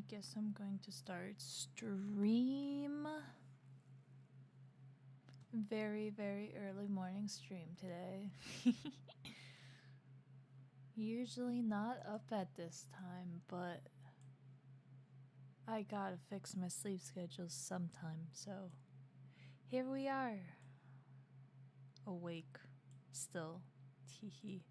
guess I'm going to start stream. Very, very early morning stream today. Usually not up at this time, but I gotta fix my sleep schedule sometime, so here we are. Awake. Still. Teehee.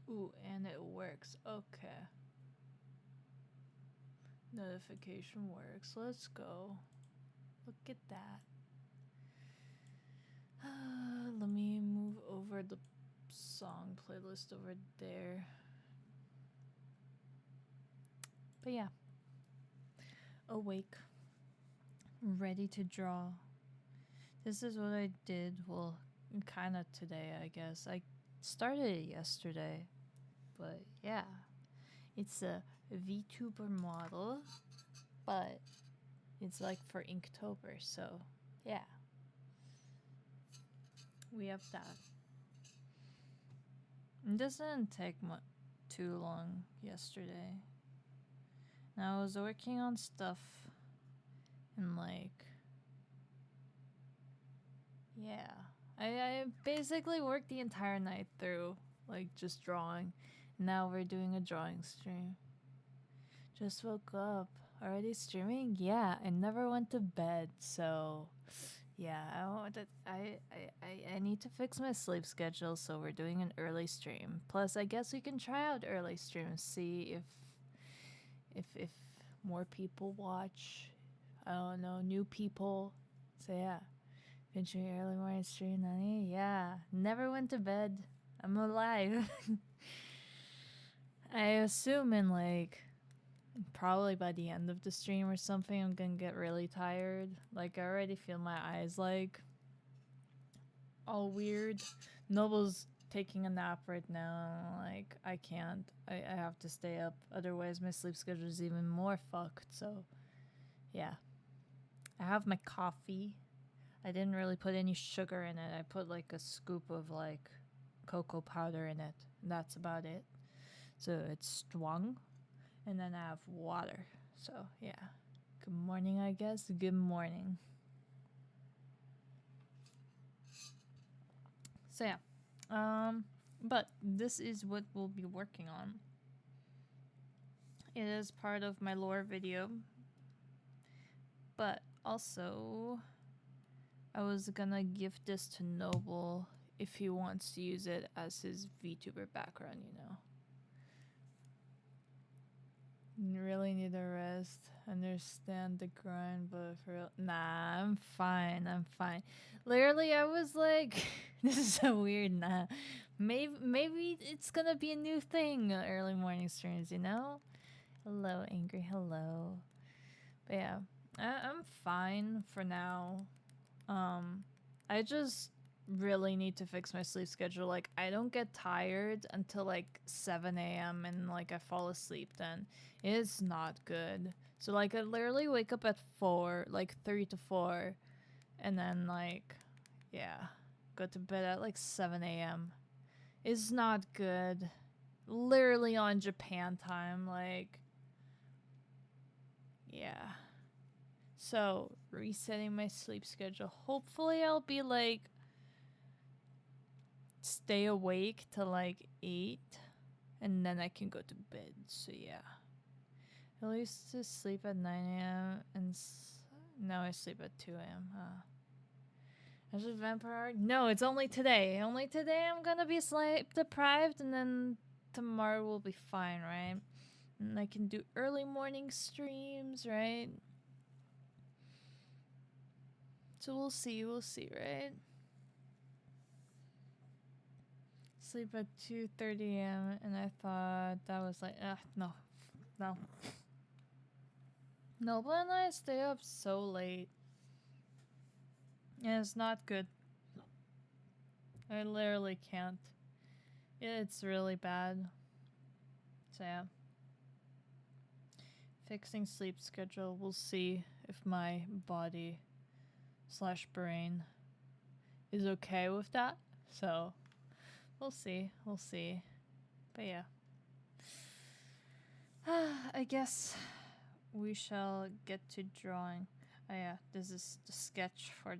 Ooh, and it works. Okay. Notification works. Let's go. Look at that. Let me move over the song playlist over there. But yeah. Awake. Ready to draw. This is what I did. Well, kind of today, I guess. I started it yesterday. But yeah. It's a VTuber model. But it's like for Inktober, so yeah. We have that. It doesn't take too long yesterday. Now I was working on stuff and like, yeah. I basically worked the entire night through, like just drawing. Now we're doing a drawing stream. Just woke up. Already streaming? Yeah, I never went to bed, so yeah, I need to fix my sleep schedule, so we're doing an early stream. Plus, I guess we can try out early streams, see if more people watch. I don't know, new people. So yeah, featuring early morning stream, Nani? Yeah, never went to bed. I'm alive. I assume in like probably by the end of the stream or something, I'm gonna get really tired. Like, I already feel my eyes, like, all weird. Noble's taking a nap right now. Like, I can't. I have to stay up. Otherwise, my sleep schedule is even more fucked. So, yeah. I have my coffee. I didn't really put any sugar in it. I put, like, a scoop of, like, cocoa powder in it. And that's about it. So, it's strong. And then I have water. So, yeah. Good morning, I guess. Good morning. So, yeah. But this is what we'll be working on. It is part of my lore video. But also, I was gonna give this to Noble if he wants to use it as his VTuber background, you know. You really need a rest. Understand the grind, but for real, nah, I'm fine. I'm fine. Literally, I was like, this is so weird. Nah, maybe it's gonna be a new thing. Early morning streams, you know. Hello, angry. Hello. But yeah, I'm fine for now. I just really need to fix my sleep schedule. Like, I don't get tired until like 7 a.m. and like I fall asleep then. It's not good. So like I literally wake up at 4, like 3 to 4, and then like, yeah, go to bed at like 7 a.m. It's not good. Literally on Japan time, like, yeah. So resetting my sleep schedule. Hopefully I'll be like stay awake till like 8 and then I can go to bed. So yeah, I used to sleep at 9 a.m. and now I sleep at 2 a.m. As a vampire? No, it's only today. Only today I'm gonna be sleep deprived, and then tomorrow will be fine, right? And I can do early morning streams, right? So we'll see, right? Sleep at 2:30 a.m. and I thought that was like, no. Noble and I stay up so late. And it's not good. I literally can't. It's really bad. So yeah. Fixing sleep schedule. We'll see if my body / brain is okay with that. So We'll see. We'll see. But yeah. I guess we shall get to drawing. Oh yeah, this is the sketch for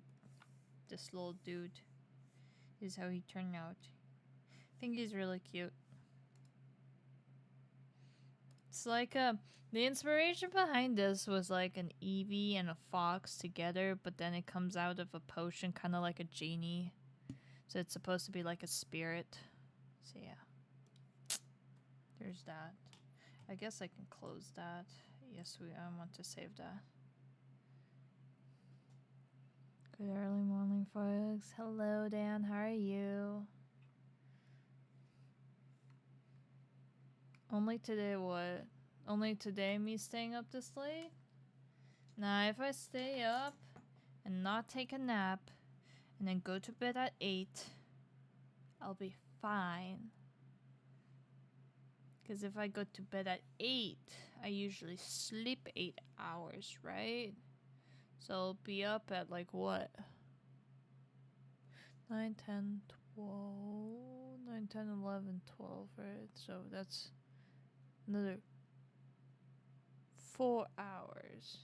this little dude. This is how he turned out. I think he's really cute. It's like the inspiration behind this was like an Eevee and a fox together, but then it comes out of a potion, kind of like a genie. So it's supposed to be like a spirit. So yeah, there's that. I guess I can close that. Yes, I want to save that. Good early morning, folks. Hello, Dan. How are you? Only today what? Only today me staying up this late? Nah, if I stay up and not take a nap and then go to bed at 8, I'll be fine. Because if I go to bed at 8, I usually sleep 8 hours, right? So I'll be up at like what? 9, 10, 12, 9, 10, 11, 12, right? So that's another 4 hours.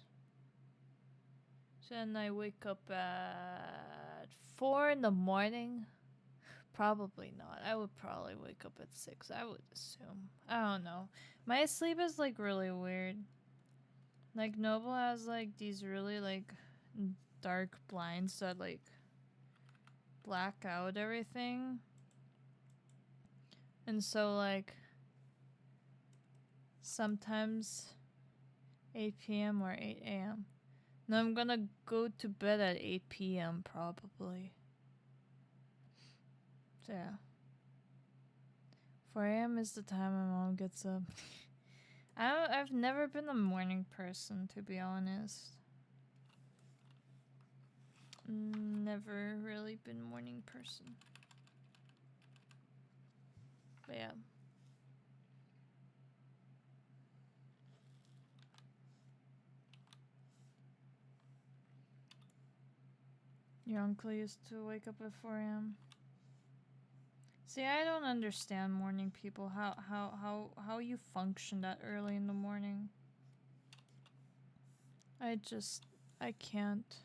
So then I wake up at 4 in the morning. Probably not. I would probably wake up at 6. I would assume. I don't know. My sleep is like really weird. Like Noble has like these really like dark blinds that like black out everything. And so like sometimes 8 p.m. or 8 a.m. No, I'm gonna go to bed at 8 p.m. probably. So yeah. 4 a.m. is the time my mom gets up. I've never been a morning person, to be honest. Never really been a morning person. But yeah. Your uncle used to wake up at 4 a.m. See, I don't understand morning people. How you function that early in the morning. I can't.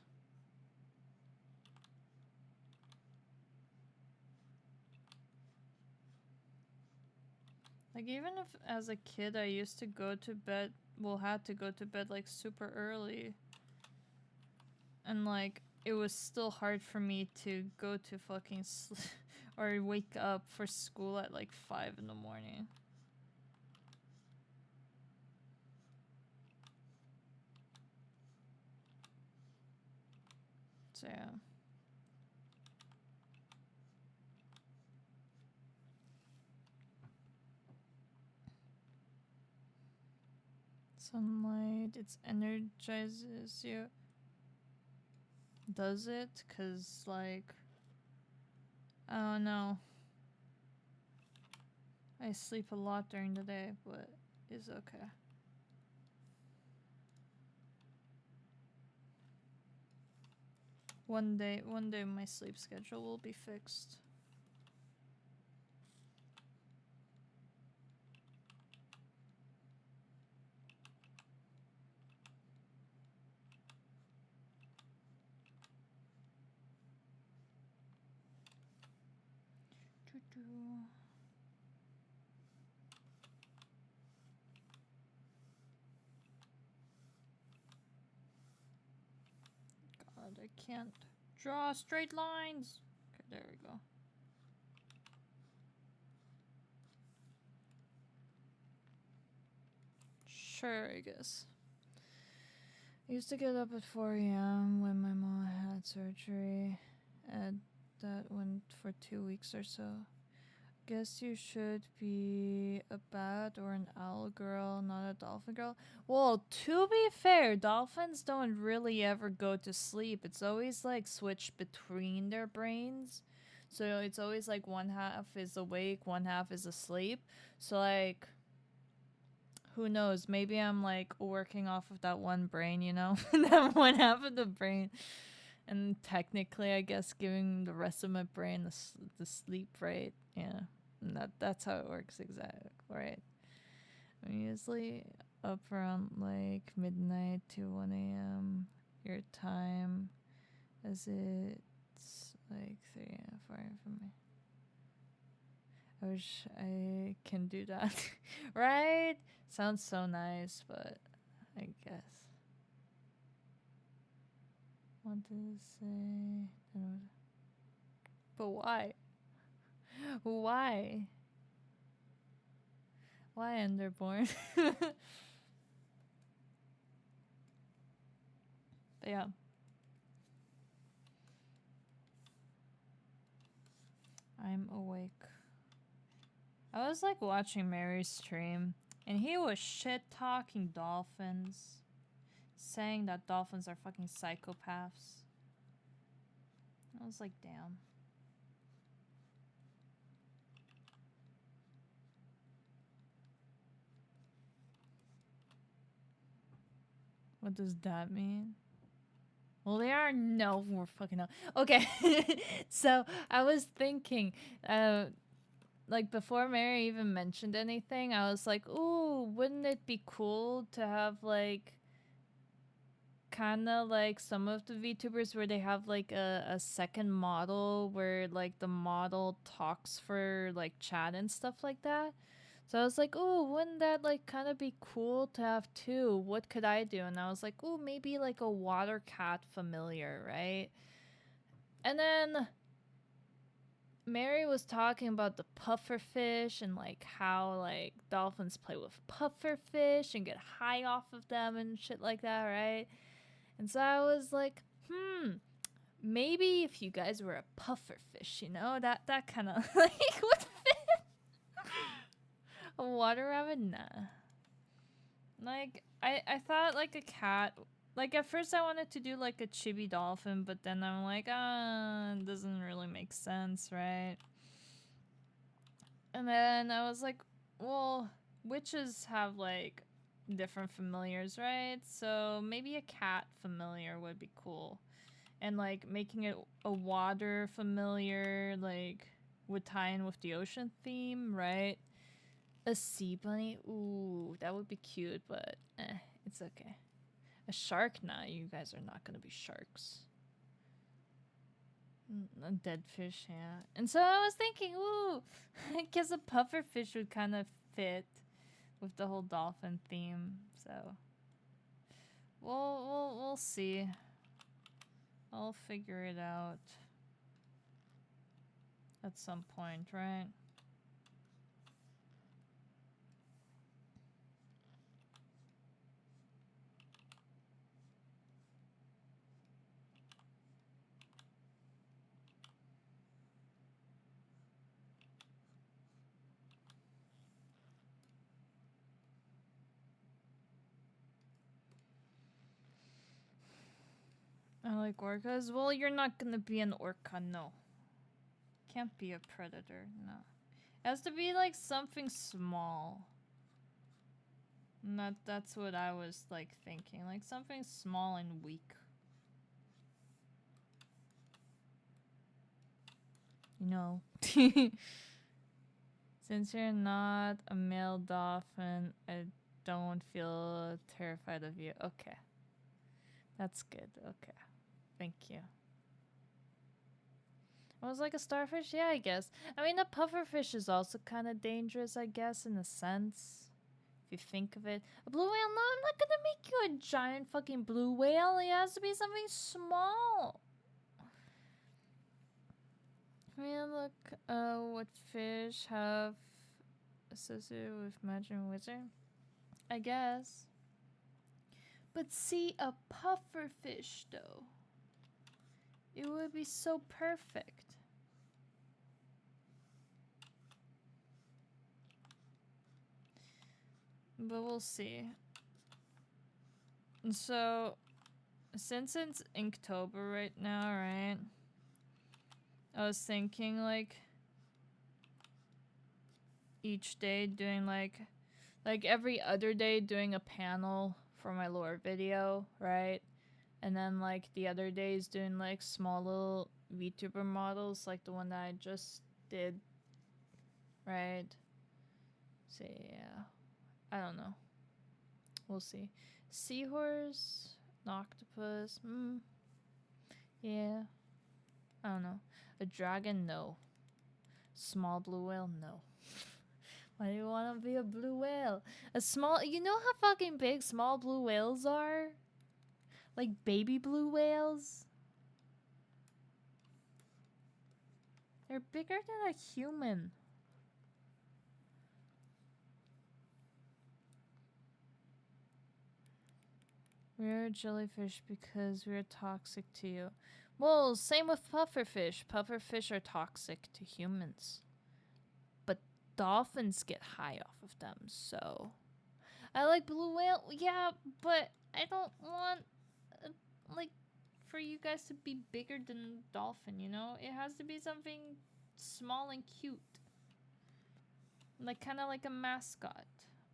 Like even if as a kid I used to go to bed, had to go to bed like super early. And like it was still hard for me to go to fucking or wake up for school at like 5 in the morning. So yeah. Sunlight, it energizes you. Does it? 'Cause like, I don't know. I sleep a lot during the day, but it's okay. One day my sleep schedule will be fixed. God, I can't draw straight lines. Okay, there we go. Sure, I guess. I used to get up at 4 a.m. when my mom had surgery, and that went for 2 weeks or so. Guess you should be a bat or an owl girl, not a dolphin girl. Well, to be fair, dolphins don't really ever go to sleep. It's always like switched between their brains. So it's always like one half is awake, one half is asleep. So like, who knows? Maybe I'm like working off of that one brain, you know? That one half of the brain. And technically, I guess giving the rest of my brain the sleep, right? Yeah, and that's how it works exactly, right? I'm usually up around like midnight to 1 a.m. your time, as it's like 3 and 4 for me. I wish I can do that, right? Sounds so nice, but I guess. Want to say, but why? Why? Why Enderborn? But yeah. I'm awake. I was like watching Mary's stream, and he was shit talking dolphins, saying that dolphins are fucking psychopaths. I was like, damn. What does that mean? Well, they are no more fucking no. Okay, so I was thinking, like before Mary even mentioned anything, I was like, ooh, wouldn't it be cool to have like kind of like some of the VTubers where they have like a second model where like the model talks for like chat and stuff like that. So I was like, oh, wouldn't that like kind of be cool to have too? What could I do? And I was like, oh, maybe like a water cat familiar, right? And then Mary was talking about the pufferfish and like how like dolphins play with pufferfish and get high off of them and shit like that, right? And so I was like, maybe if you guys were a pufferfish, you know, that kind of like would fit. A water rabbit, nah. Like I thought like a cat. Like at first I wanted to do like a chibi dolphin, but then I'm like, it doesn't really make sense, right? And then I was like, well, witches have like different familiars, right? So maybe a cat familiar would be cool. And like making it a water familiar like would tie in with the ocean theme, right? A sea bunny, ooh, that would be cute, but it's okay. A shark, nah, you guys are not gonna be sharks. A dead fish, yeah. And so I was thinking, ooh, I guess a pufferfish would kind of fit with the whole dolphin theme. So we'll see. I'll figure it out at some point, right? I like orcas. Well, you're not gonna be an orca, no. Can't be a predator, no. It has to be like something small. And that's what I was like thinking. Like something small and weak. You know. Since you're not a male dolphin, I don't feel terrified of you. Okay. That's good. Okay. Thank you. I was like a starfish? Yeah, I guess. I mean, a pufferfish is also kind of dangerous, I guess, in a sense. If you think of it. A blue whale? No, I'm not gonna make you a giant fucking blue whale. It has to be something small. I mean, look, what fish have associated with magic and wizard? I guess. But see, a pufferfish, though. It would be so perfect. But we'll see. So, since it's Inktober right now, right? I was thinking, like, each day doing, like every other day doing a panel for my lore video, right? And then like the other days doing like small little VTuber models like the one that I just did. Right? So yeah. I don't know. We'll see. Seahorse, an octopus. Yeah. I don't know. A dragon, no. Small blue whale, no. Why do you want to be a blue whale? A small, you know how fucking big small blue whales are? Like baby blue whales? They're bigger than a human. We're a jellyfish because we're toxic to you. Well, same with pufferfish. Pufferfish are toxic to humans. But dolphins get high off of them, so... I like blue whale, yeah, but I don't want, like, for you guys to be bigger than dolphin, you know? It has to be something small and cute. Like, kind of like a mascot.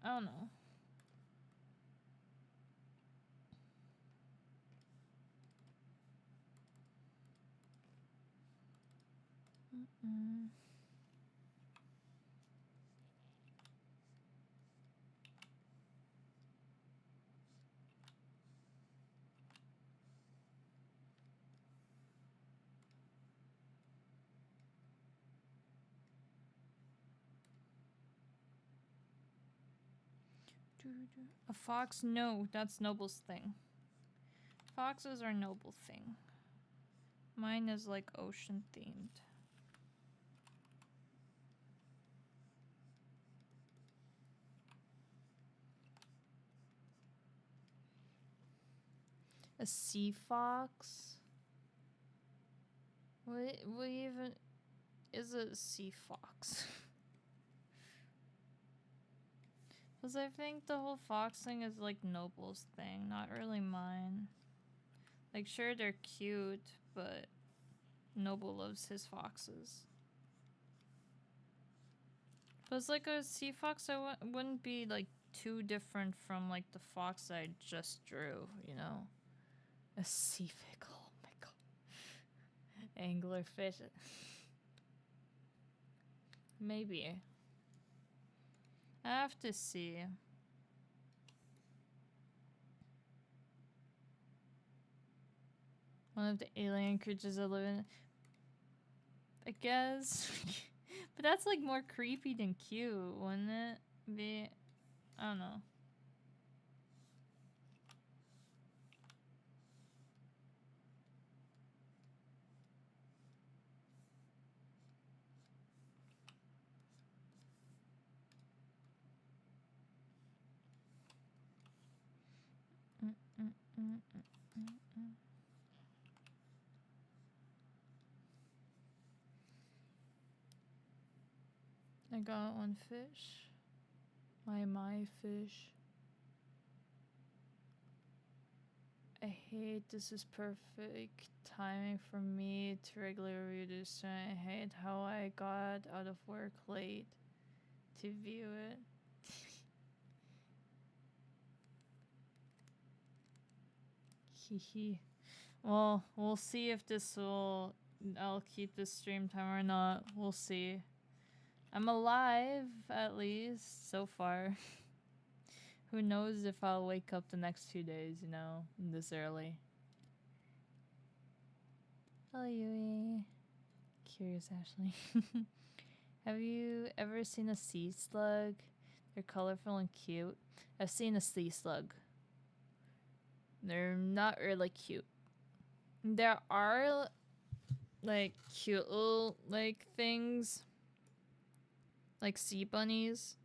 I don't know. A fox? No, that's Noble's thing. Foxes are Noble thing. Mine is like ocean themed. A sea fox? What even is a sea fox? Because I think the whole fox thing is like Noble's thing, not really mine. Like, sure, they're cute, but Noble loves his foxes. But it's like a sea fox, wouldn't be like too different from like the fox that I just drew, you know? A sea fig, oh my god. Anglerfish. Maybe. I have to see. One of the alien creatures that live in... I guess. But that's like more creepy than cute, wouldn't it be? I don't know. I got one fish. My fish. I hate this is perfect timing for me to regularly review this. I hate how I got out of work late to view it. Hehe. Well, we'll see if this will... I'll keep this stream time or not. We'll see. I'm alive, at least, so far. Who knows if I'll wake up the next 2 days, you know, this early. Hello, Yui. Curious, Ashley. Have you ever seen a sea slug? They're colorful and cute. I've seen a sea slug. They're not really cute. There are, like, cute little, like, things. Like sea bunnies.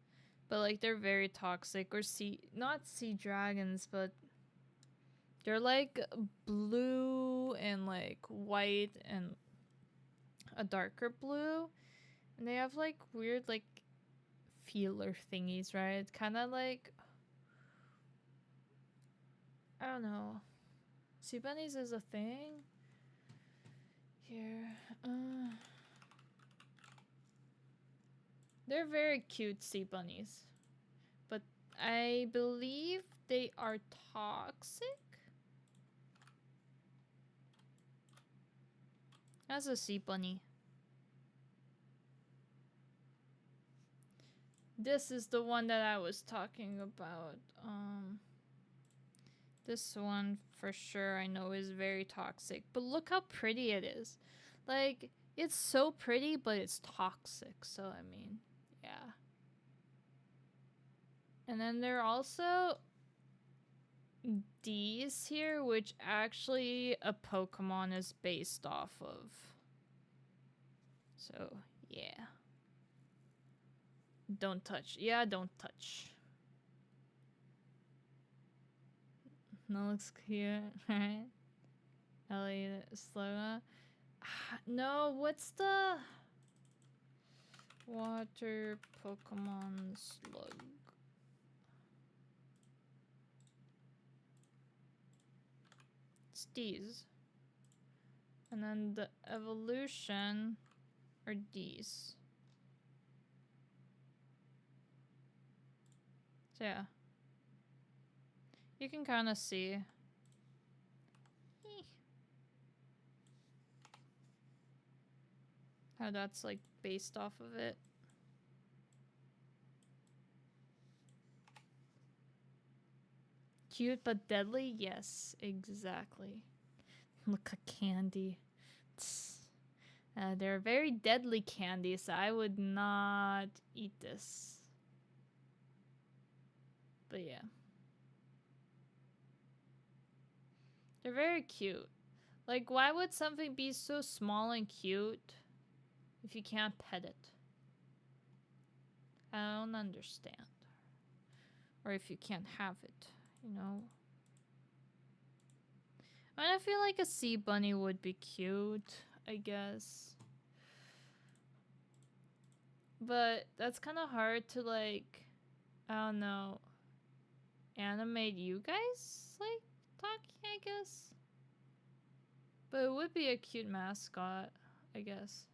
But, like, they're very toxic. Or not sea dragons, but they're, like, blue and, like, white and a darker blue. And they have, like, weird, like, feeler thingies, right? It's kind of like... I don't know. Sea bunnies is a thing? Here. They're very cute sea bunnies. But I believe they are toxic? That's a sea bunny. This is the one that I was talking about. This one for sure I know is very toxic. But look how pretty it is. Like, it's so pretty, but it's toxic. So, I mean, yeah. And then there are also these here, which actually a Pokemon is based off of. So, yeah. Don't touch. Yeah, don't touch. That looks cute, right? Elliot Sloga. No, what's the water Pokemon slug? It's these. And then the evolution are these. So yeah. You can kind of see. How that's like based off of it. Cute but deadly? Yes, exactly. Look at candy. They're very deadly candy, so I would not eat this. But yeah. They're very cute. Like, why would something be so small and cute if you can't pet it? I don't understand. Or if you can't have it, you know? I feel like a sea bunny would be cute, I guess. But that's kind of hard to, like, I don't know, animate you guys, like, talking, I guess. But it would be a cute mascot, I guess.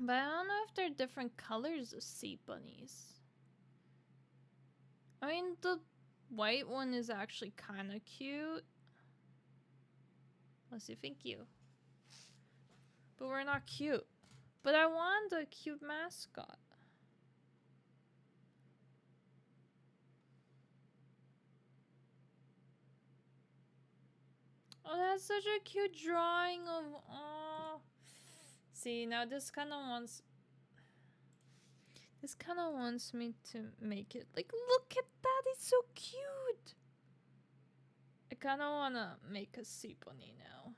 But I don't know if they're different colors of sea bunnies. I mean, the white one is actually kind of cute. Let's see, thank you. But we're not cute. But I want a cute mascot. Oh, that's such a cute drawing of... Oh. See, now this kind of wants... This kind of wants me to make it... Like, look at that! It's so cute! I kind of want to make a sea bunny now.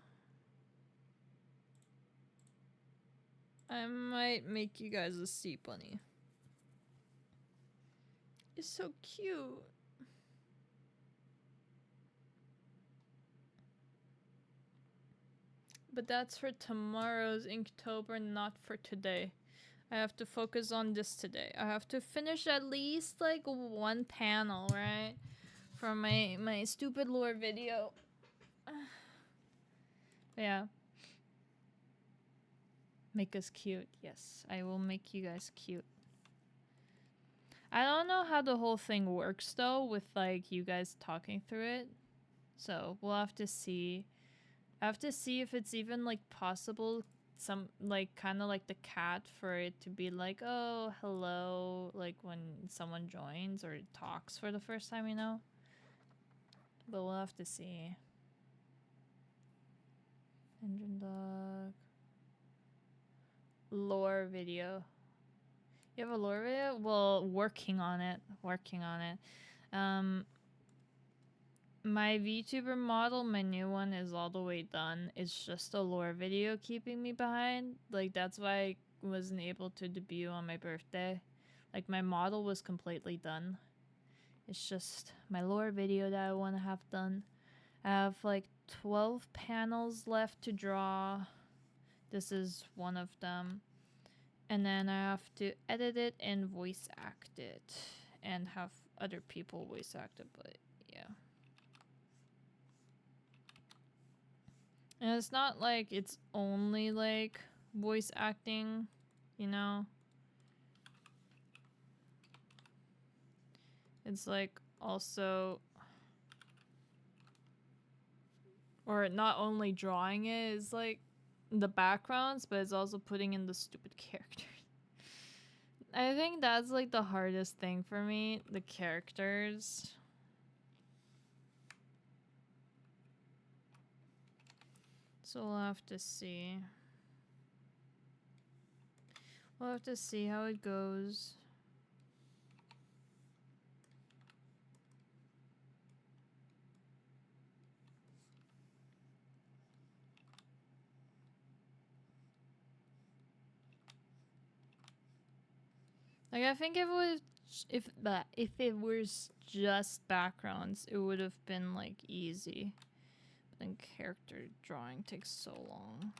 I might make you guys a sea bunny. It's so cute. But that's for tomorrow's Inktober, not for today. I have to focus on this today. I have to finish at least like one panel, right? For my stupid lore video. Yeah. Make us cute. Yes, I will make you guys cute. I don't know how the whole thing works though, with like you guys talking through it. So we'll have to see. I have to see if it's even like possible, some like kind of like the cat, for it to be like, oh, hello, like when someone joins or talks for the first time, you know? But we'll have to see. Engine dog. Lore video. You have a lore video? Well, working on it. Working on it. My VTuber model, my new one, is all the way done. It's just a lore video keeping me behind. Like, that's why I wasn't able to debut on my birthday. Like, my model was completely done. It's just my lore video that I want to have done. I have like 12 panels left to draw. This is one of them. And then I have to edit it and voice act it. And have other people voice act it, but yeah. And it's not like it's only like voice acting, you know? It's like also Or not only drawing it is like the backgrounds, but it's also putting in the stupid characters. I think that's like the hardest thing for me, the characters. So we'll have to see. We'll have to see how it goes. Like I think if it was just backgrounds, it would have been like easy. But then character drawing takes so long.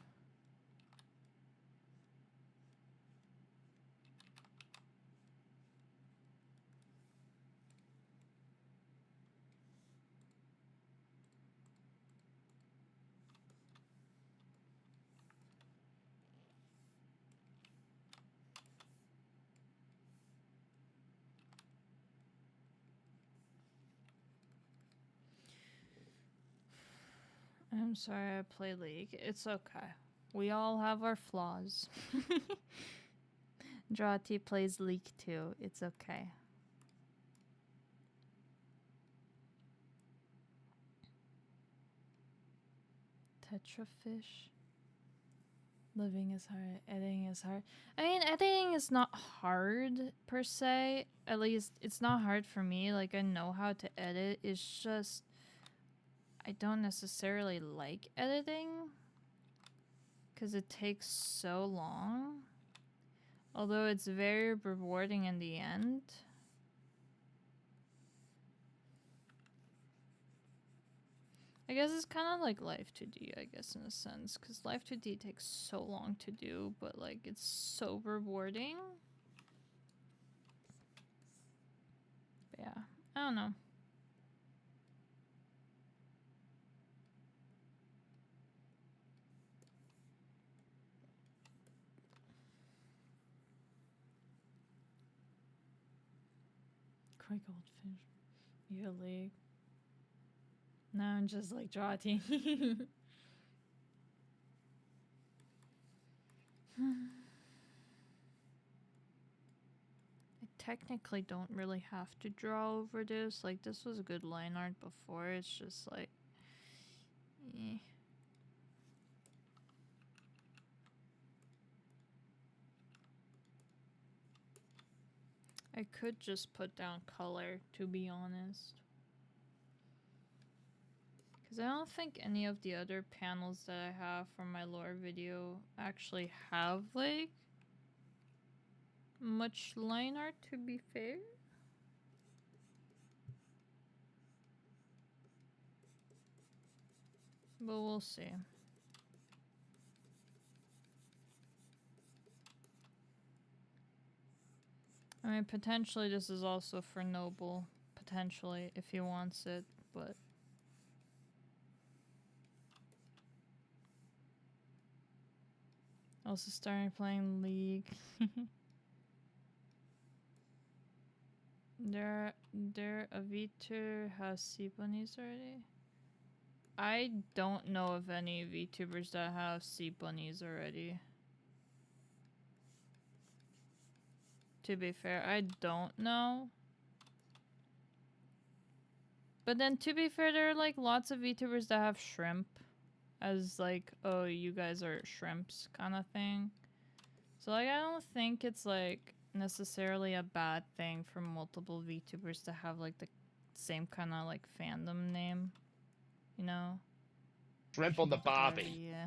I'm sorry I play League. It's okay. We all have our flaws. Drati plays League too. It's okay. Tetrafish. Living is hard. Editing is hard. I mean, editing is not hard per se. At least it's not hard for me. Like I know how to edit. It's just I don't necessarily like editing because it takes so long. Although it's very rewarding in the end. I guess it's kind of like Life 2D, I guess, in a sense. Because Life 2D takes so long to do, but, like, it's so rewarding. But yeah, I don't know. Koi Goldfish. You League. No, I'm just like Drati. I technically don't really have to draw over this. Like, this was a good line art before. It's just like... Eh. I could just put down color, to be honest. Because I don't think any of the other panels that I have from my lore video actually have, like, much line art, to be fair. But we'll see. I mean, potentially this is also for Noble. Potentially, if he wants it, but... Also starting playing League. There a VTuber has sea bunnies already? I don't know of any VTubers that have sea bunnies already. To be fair, I don't know. But then to be fair, there are like lots of VTubers that have shrimp as like, oh, you guys are shrimps kind of thing. So like, I don't think it's like necessarily a bad thing for multiple VTubers to have like the same kind of like fandom name, you know? Shrimp on the Barbie. Yeah.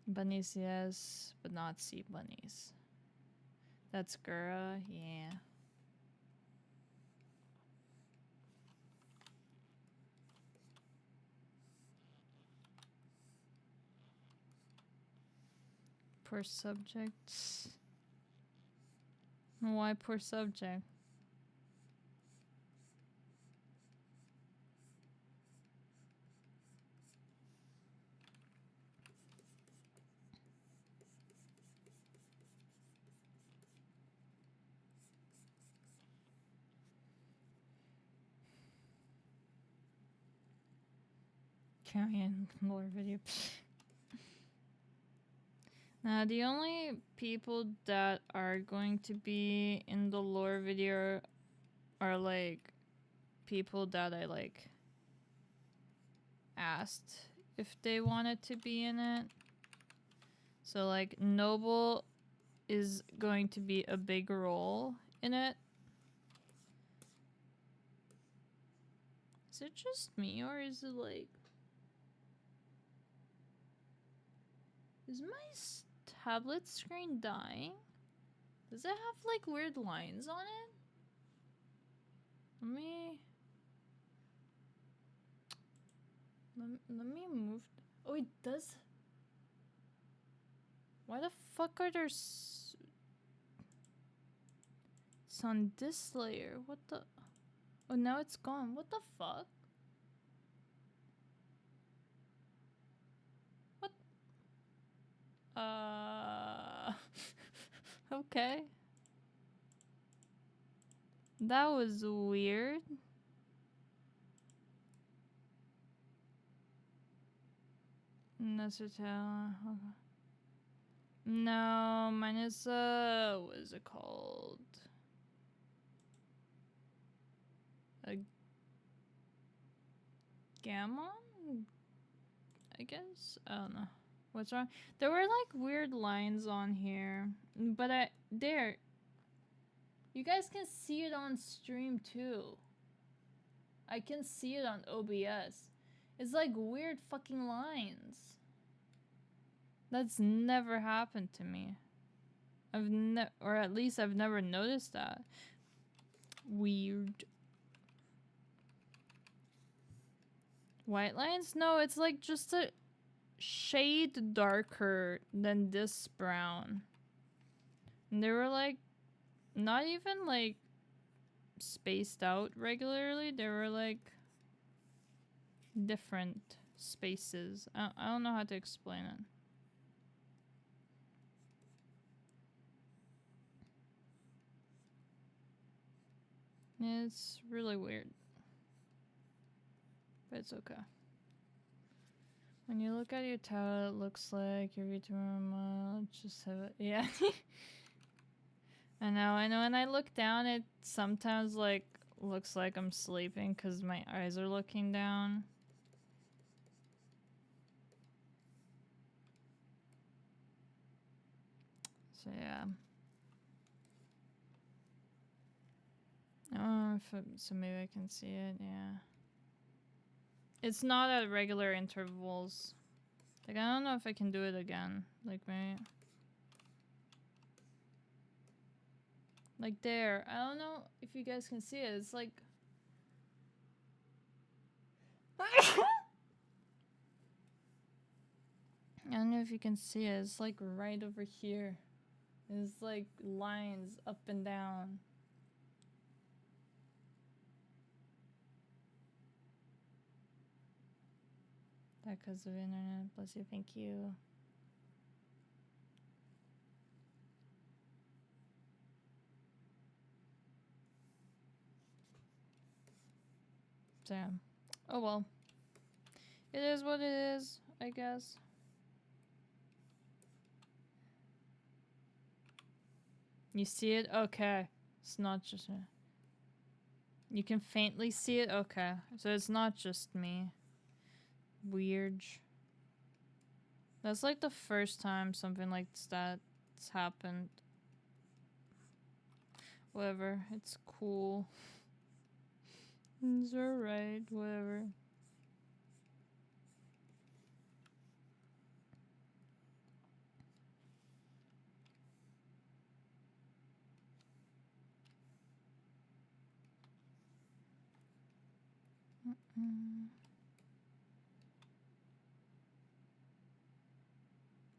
Bunnies, yes, but not sea bunnies. That's GER, yeah. Poor subjects. Why poor subject? Korean lore video. Now, the only people that are going to be in the lore video are like people that I like asked if they wanted to be in it. So like Noble is going to be a big role in it. Is it just me or is it like... Is my tablet screen dying? Does it have like weird lines on it? Let me move. Oh, it does. Why the fuck are there it's on this layer? What the? Oh, now it's gone. What the fuck? What? Okay. That was weird. Nesotella. Okay. No, mine is what is it called? A Gammon? I guess? I don't know. What's wrong? There were like weird lines on here. But there. You guys can see it on stream too. I can see it on OBS. It's like weird fucking lines. That's never happened to me. Or at least I've never noticed that. Weird. White lines? No, it's like just a shade darker than this brown. And they were like not even like spaced out regularly. They were like different spaces. I don't know how to explain it. It's really weird. But it's okay. When you look at your tablet, it looks like your VTuber just have it. Yeah. I know. When I look down, it sometimes like looks like I'm sleeping because my eyes are looking down. So yeah. Oh, so maybe I can see it. Yeah. It's not at regular intervals. Like, I don't know if I can do it again. Like, maybe... Like, there. I don't know if you guys can see it. It's like... I don't know if you can see it. It's like right over here. It's like lines up and down. That because of internet. Bless you. Thank you. Damn. Oh well. It is what it is, I guess. You see it? Okay. It's not just me. You can faintly see it? Okay. So it's not just me. Weird. That's like the first time something like that's happened. Whatever. It's cool. It's alright. Whatever.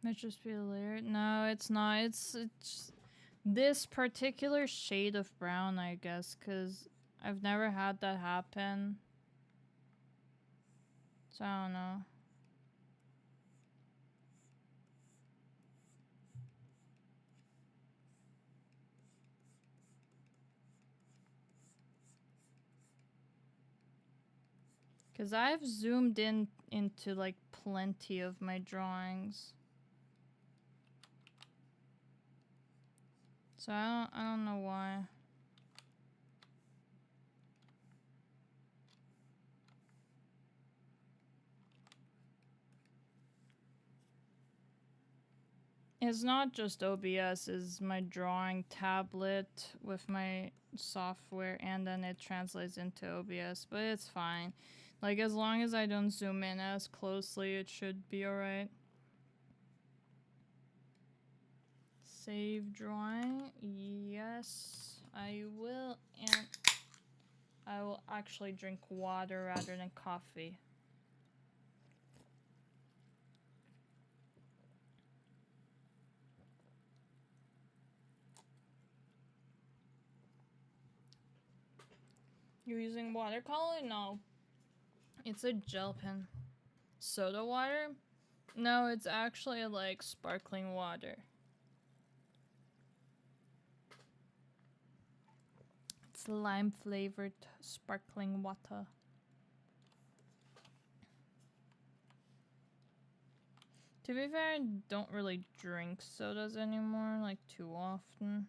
Might just be a layer. No, it's not. It's this particular shade of brown, I guess, because I've never had that happen. So I don't know. Because I've zoomed in into like plenty of my drawings. So I don't know why. It's not just OBS, it's my drawing tablet with my software, and then it translates into OBS, but it's fine. Like, as long as I don't zoom in as closely, it should be alright. Save drawing. Yes, I will, and I will actually drink water rather than coffee. You're using watercolor? No. It's a gel pen. Soda water? No, it's actually like sparkling water. It's lime flavored sparkling water. To be fair, I don't really drink sodas anymore, like too often.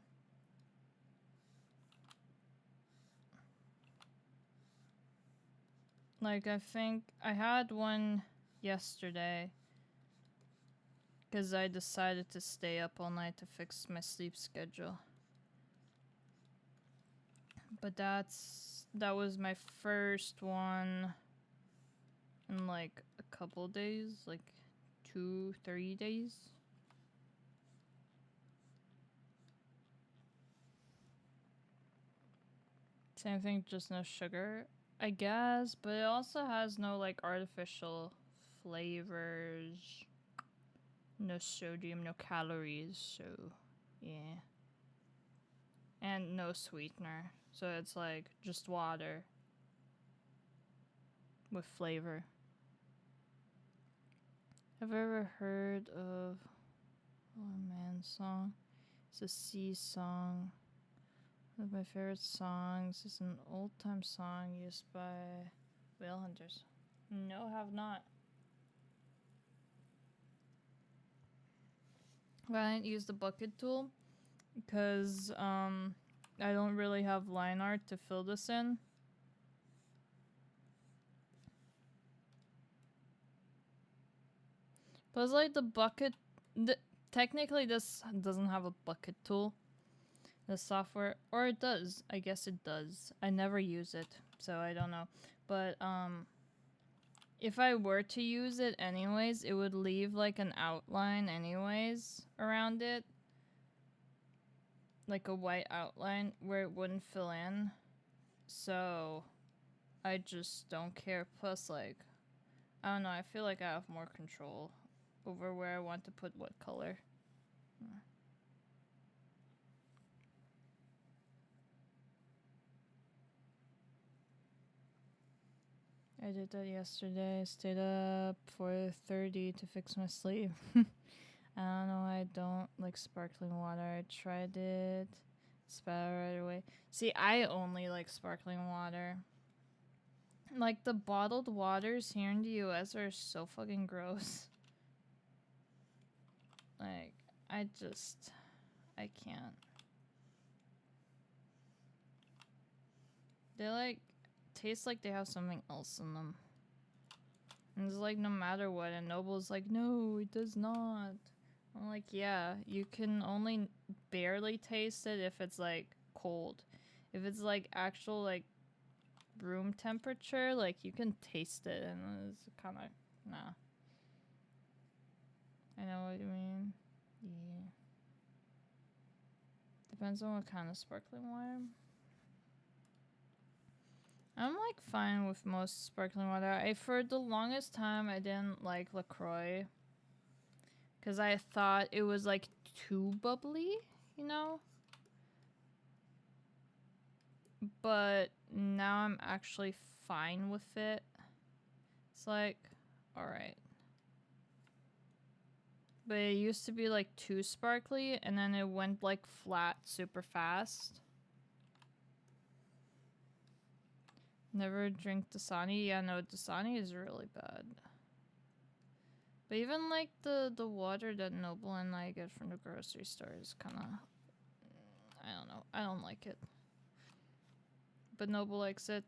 Like, I think I had one yesterday because I decided to stay up all night to fix my sleep schedule. But that was my first one in like a couple days, like 2-3 days. Same thing, just no sugar, I guess, but it also has no like artificial flavors, no sodium, no calories, so yeah. And no sweetener, so it's like just water with flavor. Have you ever heard of Oh Man song? It's a sea song. One of my favorite songs is an old-time song used by whale hunters. No, have not. But I didn't use the bucket tool because I don't really have line art to fill this in. Plus, like, the bucket... technically, this doesn't have a bucket tool. The software, or it does. I guess it does. I never use it, so I don't know. But if I were to use it anyways, it would leave like an outline anyways around it, like a white outline where it wouldn't fill in. So I just don't care. Plus, like, I don't know, I feel like I have more control over where I want to put what color. I did that yesterday. I stayed up 4:30 to fix my sleep. I don't know why I don't like sparkling water. I tried it. Spat out right away. See, I only like sparkling water. Like, the bottled waters here in the US are so fucking gross. Like, I can't. They like taste like they have something else in them. And it's like, no matter what, and Noble's like, no, it does not. I'm like, yeah, you can only barely taste it if it's like cold. If it's like actual like room temperature, like you can taste it, and it's kind of nah. I know what you mean. Yeah. Depends on what kind of sparkling water. I'm like fine with most sparkling water. For the longest time I didn't like LaCroix because I thought it was like too bubbly, you know? But now I'm actually fine with it. It's like, alright. But it used to be like too sparkly, and then it went like flat super fast. Never drink Dasani. Yeah, no, Dasani is really bad. But even like the water that Noble and I get from the grocery store is kind of, I don't know. I don't like it. But Noble likes it.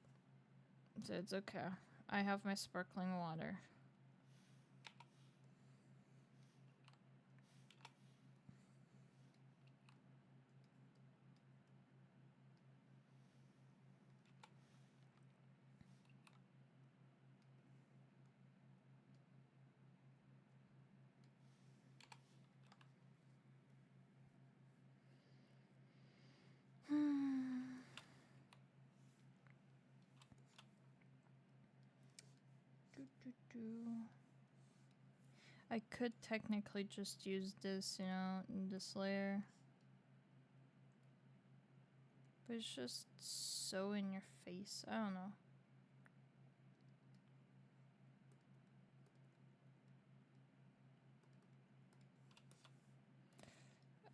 So it's okay. I have my sparkling water. I could technically just use this, you know, in this layer. But it's just so in your face. I don't know.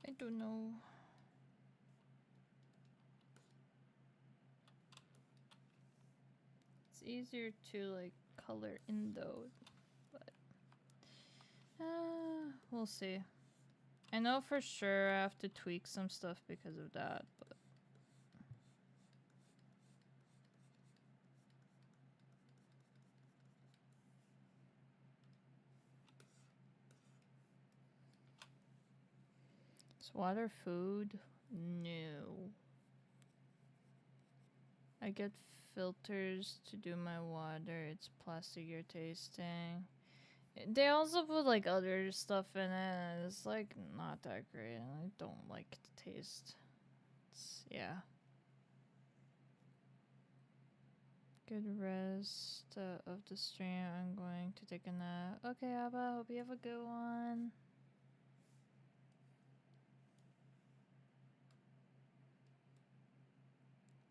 I don't know. It's easier to like color in though, but we'll see. I know for sure I have to tweak some stuff because of that, but is water food? No. I get filters to do my water. It's plastikier tasting. They also put like other stuff in it, and it's like not that great. I don't like the taste. Yeah. Good rest of the stream. I'm going to take a nap. Okay, Abba. Hope you have a good one.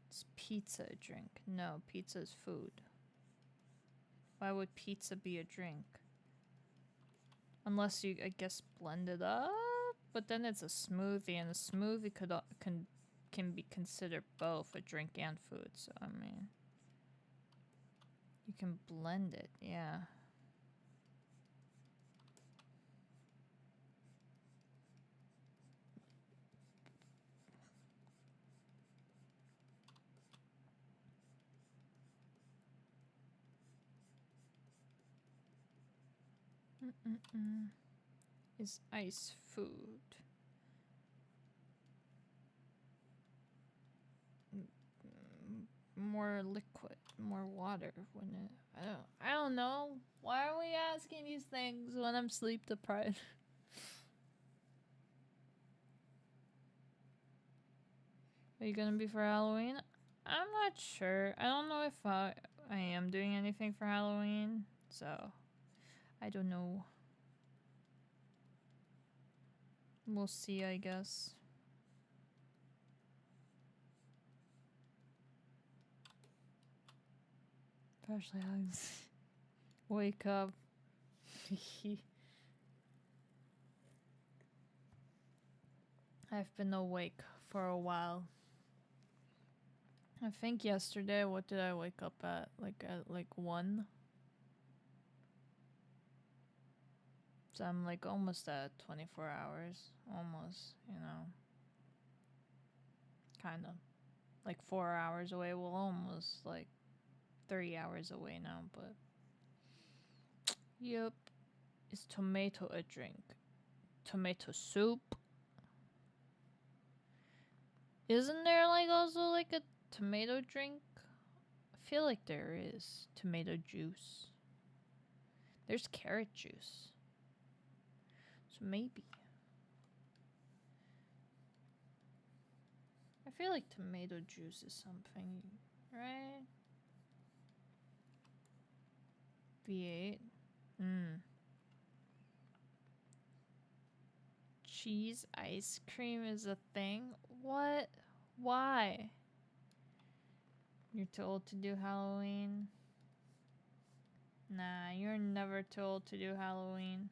Is pizza a drink? No, pizza is food. Why would pizza be a drink? Unless you, I guess, blend it up. But then it's a smoothie, and a smoothie can be considered both a drink and food. So I mean, you can blend it, yeah. Is ice food? More liquid, more water, wouldn't it? I don't know. Why are we asking these things when I'm sleep deprived? Are you gonna be for Halloween? I'm not sure. I don't know if I am doing anything for Halloween, so I don't know. We'll see, I guess. Especially hugs. Wake up. I've been awake for a while. I think yesterday, what did I wake up at? Like 1? So I'm like almost at 24 hours. Almost, you know. Kind of. Like 4 hours away. Well, almost like 3 hours away now, but. Yep. Is tomato a drink? Tomato soup? Isn't there like also like a tomato drink? I feel like there is. Tomato juice. There's carrot juice. So maybe. I feel like tomato juice is something, right? V8. Cheese ice cream is a thing? What? Why? You're too old to do Halloween? Nah, you're never too old to do Halloween.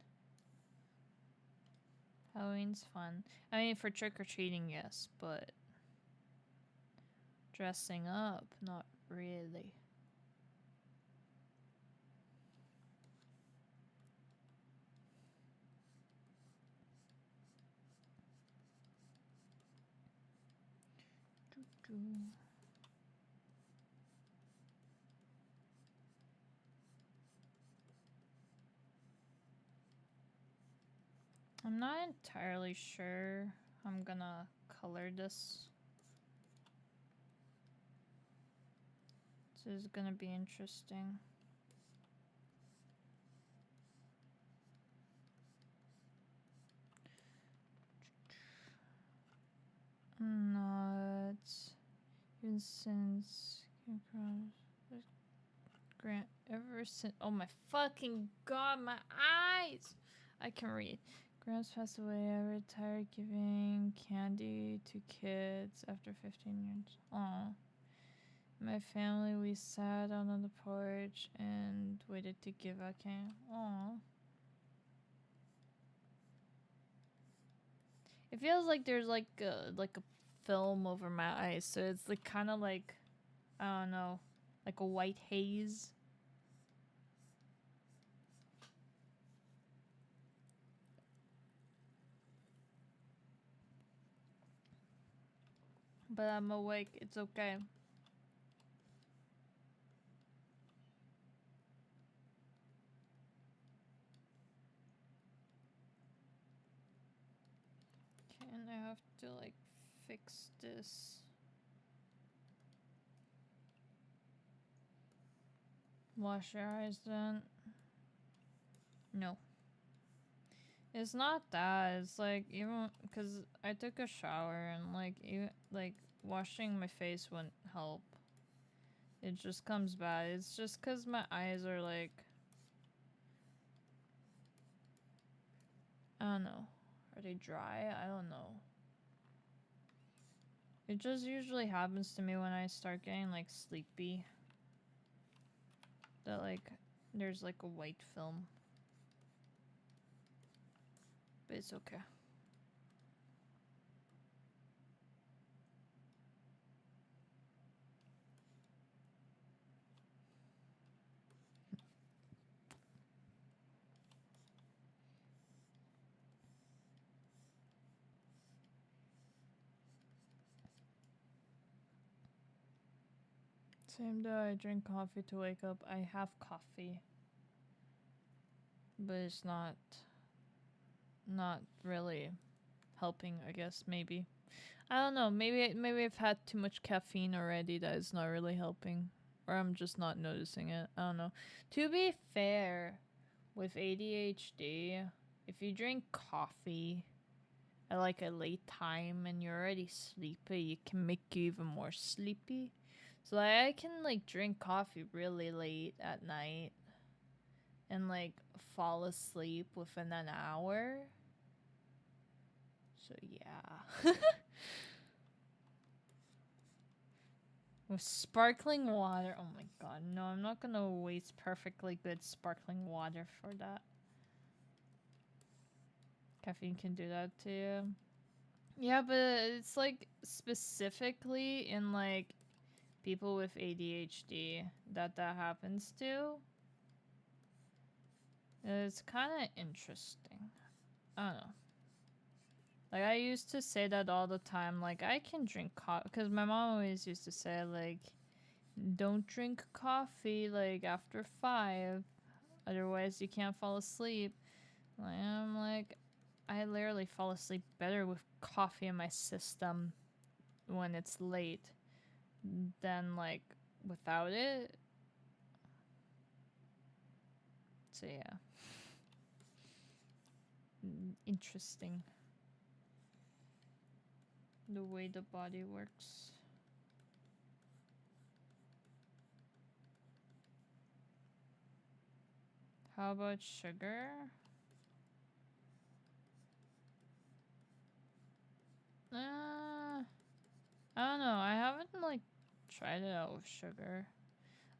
Halloween's fun. I mean, for trick-or-treating, yes, but dressing up, not really. I'm not entirely sure I'm gonna color this. This is gonna be interesting. Not even since Grant ever since. Oh my fucking god, my eyes! I can read. Grant's passed away. I retired giving candy to kids after 15 years. Aw. My family, we sat out on the porch and waited to give out candy. Aw. It feels like there's like a film over my eyes, so it's like kind of like, I don't know, like a white haze. But I'm awake. It's okay. And I have to like fix this. Wash your eyes then. No. It's not that. It's like even because I took a shower and like even like washing my face wouldn't help. It just comes bad. It's just because my eyes are like, I don't know. Are they dry? I don't know. It just usually happens to me when I start getting like sleepy. That like there's like a white film. But it's okay. Same day I drink coffee to wake up. I have coffee. But it's not really helping, I guess, maybe. I don't know, maybe I've had too much caffeine already that is not really helping. Or I'm just not noticing it. I don't know. To be fair, with ADHD, if you drink coffee at like a late time and you're already sleepy, it can make you even more sleepy. So like, I can like drink coffee really late at night and like fall asleep within an hour. So yeah. With sparkling water. Oh my god, no, I'm not gonna waste perfectly good sparkling water for that. Caffeine can do that to you. Yeah, but it's like specifically in like people with ADHD that happens to. It's kind of interesting. I don't know. Like, I used to say that all the time. Like, I can drink coffee. Because my mom always used to say, like, don't drink coffee, like, after 5. Otherwise, you can't fall asleep. Like, I'm like, I literally fall asleep better with coffee in my system when it's late than, like, without it. So, yeah. Interesting. The way the body works. How about sugar? I don't know. I haven't like tried it out with sugar.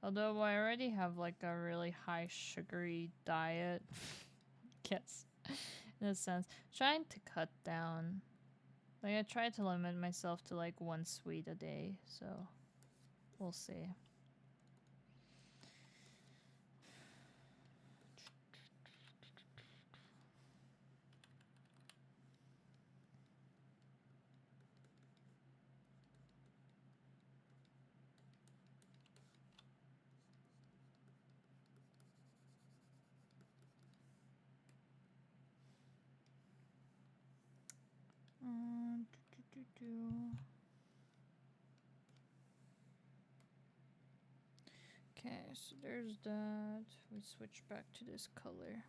Although I already have like a really high sugary diet. Yes. In a sense. Trying to cut down. Like I try to limit myself to like 1 sweet a day, so we'll see. Okay, so there's that. We switch back to this color.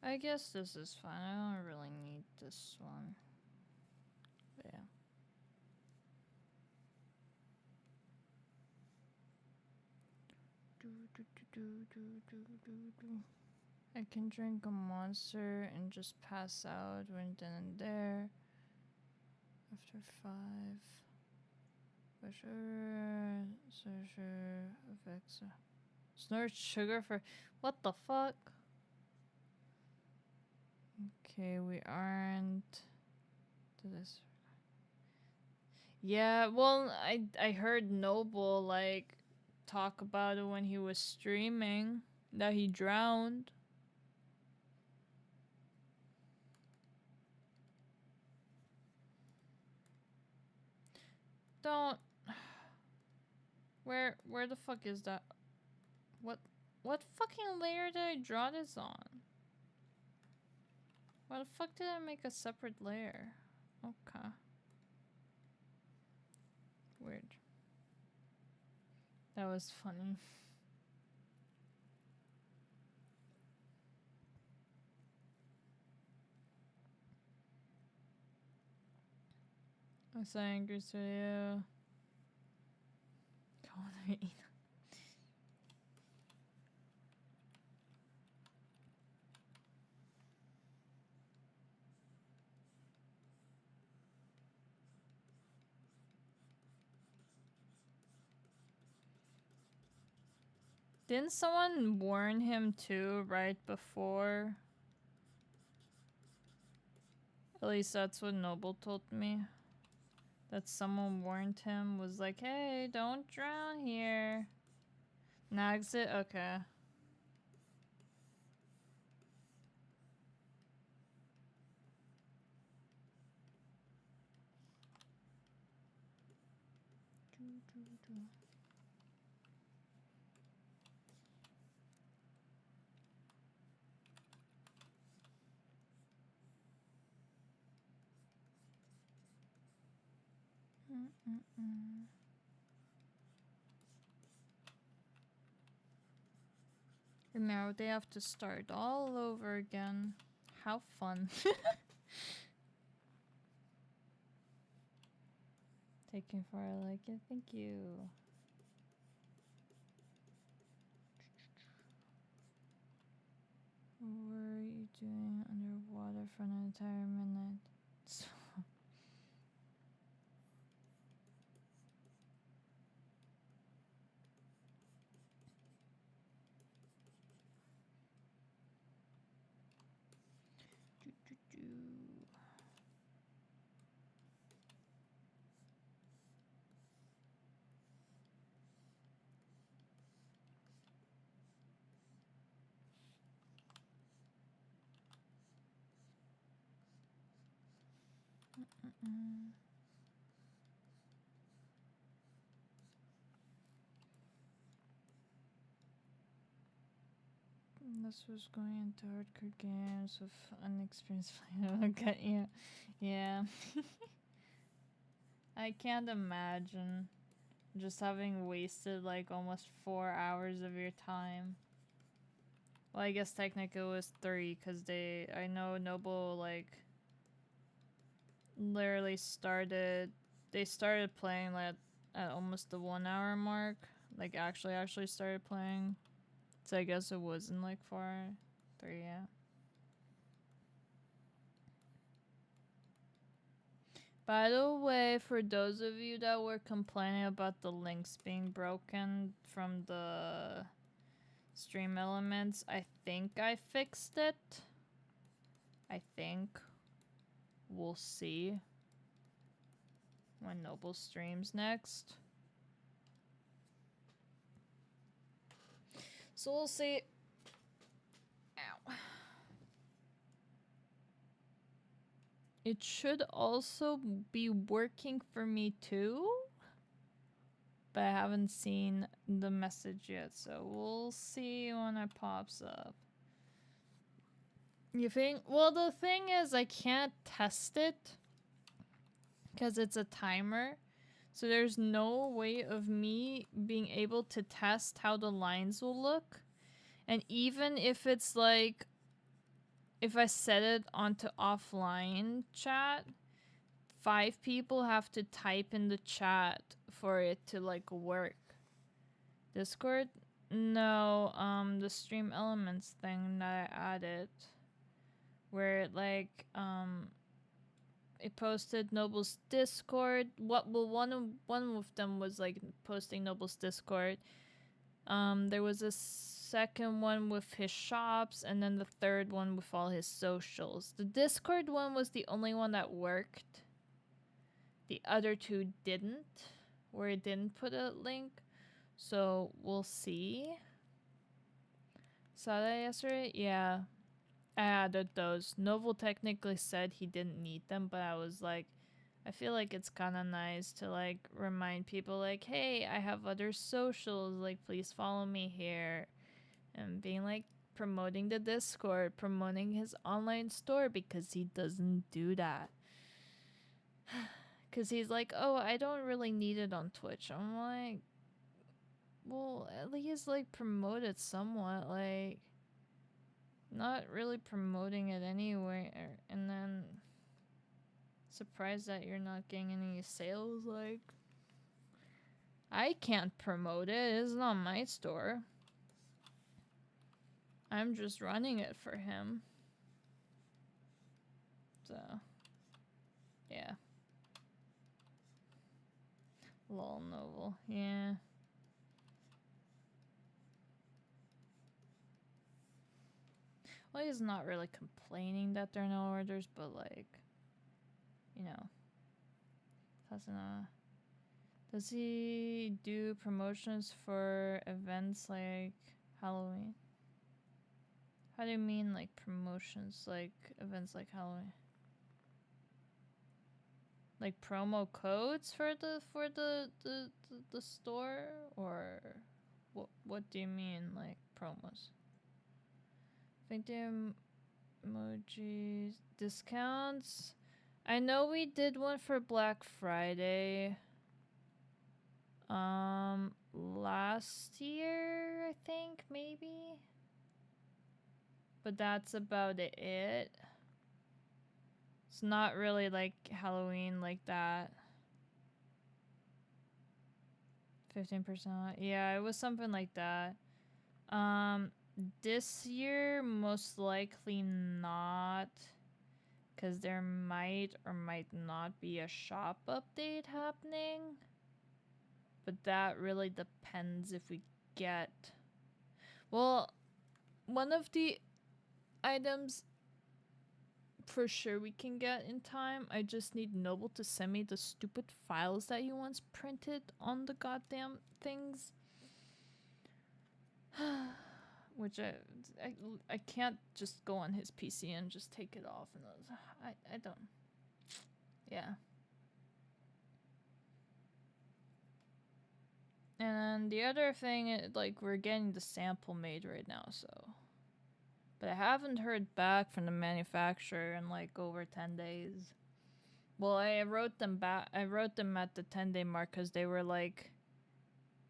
I guess this is fine. I don't really need this one. Yeah. I can drink a monster and just pass out when then and there. After 5. For sure. Affects. Snort sugar for. What the fuck? Okay, we aren't. To this. Yeah, well, I heard Noble like talk about it when he was streaming that he drowned. Don't. Where the fuck is that? What fucking layer did I draw this on? Why the fuck did I make a separate layer? Okay. Weird. That was funny. I'm so angry to you. Come on, eat. Didn't someone warn him too right before? At least that's what Noble told me. That someone warned him, was like, hey, don't drown here. Nags it? Okay. And now they have to start all over again. How fun. Taking for I like it. Thank you. What were you doing underwater for an entire minute? This was going into hardcore games with unexperienced players. Okay, yeah. Yeah. I can't imagine just having wasted like almost 4 hours of your time. Well, I guess technically it was 3 because I know Noble like literally they started playing like at almost the 1 hour mark. Like actually started playing. So I guess it wasn't like 4, 3, yeah. By the way, for those of you that were complaining about the links being broken from the stream elements, I think I fixed it. I think. We'll see when Noble streams next. So we'll see. Ow. It should also be working for me too. but I haven't seen the message yet, so we'll see when it pops up. You think? Well, the thing is, I can't test it because it's a timer. So there's no way of me being able to test how the lines will look. And even if it's like, if I set it onto offline chat, 5 people have to type in the chat for it to like work. Discord? No, the stream elements thing that I added. Where it like, it posted Noble's Discord. One of them was like posting Noble's Discord. There was a second one with his shops, and then the third one with all his socials. The Discord one was the only one that worked. The other 2 didn't, where it didn't put a link. So we'll see. Saw that yesterday? Yeah. I added those. Noble technically said he didn't need them, but I was like, I feel like it's kind of nice to like remind people like, hey, I have other socials, like please follow me here. And being like promoting the Discord, promoting his online store, because he doesn't do that. Because he's like, oh, I don't really need it on Twitch. I'm like, well, at least like promote it somewhat, like not really promoting it anywhere, and then surprised that you're not getting any sales. Like, I can't promote it. It's not my store. I'm just running it for him. So, yeah. Lol Noble. Yeah. Well, he's not really complaining that there are no orders, but like, you know, does he do promotions for events like Halloween? How do you mean like promotions like events like Halloween? Like promo codes for the store, or what do you mean like promos? Think the emojis discounts. I know we did one for Black Friday. Last year, I think, maybe. But that's about it. It's not really like Halloween like that. 15%. Yeah, it was something like that. This year, most likely not. Because there might or might not be a shop update happening. But that really depends if we get... Well, one of the items for sure we can get in time. I just need Noble to send me the stupid files that he wants printed on the goddamn things. Which I can't just go on his PC and just take it off. And I don't... Yeah. And the other thing, like, we're getting the sample made right now, so... But I haven't heard back from the manufacturer in, like, over 10 days. Well, I wrote them back. I wrote them at the 10-day mark because they were, like...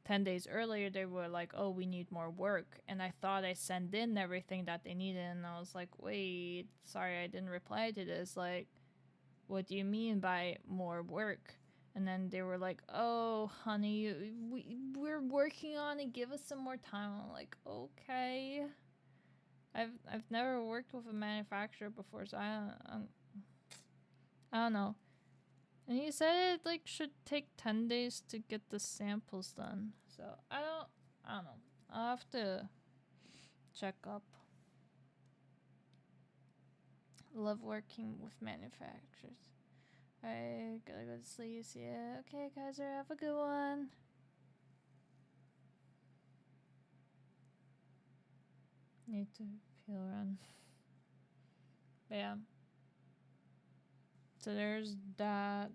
10 days earlier, they were like, oh, we need more work. And I thought I sent in everything that they needed, and I was like, wait, sorry, I didn't reply to this. Like, what do you mean by more work? And then they were like, oh, honey, we're working on it. Give us some more time. I'm like, okay. I've never worked with a manufacturer before, so I don't know. And he said it like should take 10 days to get the samples done. So I don't know. I'll have to check up. Love working with manufacturers. I gotta go to sleep. Yeah. Okay, Kaiser, have a good one. Need to peel around. But yeah. So there's that.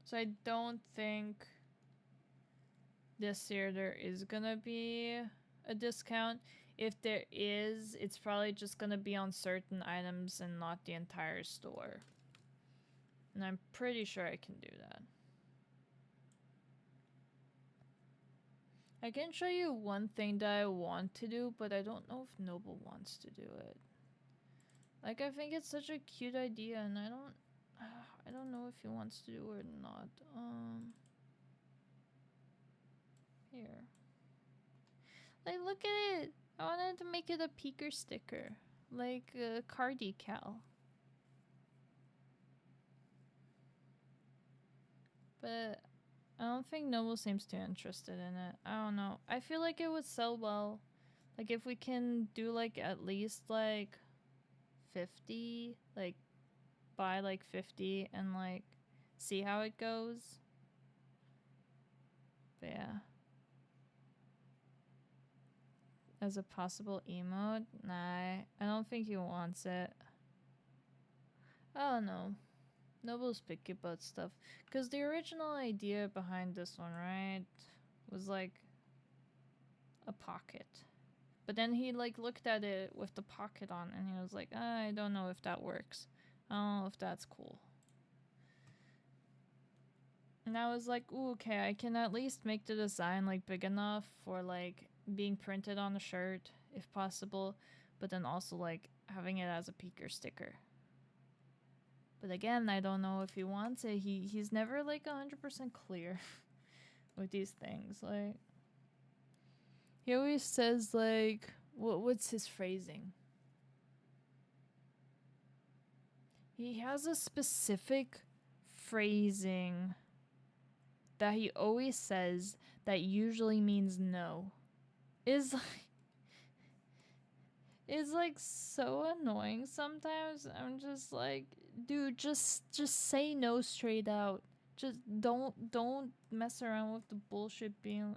So I don't think this year there is gonna be a discount. If there is, it's probably just gonna be on certain items and not the entire store. And I'm pretty sure I can do that. I can show you one thing that I want to do, but I don't know if Noble wants to do it. Like, I think it's such a cute idea, and I don't know if he wants to do it or not. Here. Like, look at it! I wanted to make it a peeker sticker. Like a car decal. But I don't think Noble seems too interested in it. I don't know. I feel like it would sell well. Like, if we can do, like, at least, like, 50. Like, buy, like, 50 and, like, see how it goes. But yeah. As a possible emote? Nah, I don't think he wants it. I don't know. Noble's picky about stuff. Because the original idea behind this one, right, was like a pocket. But then he like looked at it with the pocket on and he was like, I don't know if that works. I don't know if that's cool. And I was like, ooh, okay, I can at least make the design like big enough for like being printed on a shirt if possible, but then also like having it as a peeker sticker. But again, I don't know if he wants it. He's never like 100% clear with these things. Like, he always says like, what's his phrasing? He has a specific phrasing that he always says that usually means no. Is like so annoying sometimes. I'm just like, dude, just say no straight out. Just don't mess around with the bullshit being.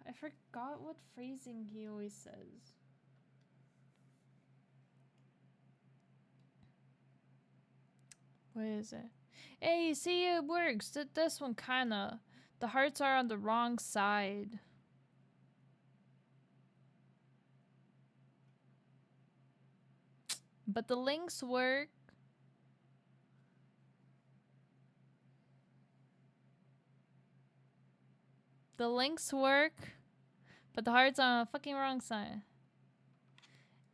I forgot what phrasing he always says. What is it? Hey, see, it works. This one kinda. The hearts are on the wrong side. But the links work. The links work. But the heart's on the fucking wrong side.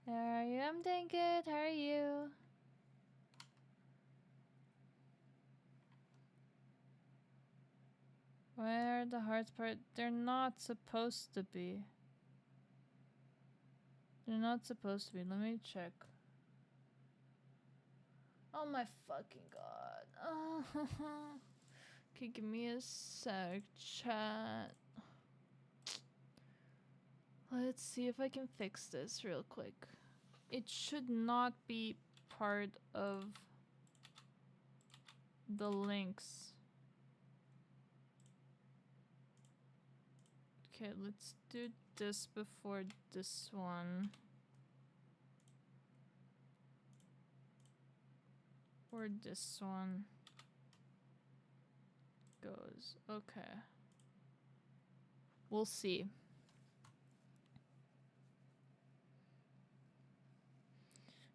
How are you? I'm doing good. How are you? Where are the hearts part? They're not supposed to be. They're not supposed to be. Let me check. Oh my fucking god. Okay, give me a sec, chat. Let's see if I can fix this real quick. It should not be part of the links. Okay, let's do this before this one. Or this one goes. Okay. We'll see.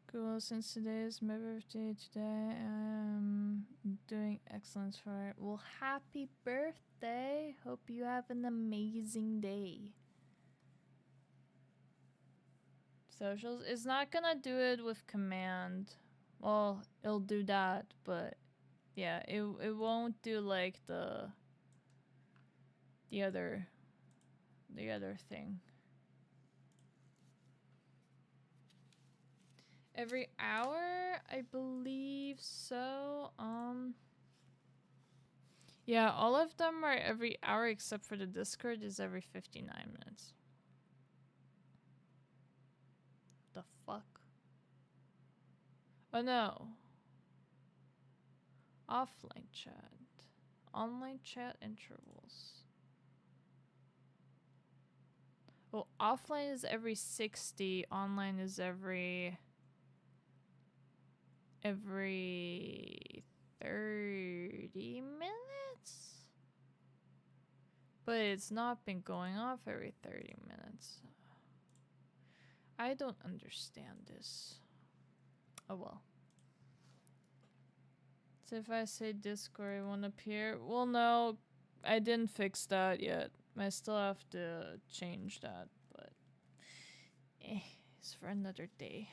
Cool, since today is my birthday, today I'm doing excellence for it. Well, happy birthday! Hope you have an amazing day. Socials, it's not gonna do it with command. Well, it'll do that, but yeah, it won't do like the other thing. Every hour, I believe so. Yeah, all of them are every hour except for the Discord is every 59 minutes. The fuck? Oh no. Offline chat. Online chat intervals. Well, offline is every 60, online is every 30 minutes? But it's not been going off every 30 minutes. I don't understand this. Oh well. So if I say Discord, it won't appear. Well, no, I didn't fix that yet. I still have to change that, but it's for another day.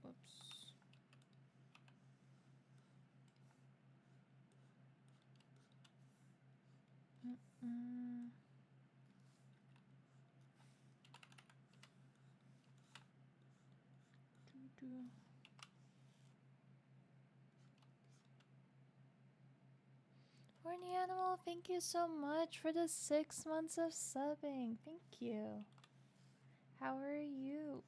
Whoops. Horny Animal, thank you so much for the 6 months of subbing. Thank you. How are you?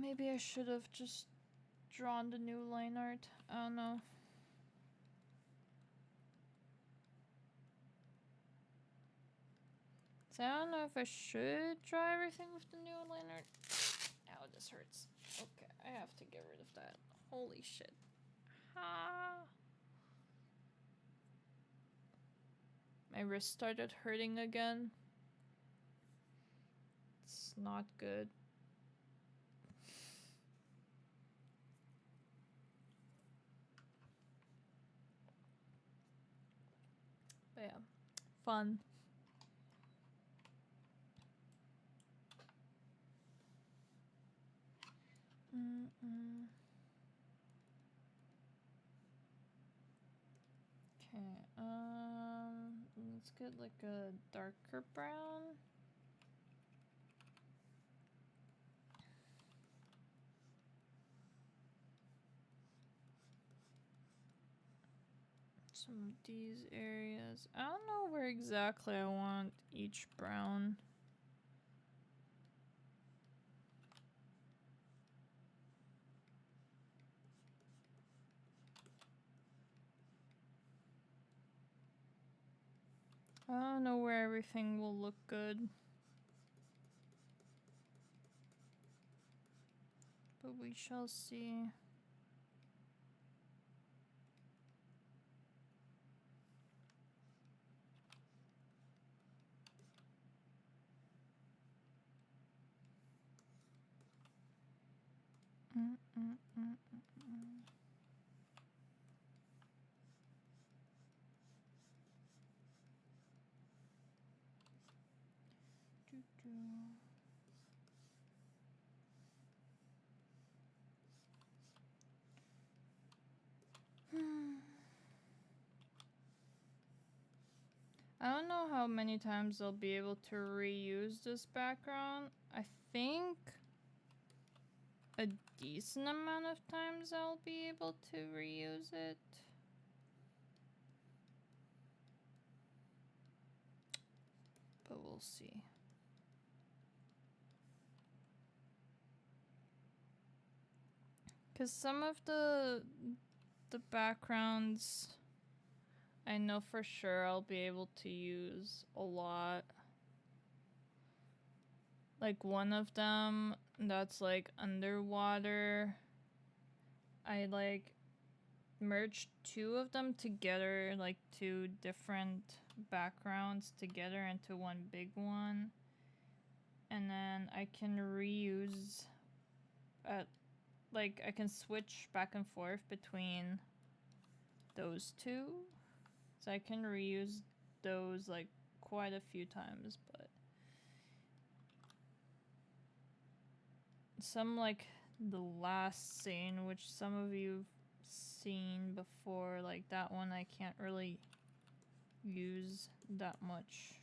Maybe I should have just drawn the new line art. I don't know. So I don't know if I should draw everything with the new line art. Ow, this hurts. Okay, I have to get rid of that. Holy shit. My wrist started hurting again. It's not good. But yeah, fun. Okay, let's get like a darker brown. Some of these areas. I don't know where exactly I want each brown. I don't know where everything will look good. But we shall see. I don't know how many times I'll be able to reuse this background. I think a decent amount of times I'll be able to reuse it. But we'll see. Because some of the backgrounds I know for sure I'll be able to use a lot. Like one of them that's like underwater. I like merged two of them together, like two different backgrounds together into one big one. And then I can reuse like I can switch back and forth between those two. So I can reuse those like quite a few times, but some like the last scene, which some of you've seen before, like that one I can't really use that much.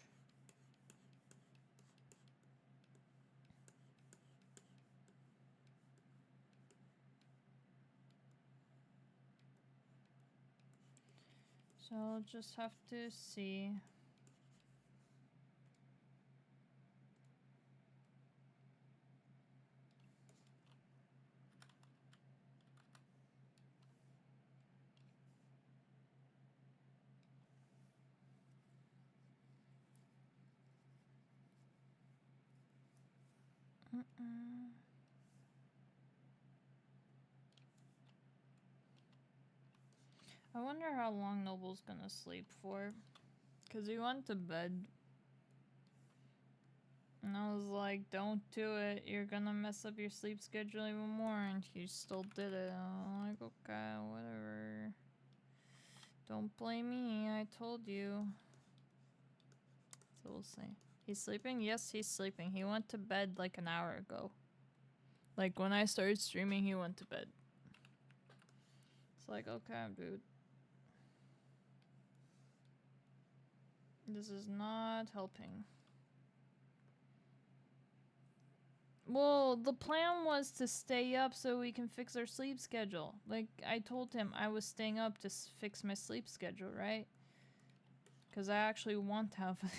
So I'll just have to see. I wonder how long Noble's gonna sleep for. Because he went to bed. And I was like, don't do it. You're gonna mess up your sleep schedule even more. And he still did it. I'm like, okay, whatever. Don't blame me. I told you. So we'll see. He's sleeping? Yes, he's sleeping. He went to bed like an hour ago. Like when I started streaming, he went to bed. It's like, okay, dude. This is not helping. Well, the plan was to stay up so we can fix our sleep schedule. Like, I told him I was staying up to fix my sleep schedule, right? Because I actually want to have a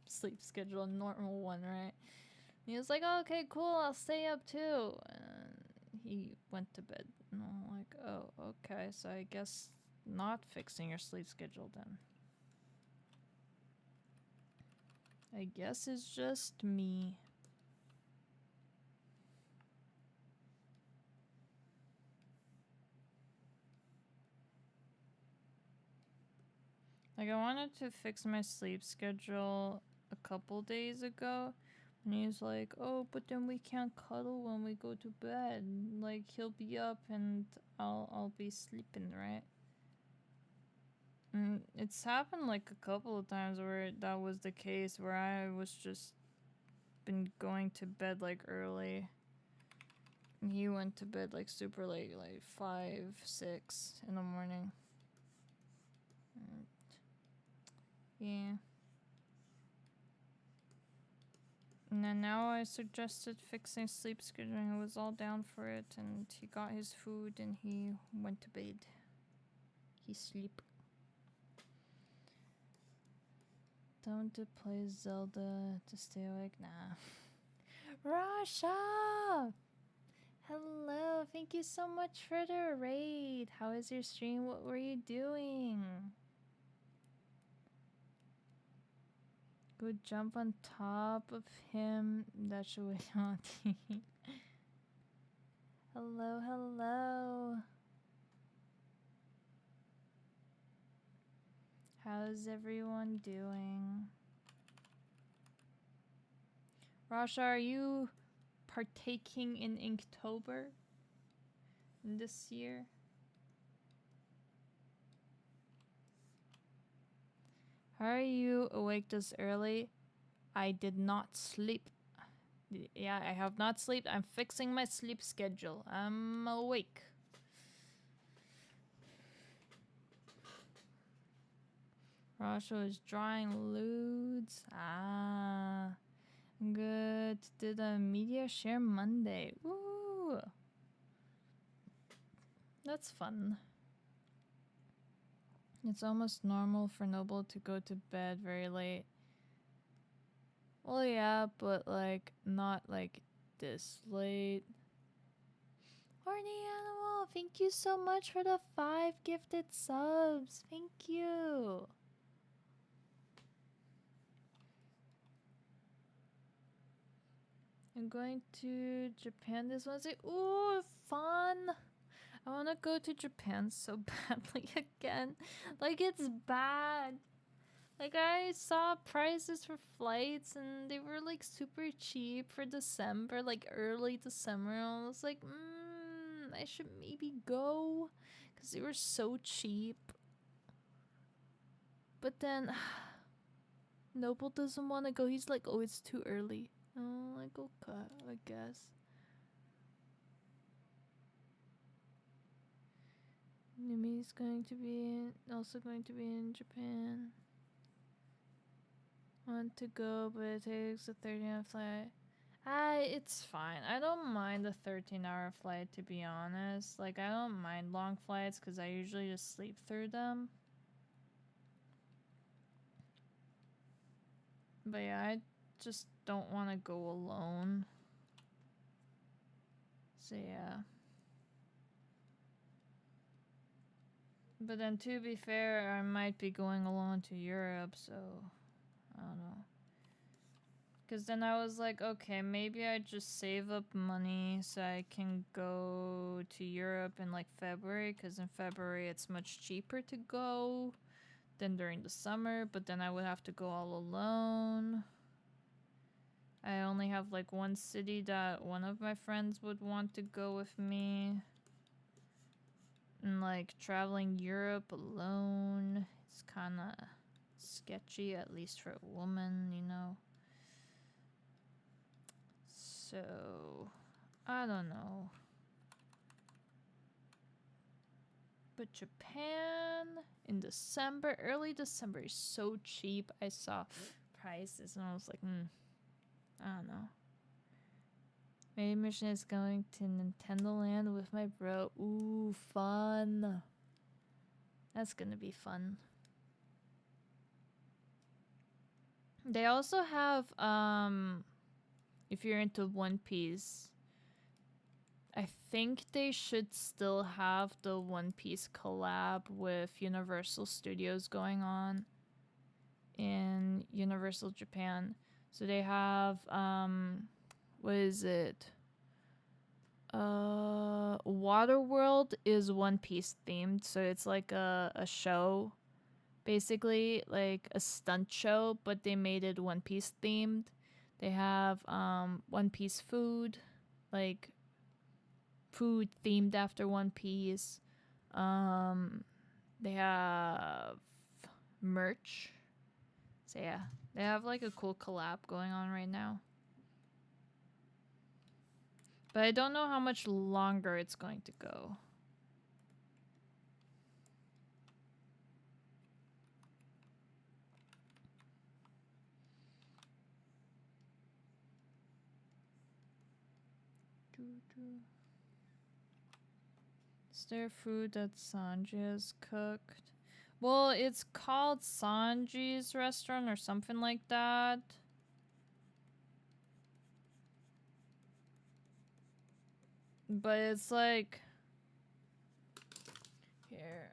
sleep schedule, a normal one, right? And he was like, oh, okay, cool, I'll stay up too. And he went to bed. And I'm like, oh, okay, so I guess not fixing your sleep schedule then. I guess it's just me. Like, I wanted to fix my sleep schedule a couple days ago. And he's like, oh, but then we can't cuddle when we go to bed. Like, he'll be up and I'll be sleeping, right? And it's happened like a couple of times where that was the case, where I was just been going to bed like early. And he went to bed like super late, like 5, 6 in the morning. And yeah. And then now I suggested fixing sleep scheduling. He was all down for it, and he got his food and he went to bed. He sleep. Don't to play Zelda to stay awake? Nah. Rasha! Hello, thank you so much for the raid. How is your stream? What were you doing? Go jump on top of him. That should be naughty. Hello, hello. How's everyone doing? Rasha, are you partaking in Inktober this year? How are you awake this early? I did not sleep. Yeah, I have not slept. I'm fixing my sleep schedule. I'm awake. Rasha is drawing lewds. Ah. Good. Did a media share Monday. Woo! That's fun. It's almost normal for Noble to go to bed very late. Well, yeah, but like, not like this late. Horny Animal, thank you so much for the 5 gifted subs. Thank you. I'm going to Japan this Wednesday. Ooh, fun. I want to go to Japan so badly again. Like, it's bad. Like, I saw prices for flights and they were like super cheap for December, like early December. I was like, I should maybe go because they were so cheap. But then Noble doesn't want to go. He's like, oh, it's too early. Oh, like, okay, I guess. Numi's also going to be in Japan. Want to go, but it takes a 13-hour flight. It's fine. I don't mind the 13-hour flight, to be honest. Like, I don't mind long flights because I usually just sleep through them. But yeah, I just don't want to go alone. So yeah. But then to be fair, I might be going alone to Europe, so I don't know. Because then I was like, okay, maybe I just save up money so I can go to Europe in like February, because in February it's much cheaper to go than during the summer, but then I would have to go all alone. I only have like one city that one of my friends would want to go with me. And like traveling Europe alone, it's kind of sketchy, at least for a woman, you know. So, I don't know. But Japan in December, early December is so cheap. I saw prices and I was like, I don't know. My mission is going to Nintendo Land with my bro. Ooh, fun. That's gonna be fun. They also have, if you're into One Piece, I think they should still have the One Piece collab with Universal Studios going on in Universal Japan. So they have, what is it? Waterworld is One Piece themed, so it's like a show, basically like a stunt show, but they made it One Piece themed. They have One Piece food, like food themed after One Piece. They have merch. So yeah, they have like a cool collab going on right now. But I don't know how much longer it's going to go. Is there food that Sanji has cooked? Well, it's called Sanji's restaurant or something like that. But it's like here.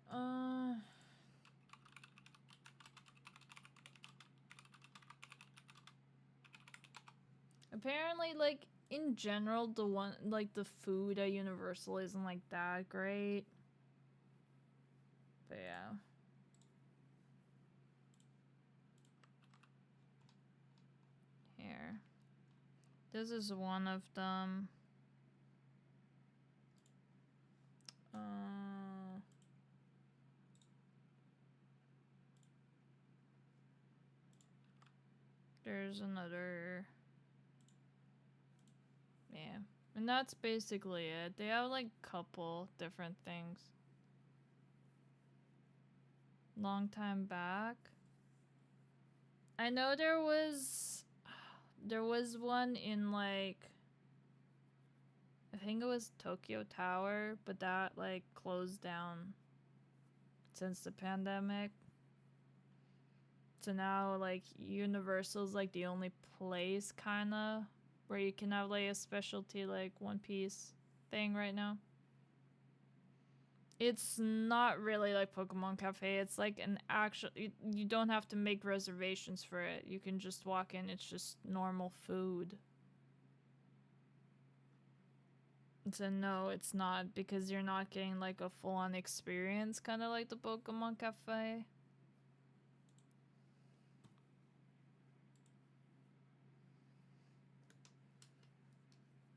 Apparently, like in general, the food at Universal isn't like that great. But yeah. Here. This is one of them. There's another. Yeah. And that's basically it. They have like a couple different things. Long time back. I know there was one in like, I think it was Tokyo Tower, but that like closed down since the pandemic. So now like Universal's like the only place kinda where you can have like a specialty like One Piece thing right now. It's not really like Pokemon Cafe. It's like an actual, you don't have to make reservations for it. You can just walk in. It's just normal food. So no, it's not, because you're not getting like a full-on experience, kind of like the Pokemon Cafe.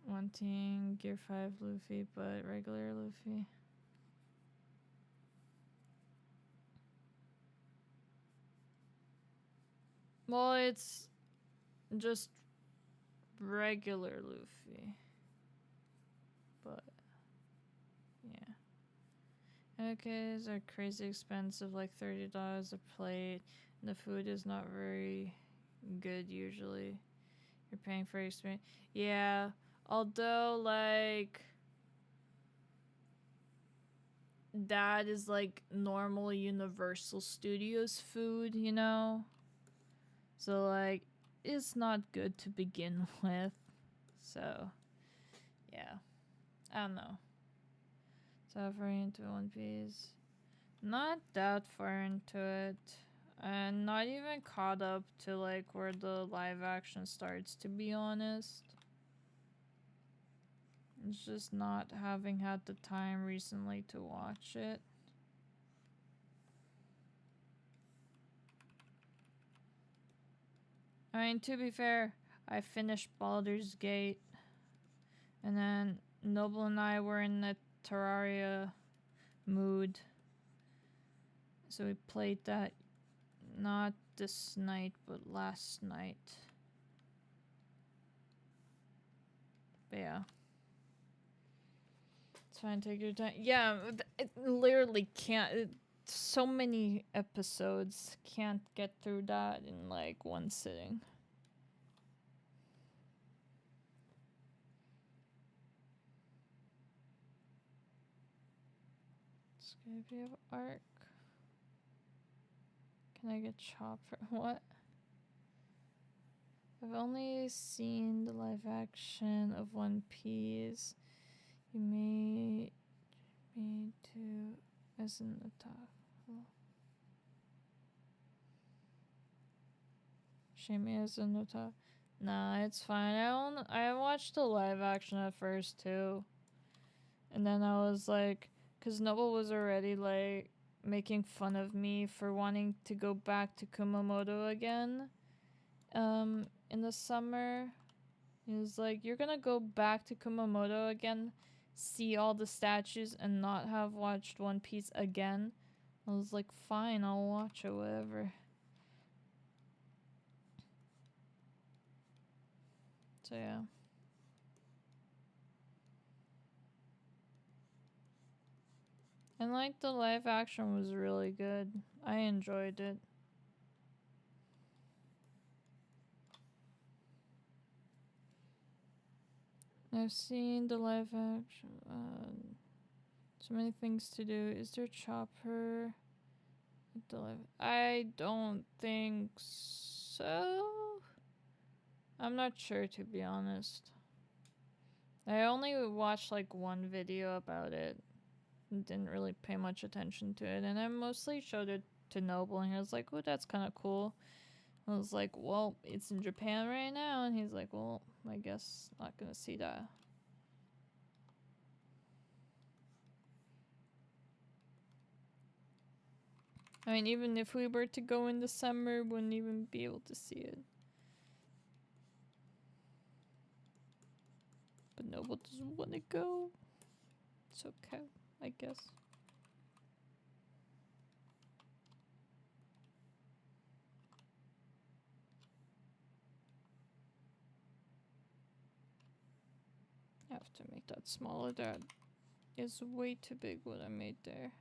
Wanting Gear 5 Luffy, but regular Luffy. Well, it's just regular Luffy. But yeah. Okay, these are crazy expensive, like $30 a plate. And the food is not very good usually. You're paying for experience. Yeah, although like that is like normal Universal Studios food, you know? So like is not good to begin with. So, yeah. I don't know. So far into One Piece. Not that far into it. And not even caught up to like where the live action starts, to be honest. It's just not having had the time recently to watch it. I mean, to be fair, I finished Baldur's Gate. And then Noble and I were in the Terraria mood. So we played that not this night, but last night. But yeah. It's fine, take your time. Yeah, it literally can't. So many episodes, can't get through that in like one sitting. Scapey of Arc. Can I get Chopper? What? I've only seen the live action of One Piece. You made me to as an otaku. Shame me as an otaku. Nah, it's fine. I watched the live action at first too. And then I was like, cause Noble was already like making fun of me for wanting to go back to Kumamoto again. In the summer. He was like, you're gonna go back to Kumamoto again, see all the statues, and not have watched One Piece again? I was like, fine, I'll watch it, whatever. So yeah. And like the live action was really good. I enjoyed it. I've seen the live action. So many things to do. Is there Chopper? I don't think so. I'm not sure, to be honest. I only watched like one video about it and didn't really pay much attention to it. And I mostly showed it to Noble and he was like, oh, that's kind of cool. I was like, well, it's in Japan right now. And he's like, well, I guess not gonna see that. I mean, even if we were to go in the summer, wouldn't even be able to see it. But Noble doesn't want to go. It's okay, I guess. I have to make that smaller. That is way too big what I made there.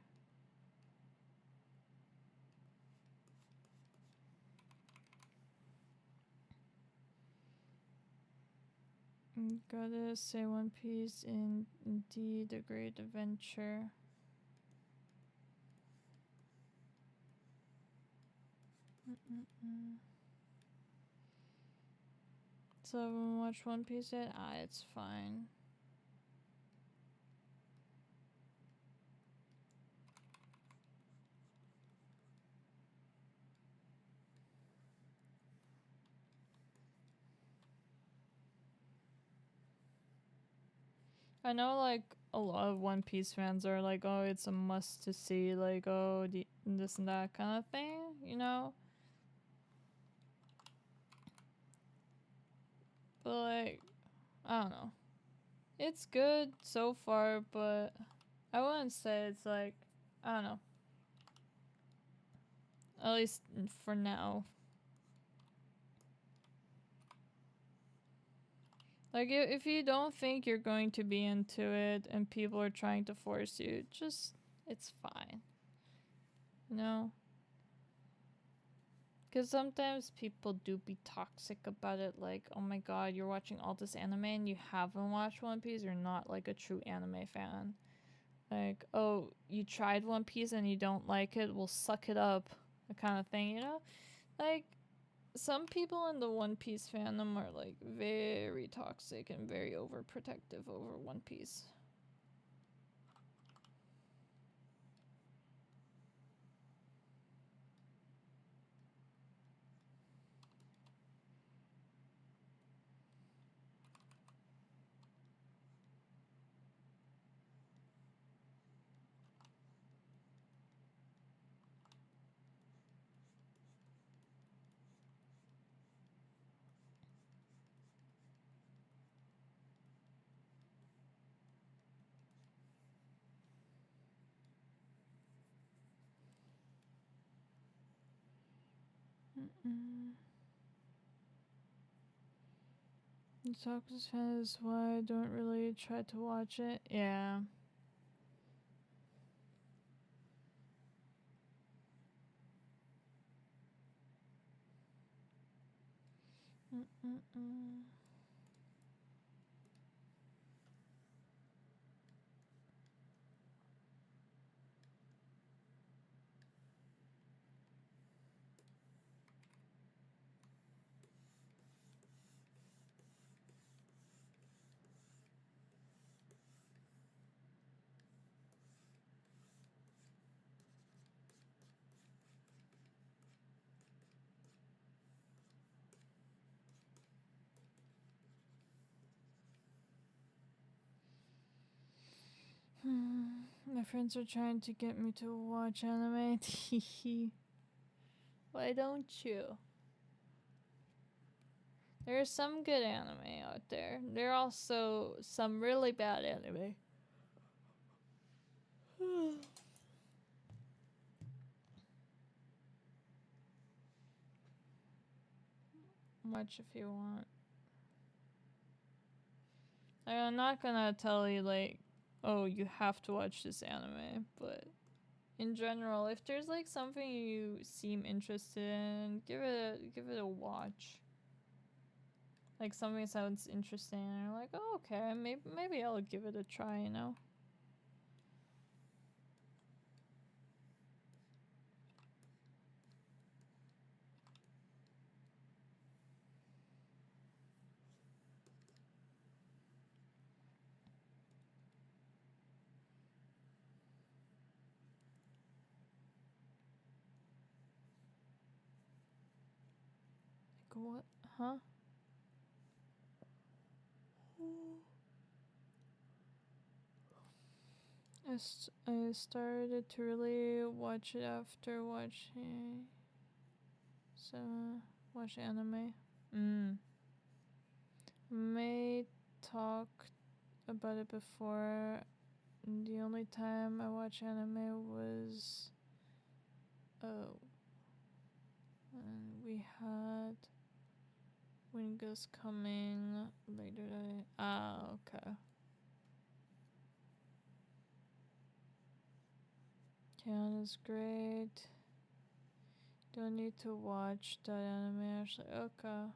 Gotta say One Piece indeed a great adventure. So I haven't watched One Piece yet? It's fine. I know like a lot of One Piece fans are like, oh, it's a must to see, like, oh, this and that kind of thing, you know? But like, I don't know. It's good so far, but I wouldn't say it's like, I don't know. At least for now. Like, if you don't think you're going to be into it and people are trying to force you, just, it's fine. You know? Because sometimes people do be toxic about it, like, oh my god, you're watching all this anime and you haven't watched One Piece, you're not, like, a true anime fan. Like, oh, you tried One Piece and you don't like it, well, suck it up, that kind of thing, you know? Like, some people in the One Piece fandom are like very toxic and very overprotective over One Piece. The toxic fan is why I don't really try to watch it. Yeah. My friends are trying to get me to watch anime. Why don't you? There's some good anime out there. There are also some really bad anime. Watch if you want. I'm not gonna tell you like, oh, you have to watch this anime, but in general, if there's like something you seem interested in, give it a watch. Like something sounds interesting, and you're like, oh, okay, maybe I'll give it a try, you know. Like what? Huh? I started to really watch it after watching watch anime. May talk about it before. The only time I watch anime was and we had Winga's coming later today. Ah, okay. Tiana's great. Don't need to watch that anime actually. Okay.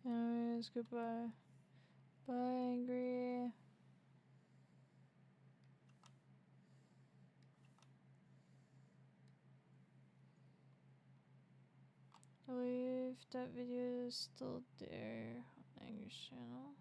Anyways, goodbye. Bye, Angry. I believe that video is still there on Angry's channel.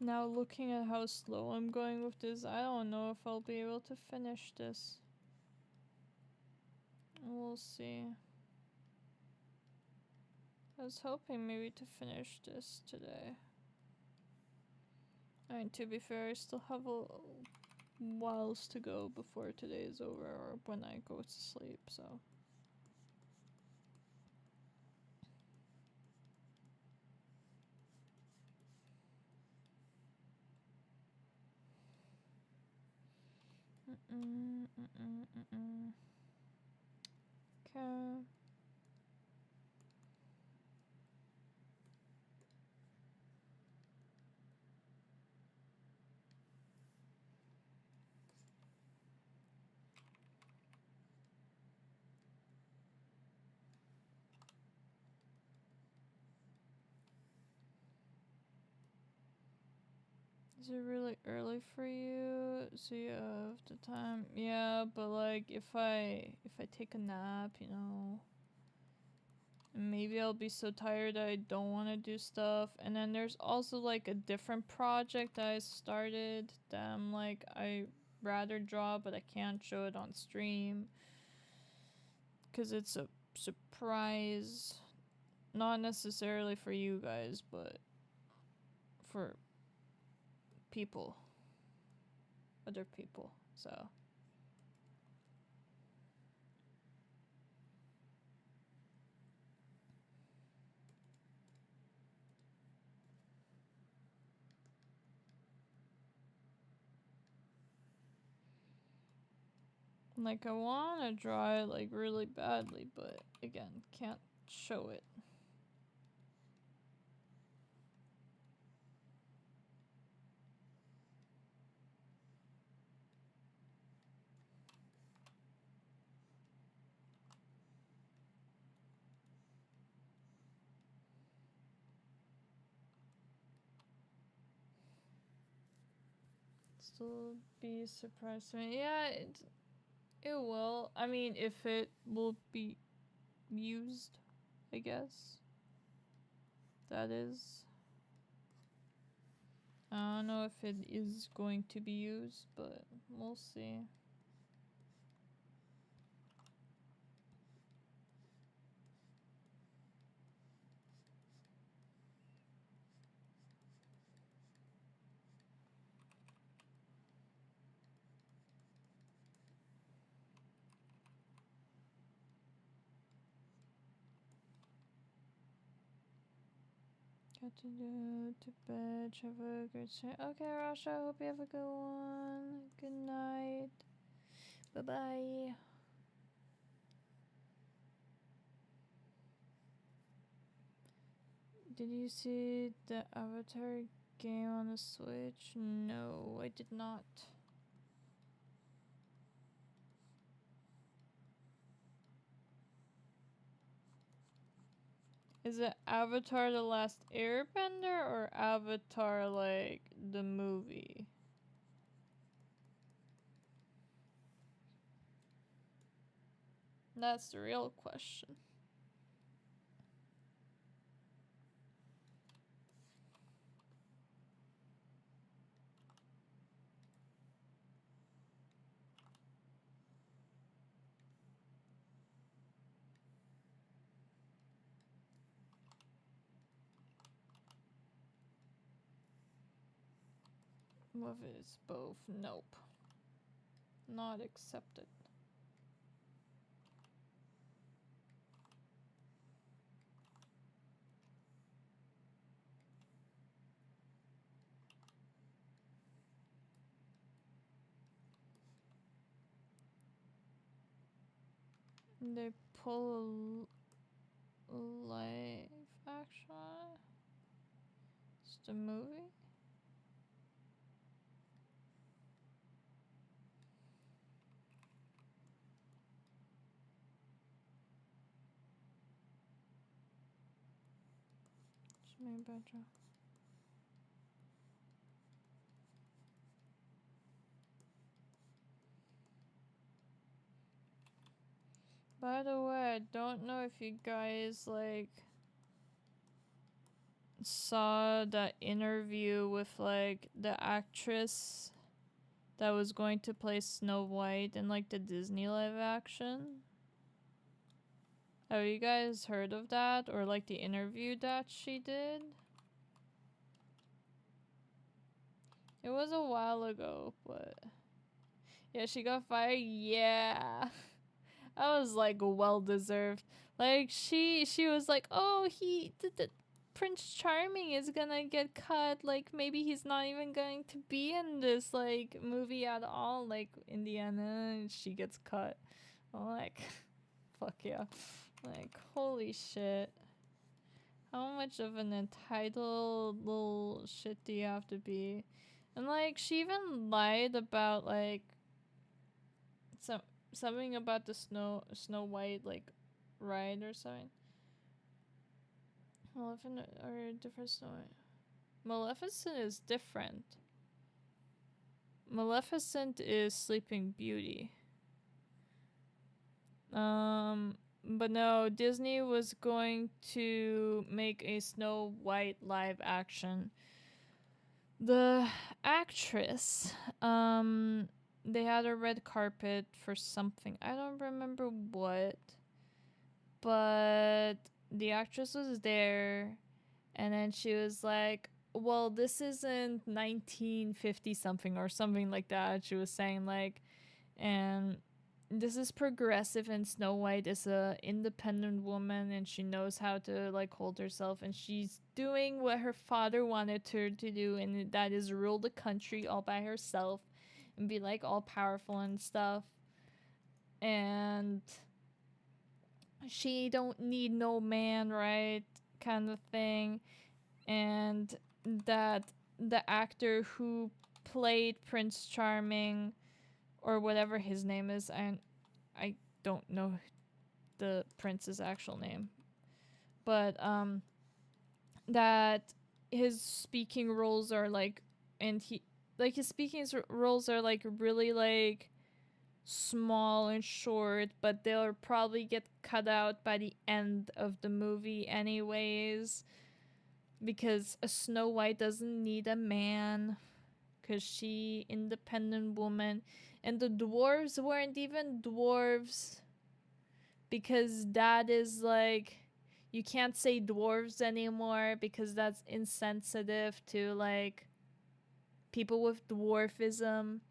Now looking at how slow I'm going with this, I don't know if I'll be able to finish this. We'll see. I was hoping maybe to finish this today. I mean, to be fair, I still have a whiles to go before today is over or when I go to sleep, so. Okay. Is it really early for you? So you have the time? Yeah, but like if I take a nap, you know, maybe I'll be so tired I don't want to do stuff. And then there's also like a different project that I started that I'm like I rather draw, but I can't show it on stream because it's a surprise, not necessarily for you guys, but for people, other people. So. Like, I want to draw it, like, really badly, but, again, can't show it. Still be surprised to me. Yeah, it will. I mean, if it will be used, I guess. That is. I don't know if it is going to be used, but we'll see. Got to go to bed. Have a good night. Okay, Rasha, hope you have a good one. Good night. Bye bye. Did you see the Avatar game on the Switch? No, I did not. Is it Avatar The Last Airbender or Avatar like the movie? That's the real question. What if it's both? Nope. Not accepted. They pull a live action? It's the movie? It's maybe better. By the way, I don't know if you guys like saw the interview with like the actress that was going to play Snow White in like the Disney live action. Have you guys heard of that, or like the interview that she did? It was a while ago, but yeah, she got fired. Yeah. I was like well deserved. Like she was like, "Oh, the Prince Charming is gonna get cut. Like maybe he's not even going to be in this like movie at all." Like in the end, she gets cut. I'm like, fuck yeah. Like holy shit. How much of an entitled little shit do you have to be? And like she even lied about like something about the Snow White like ride or something. Maleficent or different Snow White. Maleficent is different. Maleficent is Sleeping Beauty. But no, Disney was going to make a Snow White live action. The actress, they had a red carpet for something. I don't remember what. But the actress was there, and then she was like, well, this isn't 1950 something or something like that. She was saying like, and this is progressive, and Snow White is a independent woman, and she knows how to like hold herself, and she's doing what her father wanted her to do, and that is rule the country all by herself and be like all powerful and stuff. And she don't need no man, right? Kind of thing. And that the actor who played Prince Charming, or whatever his name is, I don't know the prince's actual name, but that his speaking roles are like, and he like his speaking roles are like really like small and short, but they'll probably get cut out by the end of the movie anyways, because a Snow White doesn't need a man, because she independent woman. And the dwarves weren't even dwarves, because that is like, you can't say dwarves anymore because that's insensitive to like people with dwarfism.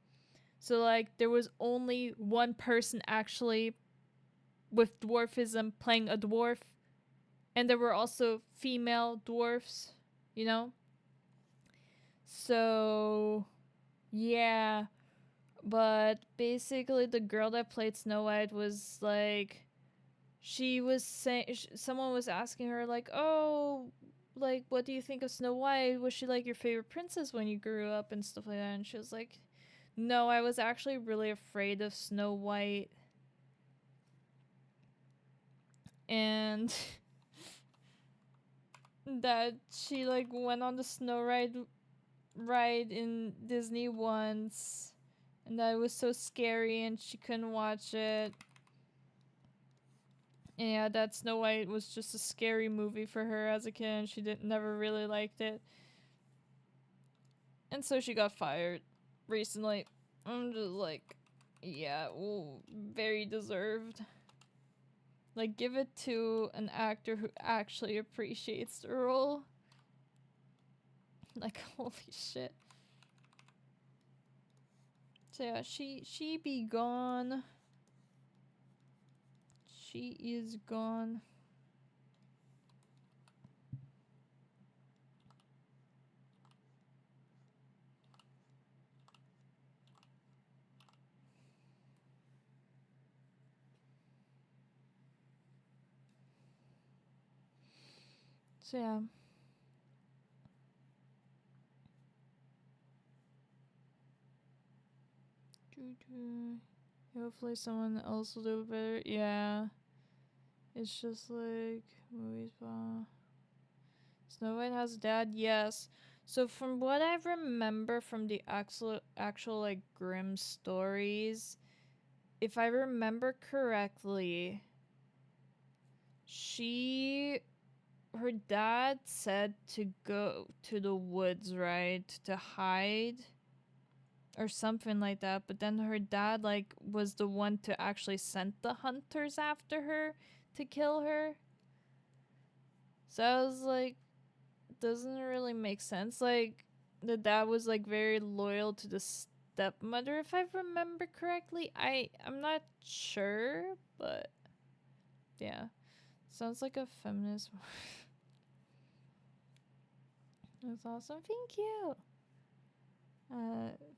So like there was only one person actually with dwarfism playing a dwarf, and there were also female dwarfs, you know? So yeah, but basically the girl that played Snow White was like, she was saying, someone was asking her like, "Oh, like what do you think of Snow White? Was she like your favorite princess when you grew up and stuff like that?" And she was like, "No, I was actually really afraid of Snow White." And that she like went on the snow ride in Disney once, and that it was so scary and she couldn't watch it. And yeah, that Snow White was just a scary movie for her as a kid, and she never really liked it. And so she got fired recently. I'm just like, yeah, well, very deserved. Like, give it to an actor who actually appreciates the role. Like, holy shit. So yeah, she be gone. She is gone. So yeah. Hopefully someone else will do better. Yeah. It's just like movies. Snow White has a dad. Yes. So from what I remember from the actual like Grimm stories, if I remember correctly, she her dad said to go to the woods, right, to hide or something like that, but then her dad like was the one to actually send the hunters after her to kill her. So I was like, doesn't really make sense. Like the dad was like very loyal to the stepmother, if I remember correctly. I'm not sure, but yeah, sounds like a feminist. That's awesome. Thank you.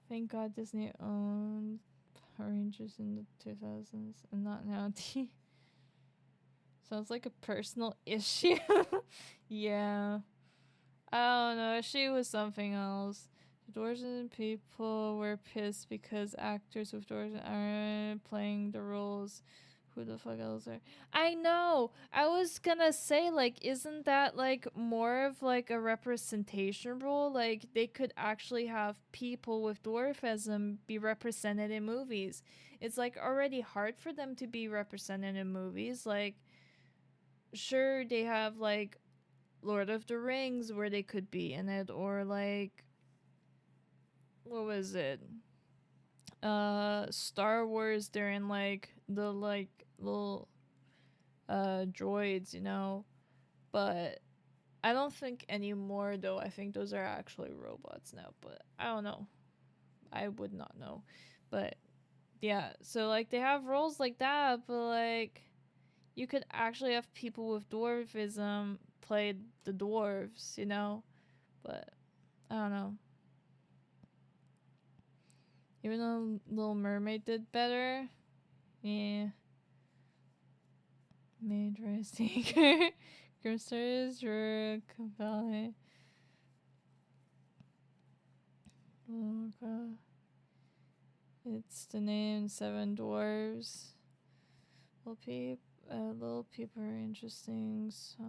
Thank God Disney owned Power Rangers in the 2000s and not now. Sounds like a personal issue. Yeah. I don't know. She was something else. The Doors and people were pissed because actors with Doors aren't playing the roles. Who the fuck else are? I know. I was gonna say, like, isn't that like more of like a representation role? Like, they could actually have people with dwarfism be represented in movies. It's like already hard for them to be represented in movies. Like, sure, they have like Lord of the Rings where they could be in it, or like, what was it? Star Wars, they're in like the like little droids, you know. But I don't think anymore though. I think those are actually robots now, but I don't know. I would not know. But yeah, so like they have roles like that, but like you could actually have people with dwarfism play the dwarves, you know? But I don't know. Even though Little Mermaid did better, yeah. Made Rising. Grim stories were compelling. Oh god. It's the name Seven Dwarves. Little people are interesting, so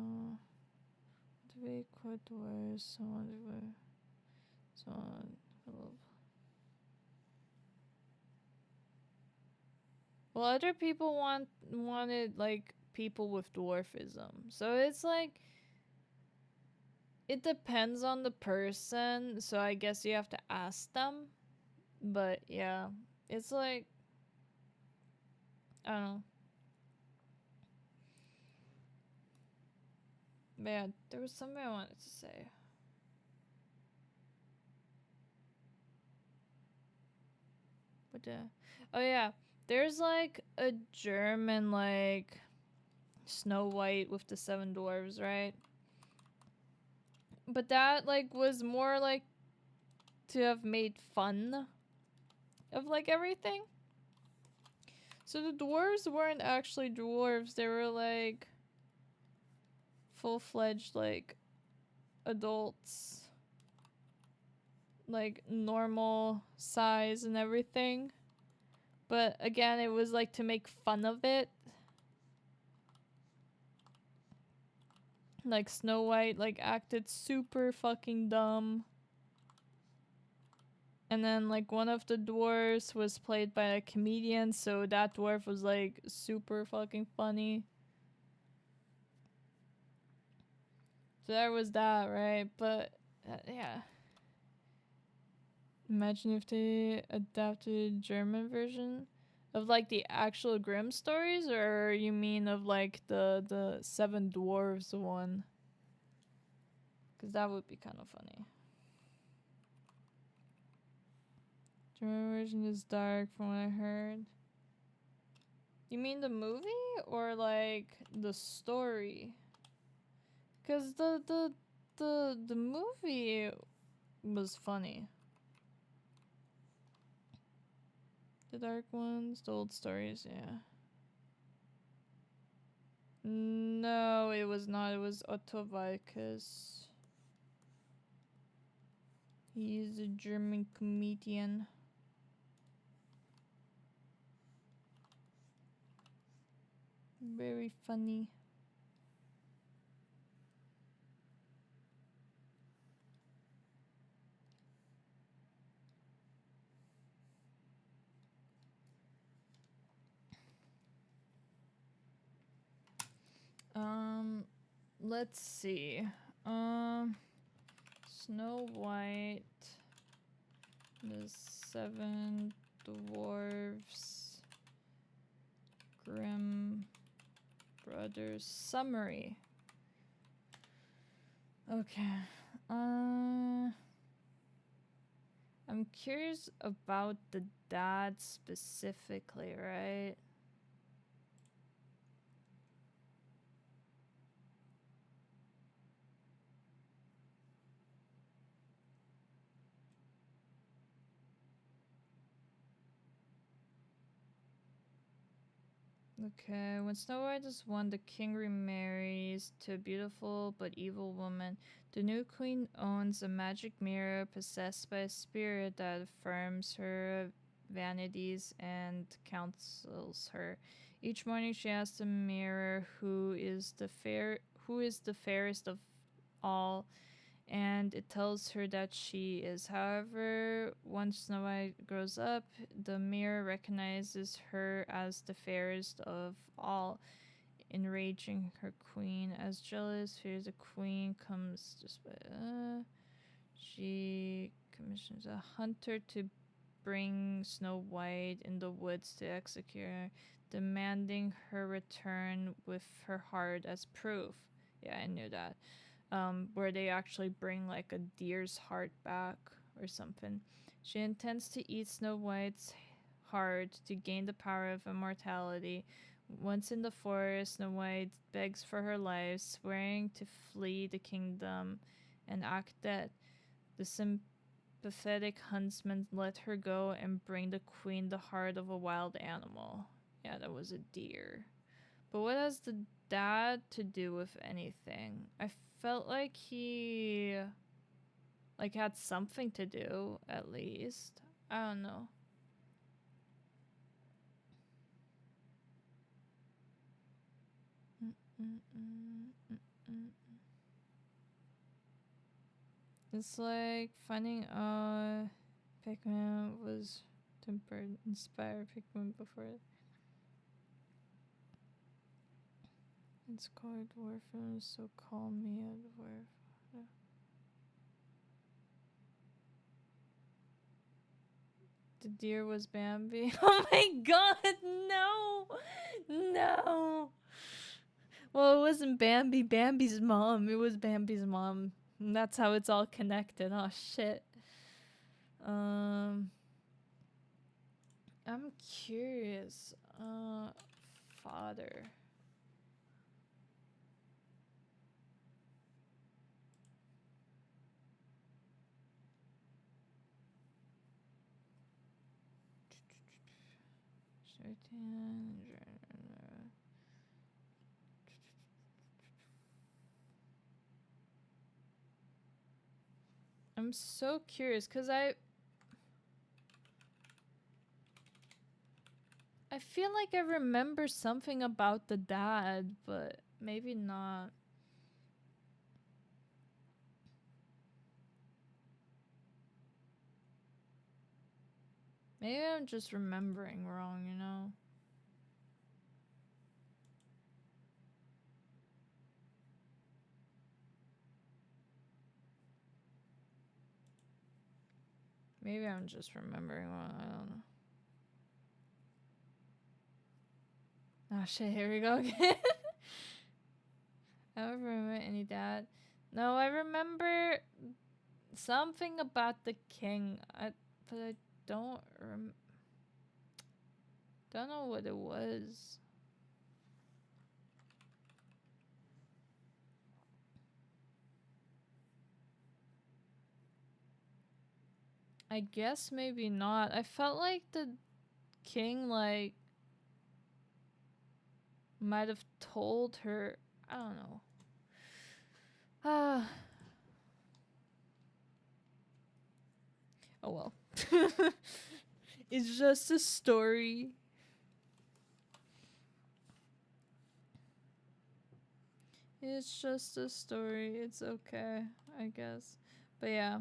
to be quite dwarves, so on so on. Well, other people wanted like people with dwarfism. So it's like it depends on the person, so I guess you have to ask them. But yeah, it's like I don't know. But yeah, there was something I wanted to say. But oh yeah, there's like a German like Snow White with the seven dwarves, right? But that like was more like to have made fun of like everything. So the dwarves weren't actually dwarves, they were like full-fledged like adults, like normal size and everything. But again, it was like to make fun of it. Like Snow White like acted super fucking dumb. And then like one of the dwarves was played by a comedian, so that dwarf was like super fucking funny. So there was that, right? But yeah. Imagine if they adapted German version of like the actual Grimm stories, or you mean of like the Seven Dwarves one? Because that would be kind of funny. German version is dark from what I heard. You mean the movie or like the story? Because the movie was funny. The dark ones, the old stories, yeah. No, it was not. It was Otto Walkes. He's a German comedian. Very funny. let's see. Snow White, the Seven Dwarfs, Grimm Brothers summary. Okay. I'm curious about the dad specifically, right? Okay, when Snow White is one, the king remarries to a beautiful but evil woman. The new queen owns a magic mirror possessed by a spirit that affirms her vanities and counsels her. Each morning she asks the mirror who is the fairest of all, and it tells her that she is. However, once Snow White grows up, the mirror recognizes her as the fairest of all, enraging her queen. As jealous fears the queen comes just by, she commissions a hunter to bring Snow White in the woods to execute her, demanding her return with her heart as proof. Yeah, I knew that. Where they actually bring like a deer's heart back or something. She intends to eat Snow White's heart to gain the power of immortality. Once in the forest, Snow White begs for her life, swearing to flee the kingdom and act dead. The sympathetic huntsman let her go and bring the queen the heart of a wild animal. Yeah, that was a deer. But what has the dad to do with anything? I felt like he like had something to do at least. I don't know. It's like finding Pikmin was tempered inspired Pikmin before. It's called dwarf, so call me a dwarf. Yeah. The deer was Bambi. Oh my god, no! No! Well, it wasn't Bambi. Bambi's mom. It was Bambi's mom. And that's how it's all connected. Oh shit. I'm curious. Father. I'm so curious because I feel like I remember something about the dad, but maybe not. Maybe I'm just remembering wrong, you know? Maybe I'm just remembering wrong. I don't know. Oh shit, here we go again. I don't remember any dad. No, I remember something about the king. But I don't don't know what it was. I guess maybe not. I felt like the king like might have told her. I don't know. Ah. Oh well. It's just a story. It's just a story. It's okay, I guess. But yeah.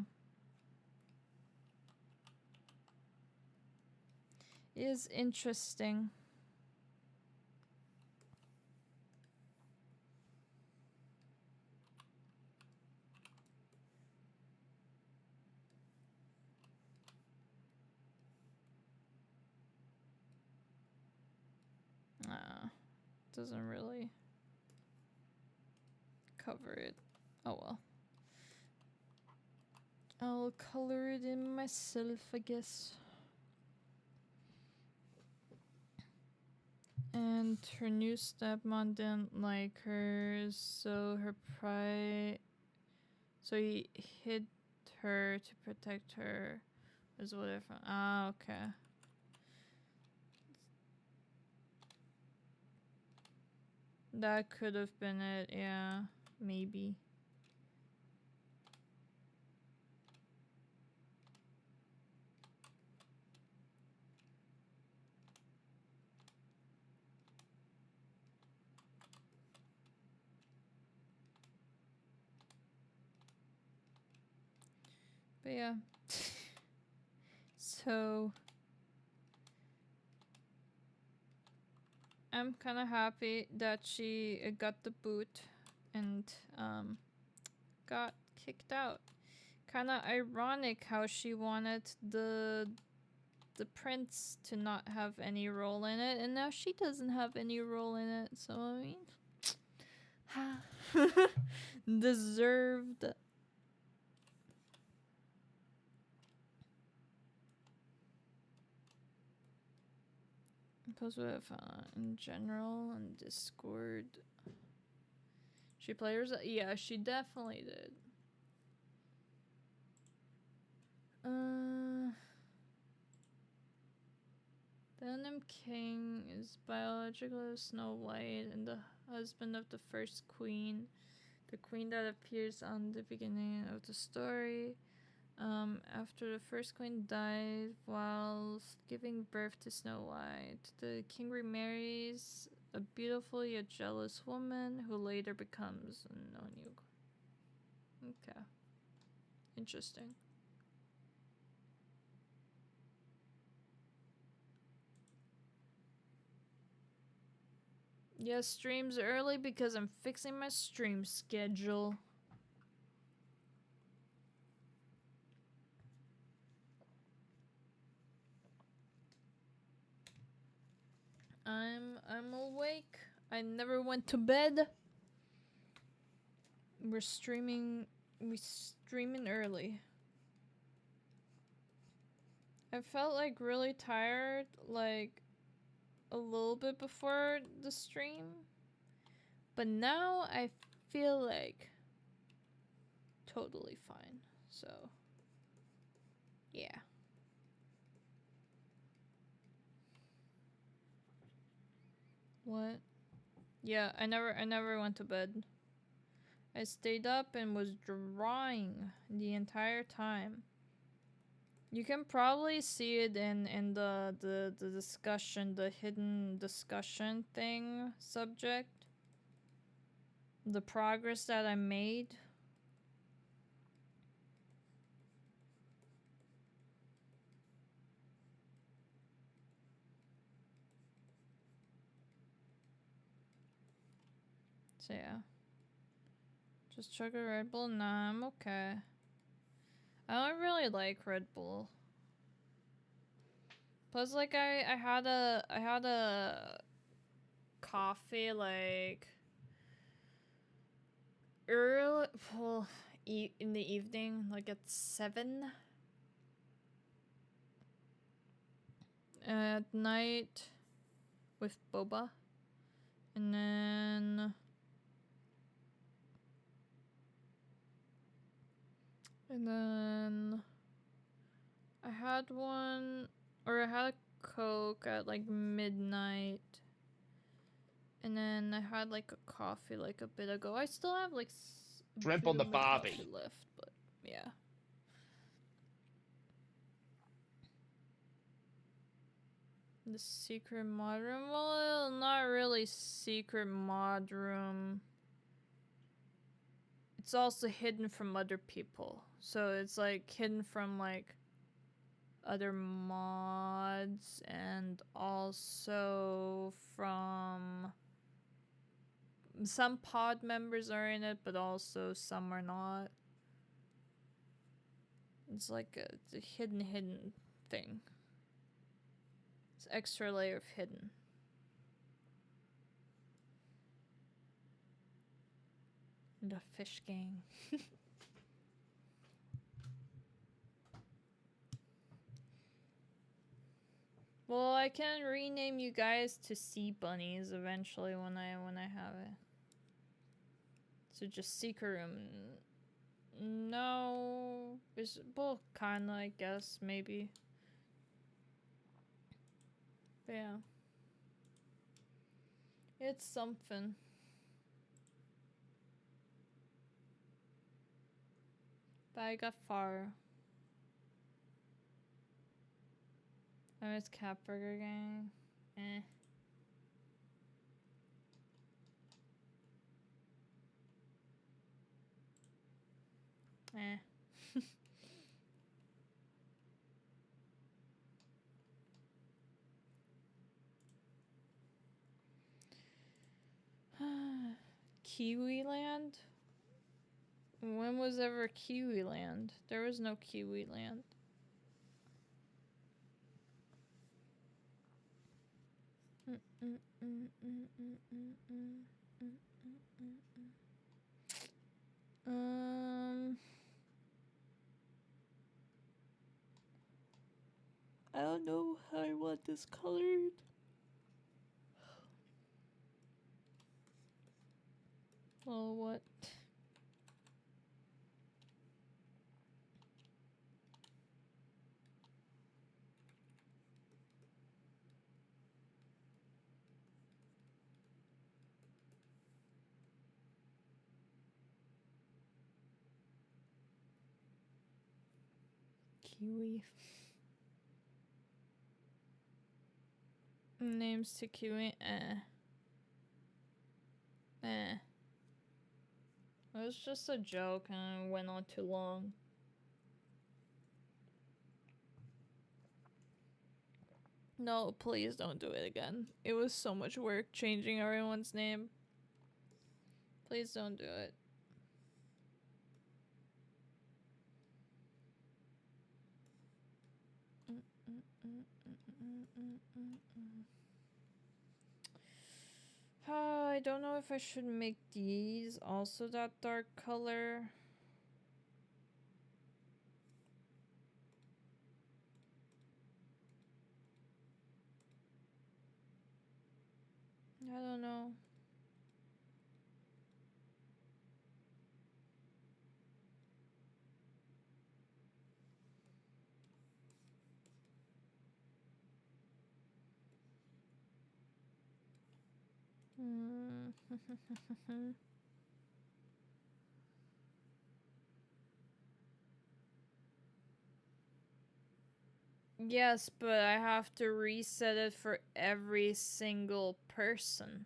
It is interesting. doesn't really cover it. Oh well. I'll color it in myself, I guess. And her new stepmom didn't like her, so so he hid her to protect her. Is whatever. Ah, okay. That could have been it, yeah. Maybe. But yeah. So I'm kind of happy that she got the boot and got kicked out. Kind of ironic how she wanted the prince to not have any role in it, and now she doesn't have any role in it. So I mean, deserved. Because we have in general on Discord. She players, yeah, she definitely did. Denim King is biological Snow White and the husband of the first queen, the queen that appears on the beginning of the story. After the first queen died whilst giving birth to Snow White, the king remarries a beautiful yet jealous woman who later becomes Nonyug. Okay. Interesting. Yeah, streams early because I'm fixing my stream schedule. I'm awake. I never went to bed. We're streaming early. I felt like really tired like a little bit before the stream. But now I feel like totally fine. So yeah. What? Yeah, I never went to bed. I stayed up and was drawing the entire time. You can probably see it in the discussion, the hidden discussion thing subject. The progress that I made. So yeah. Just chug a Red Bull? Nah, I'm okay. I don't really like Red Bull. Plus, like, I had a coffee, like, early, well, in the evening, like at 7. At night with boba. And then I had one, or I had a Coke at like midnight. And then I had like a coffee like a bit ago. I still have like Shrimp on the barbie coffee left, but yeah. The secret mod room? Well, not really secret mod room. It's also hidden from other people. So it's like hidden from like other mods and also from some pod members are in it, but also some are not. It's like a hidden thing. It's extra layer of hidden. the fish gang. Well, I can rename you guys to sea bunnies eventually when I have it. So just secret room. No, well, kinda, I guess, maybe. But yeah, it's something. But I got far. I miss Cat Burger Gang. Eh. Eh. Kiwi Land? When was ever Kiwi Land? There was no Kiwi Land. I don't know how I want this colored. Well, what? Kiwi. Names to Kiwi. It was just a joke and it went on too long. No, please don't do it again. It was so much work changing everyone's name. Please don't do it. I don't know if I should make these also that dark color. I don't know. Yes, but I have to reset it for every single person.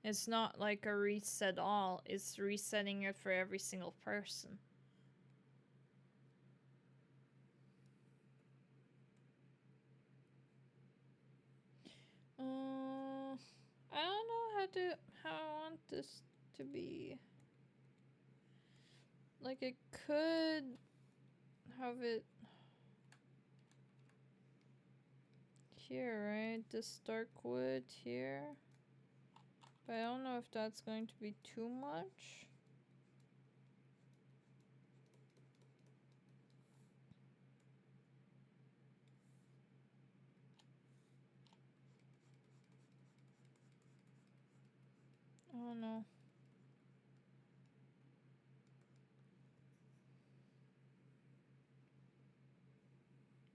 It's not like a reset all, it's resetting it for every single person. I don't know how I want this to be. Like, it could have it here, right? This dark wood here. But I don't know if that's going to be too much. I don't know.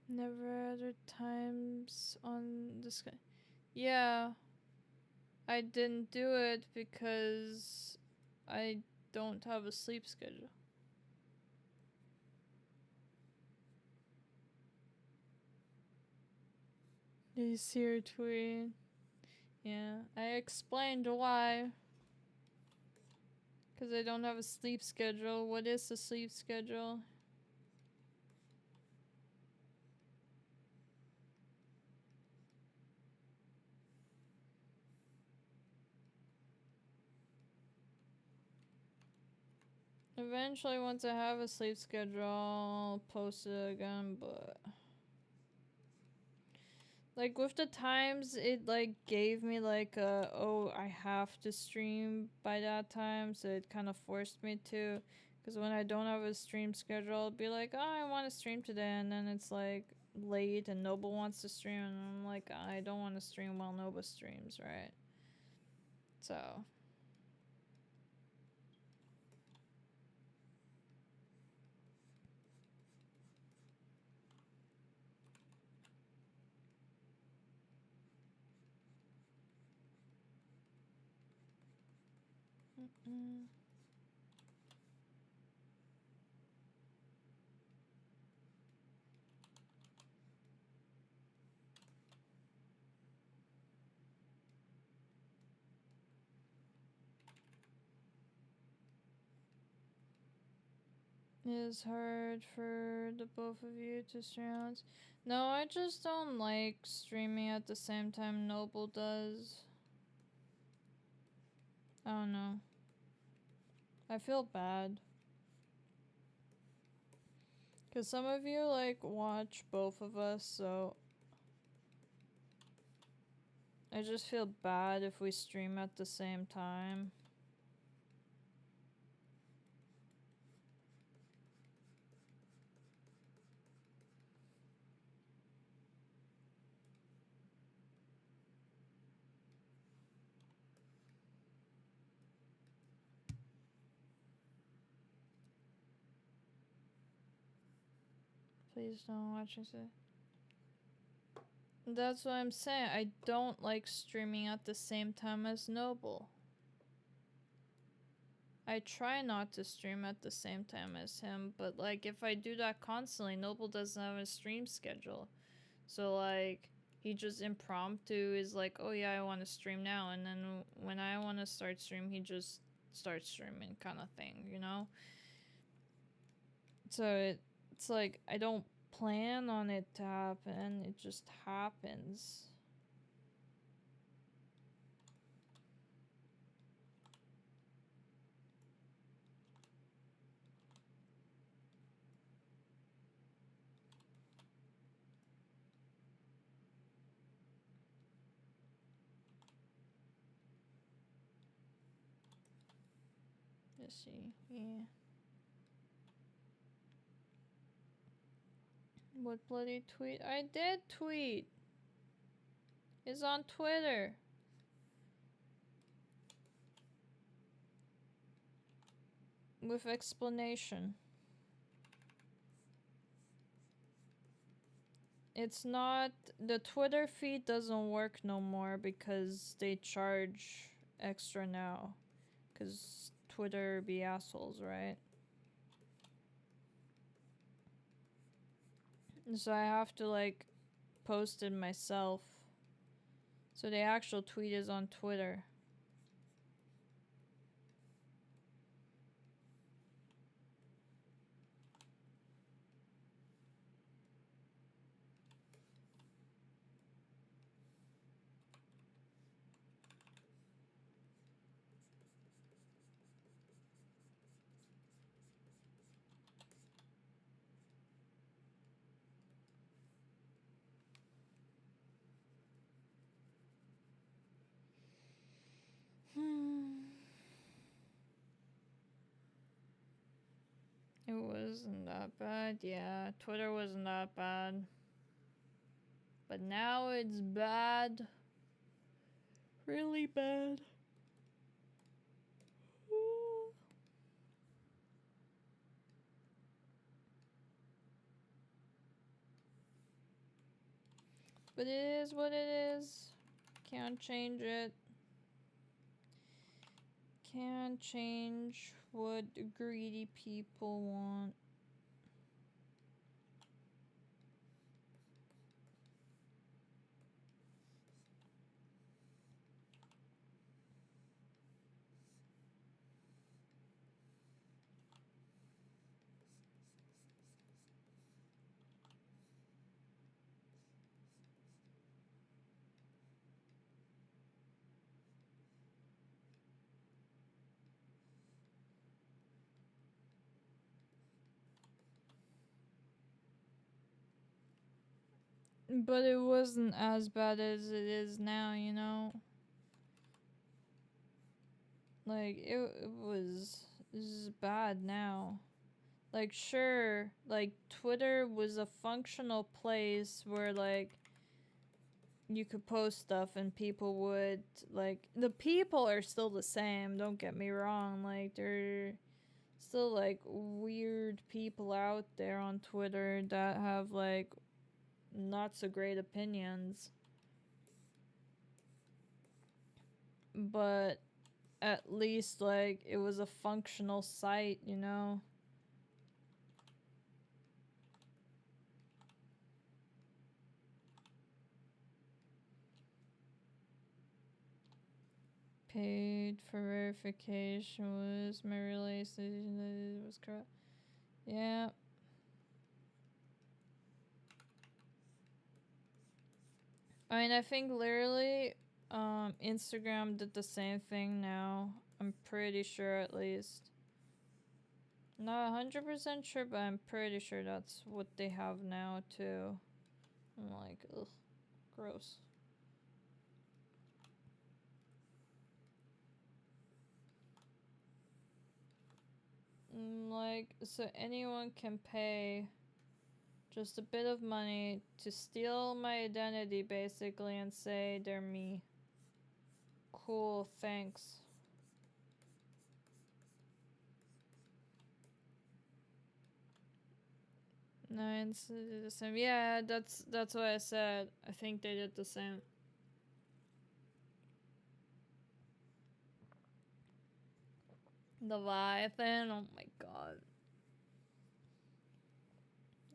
Never other times on this guy. Yeah. I didn't do it because I don't have a sleep schedule. You see her tweet. Yeah, I explained why. Because I don't have a sleep schedule. What is the sleep schedule? Eventually, once I have a sleep schedule, I'll post it again, but Like with the times, it like gave me like oh, I have to stream by that time, so it kind of forced me to. Because when I don't have a stream schedule, I'll be like, oh, I want to stream today, and then it's like late and Noble wants to stream, and I'm like, I don't want to stream while Noble streams, right? So. Mm-mm. It is hard for the both of you to stream. No, I just don't like streaming at the same time Noble does. I don't know. I feel bad. Because some of you, like, watch both of us, so I just feel bad if we stream at the same time. Please don't watch this. That's what I'm saying. I don't like streaming at the same time as Noble. I try not to stream at the same time as him, but like if I do that constantly, Noble doesn't have a stream schedule. So like he just impromptu is like, oh yeah, I want to stream now, and then when I want to start stream, he just starts streaming, kind of thing, you know. So it's like I don't plan on it to happen; it just happens. Let's see, yeah. What bloody tweet? I did tweet. It's on Twitter. With explanation. It's not. The Twitter feed doesn't work no more because they charge extra now. Because Twitter be assholes, right? So I have to like post it myself. So the actual tweet is on Twitter. It wasn't that bad. Yeah, Twitter wasn't that bad. But now it's bad. Really bad. But it is what it is. Can't change it. Can't change what greedy people want. But it wasn't as bad as it is now, you know? Like, it was bad now. Like, sure, like, Twitter was a functional place where, like, you could post stuff and people would, like, the people are still the same, don't get me wrong. Like, they're still, like, weird people out there on Twitter that have, like, not so great opinions. But at least, like, it was a functional site, you know? Paid for verification was my realization that it was correct. Yeah. I mean, I think literally, Instagram did the same thing now. I'm pretty sure, at least. Not 100% sure, but I'm pretty sure that's what they have now, too. I'm like, ugh, gross. Like, so anyone can pay just a bit of money to steal my identity, basically, and say they're me. Cool, thanks. No, it's the same. Yeah, that's what I said. I think they did the same. The Leviathan, oh my god.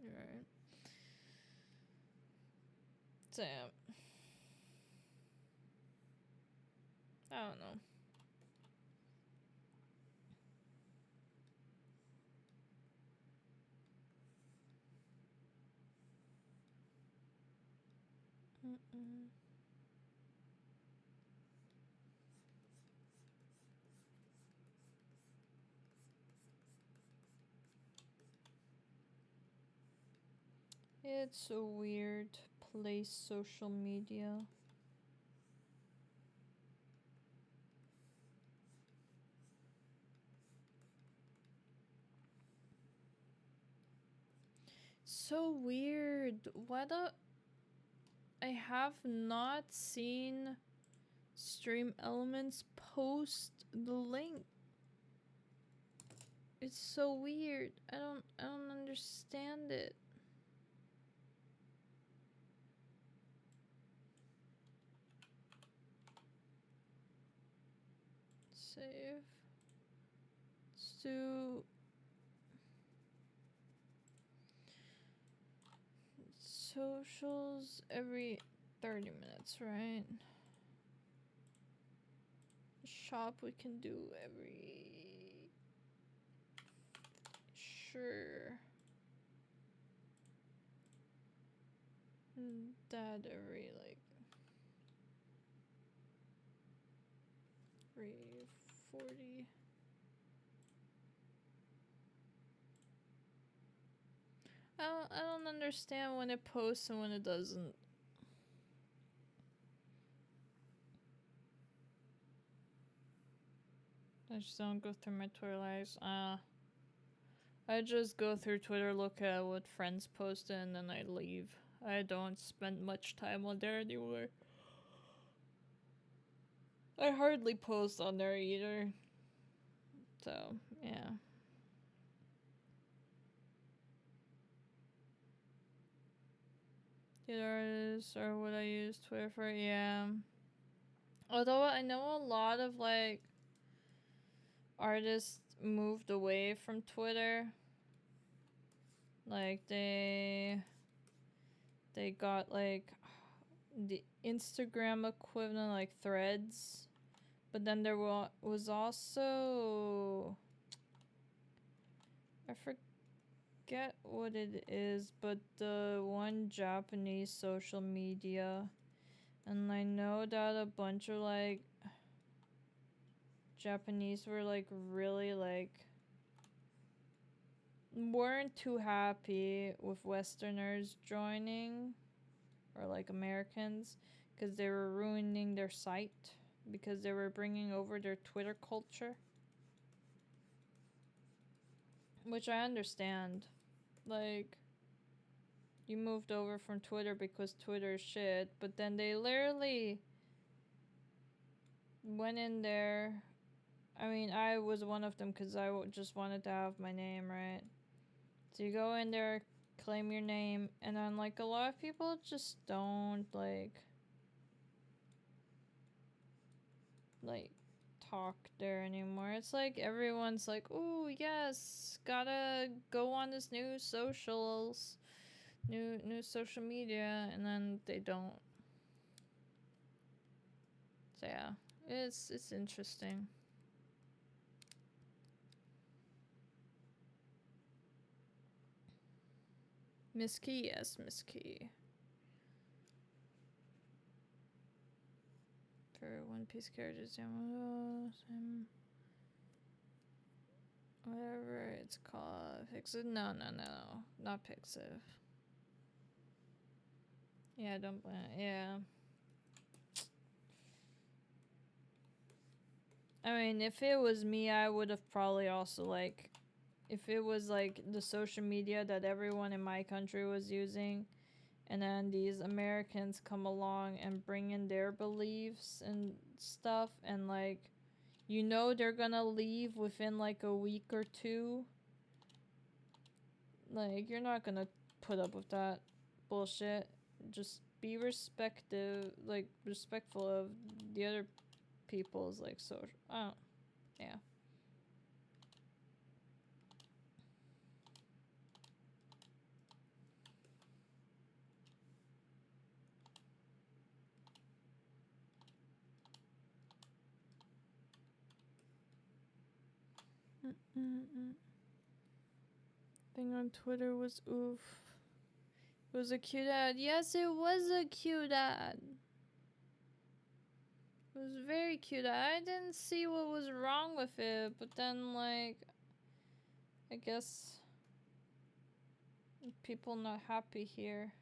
You're right. Damn. I don't know. Mm-mm. It's a weird place, social media. So weird. Why the... I have not seen Stream Elements post the link. It's so weird. I don't understand it. Save. Let's do socials every 30 minutes, right? Shop we can do every... Sure. That every, like... 340. I don't understand when it posts and when it doesn't. I just don't go through my Twitter lives. I just go through Twitter, look at what friends posted, and then I leave. I don't spend much time on there anymore. I hardly post on there either. So, yeah. The artists are what I use Twitter for, yeah. Although I know a lot of, like, artists moved away from Twitter. Like, they got, like, the Instagram equivalent, like, Threads. But then there was also... I forget what it is, but the one Japanese social media. And I know that a bunch of, like, Japanese were, like, really, like, weren't too happy with Westerners joining. or like Americans, because they were ruining their site because they were bringing over their Twitter culture. Which I understand. Like, you moved over from Twitter because Twitter is shit, but then they literally went in there. I mean, I was one of them because I just wanted to have my name, right? So you go in there, claim your name, and then, like, a lot of people just don't, like, talk there anymore. It's like everyone's like, "Ooh, yes, gotta go on this new socials, new social media," and then they don't. So yeah, it's interesting. Miss Key, yes, Miss Key. For One Piece characters, whatever it's called. Pixiv? No, not Pixiv. Yeah, don't blame. Yeah. I mean, if it was me, I would have probably also, like, if it was, like, the social media that everyone in my country was using, and then these Americans come along and bring in their beliefs and stuff, and, like, you know they're gonna leave within, like, a week or two. Like, you're not gonna put up with that bullshit. Just be respectful of the other people's, like, social. Yeah. Thing on Twitter was oof. It was a cute ad. Yes, it was a cute ad. It was very cute. I didn't see what was wrong with it, but then, like, I guess people not happy here.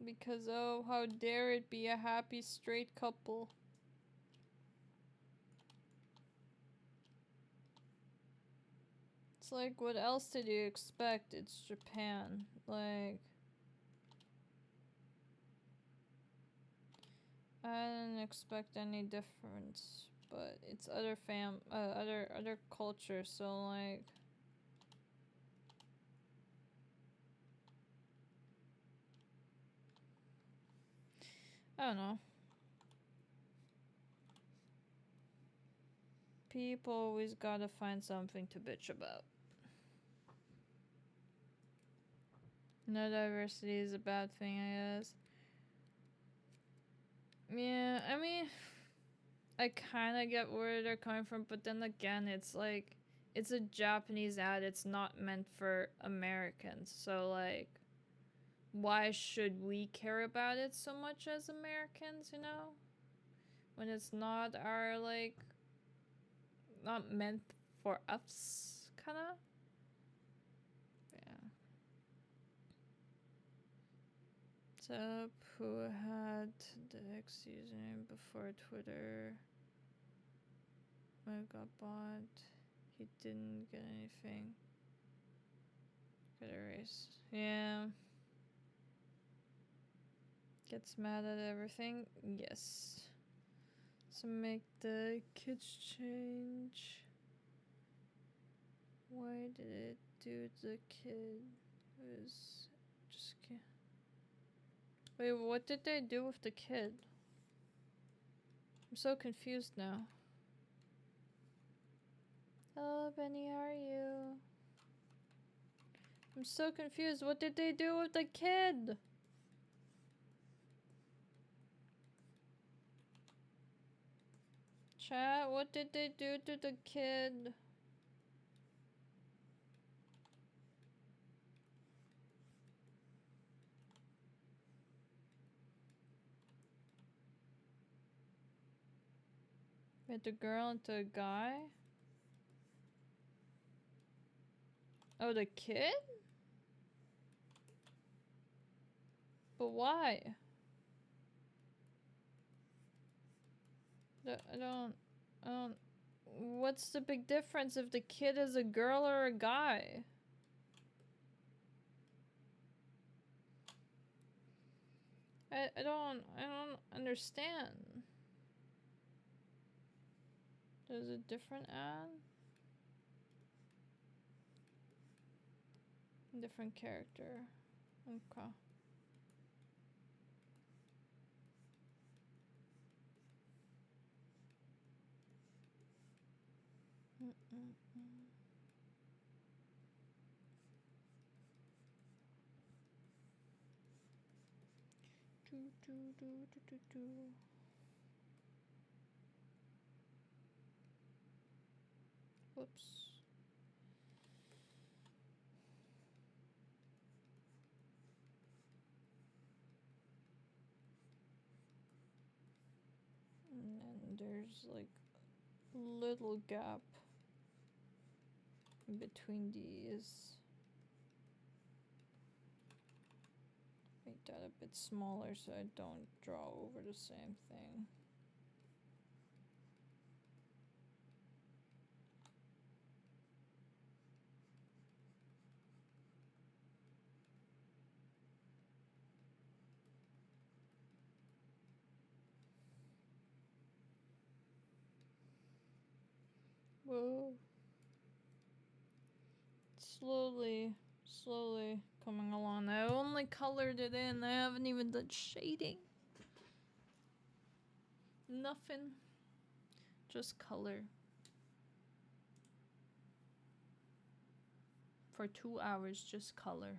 Because, oh, how dare it be a happy straight couple. It's like, what else did you expect? It's Japan. Like, I didn't expect any difference, but it's other culture, so, like, I don't know. People always gotta find something to bitch about. No diversity is a bad thing, I guess. Yeah, I mean, I kind of get where they're coming from, but then again, it's like, it's a Japanese ad, it's not meant for Americans, so, like, why should we care about it so much as Americans, you know? When it's not our, like, not meant for us, kinda? Yeah. Sup, who had the X username before Twitter? I got bought. He didn't get anything. Got erased. Yeah. Gets mad at everything? Yes. So make the kids change. Why did it do the kid? It was just kid. Wait, what did they do with the kid? I'm so confused now. Hello, Benny, how are you? I'm so confused. What did they do with the kid? Chat, what did they do to the kid? Wait, the girl into a guy? Oh, the kid? But why? I don't... What's the big difference if the kid is a girl or a guy? I don't understand. There's a different ad? Different character. Okay. Whoops. And then there's like a little gap in between these. Make that a bit smaller so I don't draw over the same thing. Whoa. Slowly coming along. I only colored it in. I haven't even done shading. Nothing. Just color. For 2 hours, just color.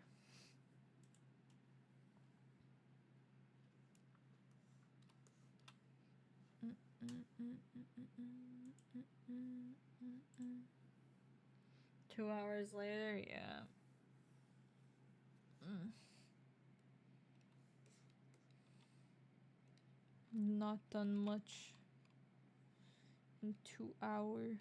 Two hours later, yeah. Not done much in 2 hours.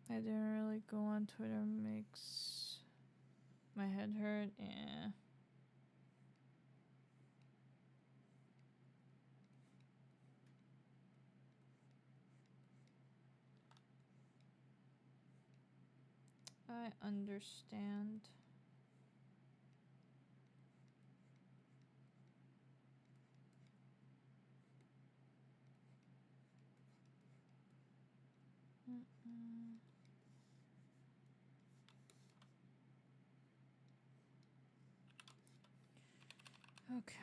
I didn't really go on Twitter. Makes my head hurt. Yeah. I understand. Okay.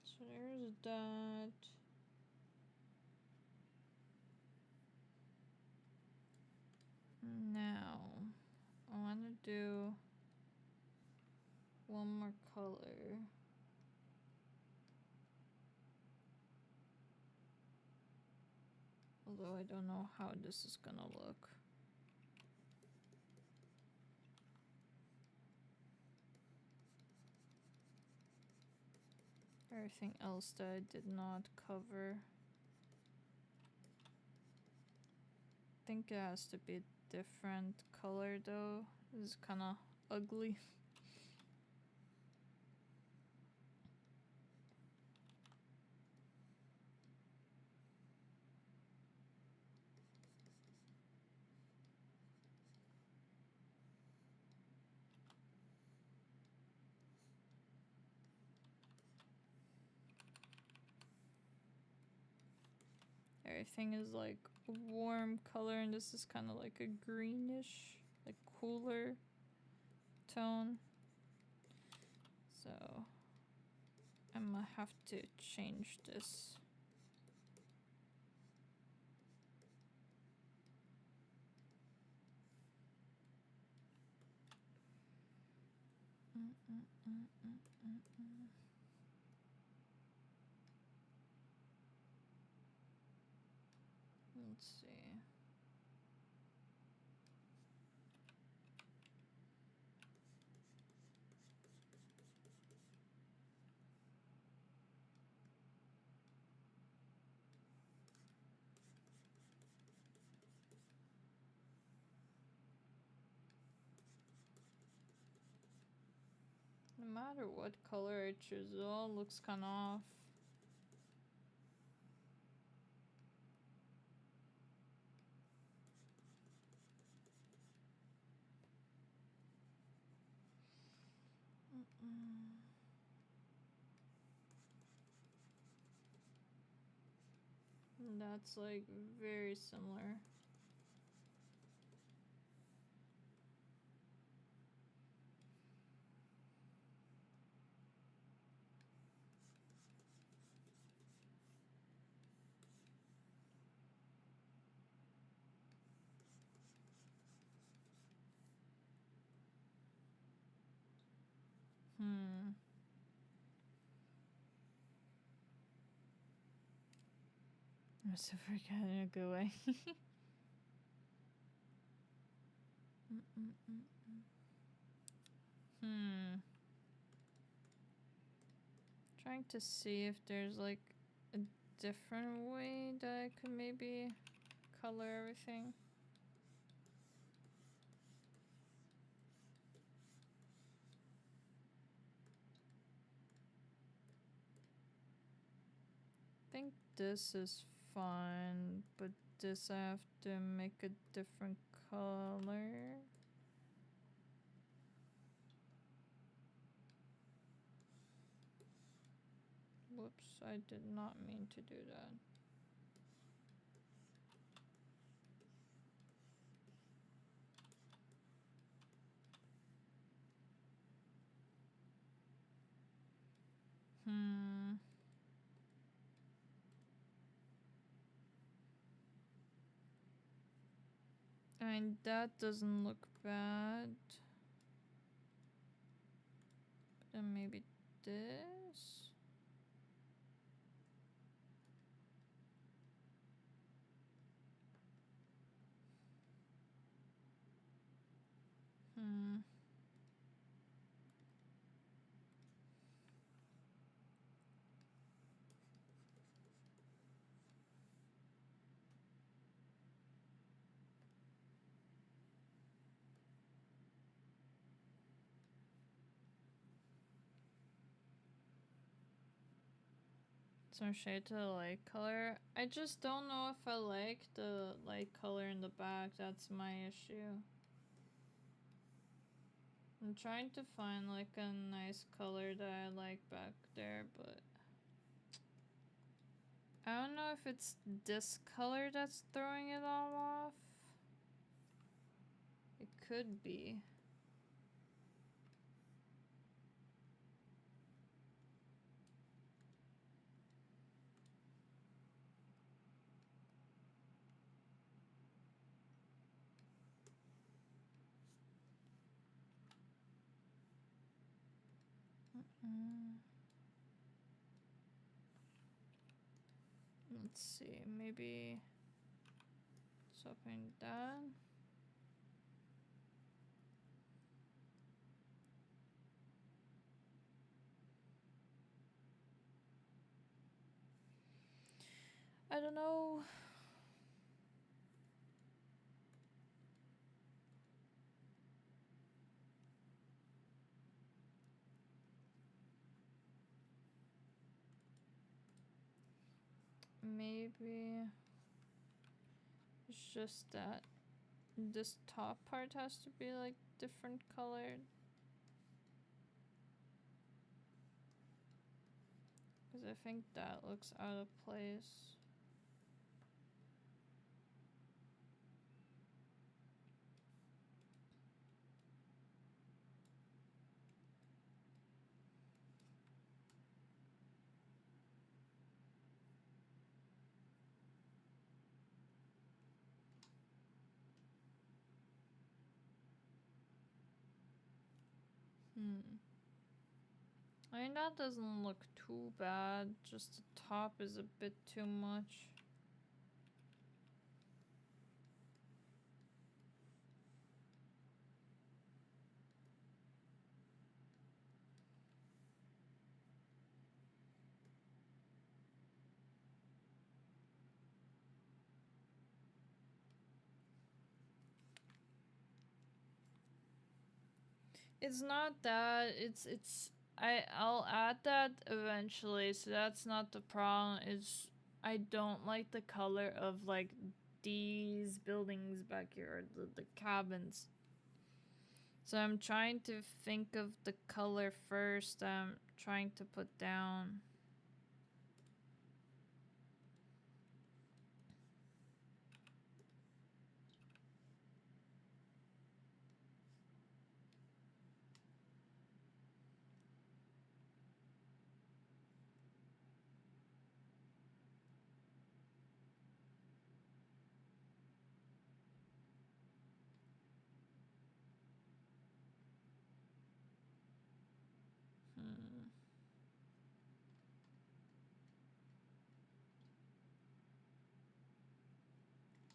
So there's that. Now, I want to do one more color. Although I don't know how this is gonna look. Everything else that I did not cover. I think it has to be a different color though. This is kind of ugly. Everything is like a warm color and this is kind of like a greenish, like cooler tone. So I'm gonna have to change this. Let's see. matter what color I choose, it all looks kind of off. That's like very similar. I'm so forgetting in a good way. Trying to see if there's like a different way that I could maybe color everything. I think this is fine, but this I have to make a different color. Whoops, I did not mean to do that. I mean, that doesn't look bad. But then maybe this? Some shade to the light color. I just don't know if I like the light color in the back. That's my issue. I'm trying to find like a nice color that I like back there, but I don't know if it's this color that's throwing it all off. It could be. Let's see, maybe something that. I don't know. Maybe it's just that this top part has to be like different colored. Because I think that looks out of place. I mean, that doesn't look too bad, just the top is a bit too much. It's not that, it's I'll add that eventually, so that's not the problem. Is I don't like the color of like these buildings back here, the cabins. So I'm trying to think of the color first. I'm trying to put down.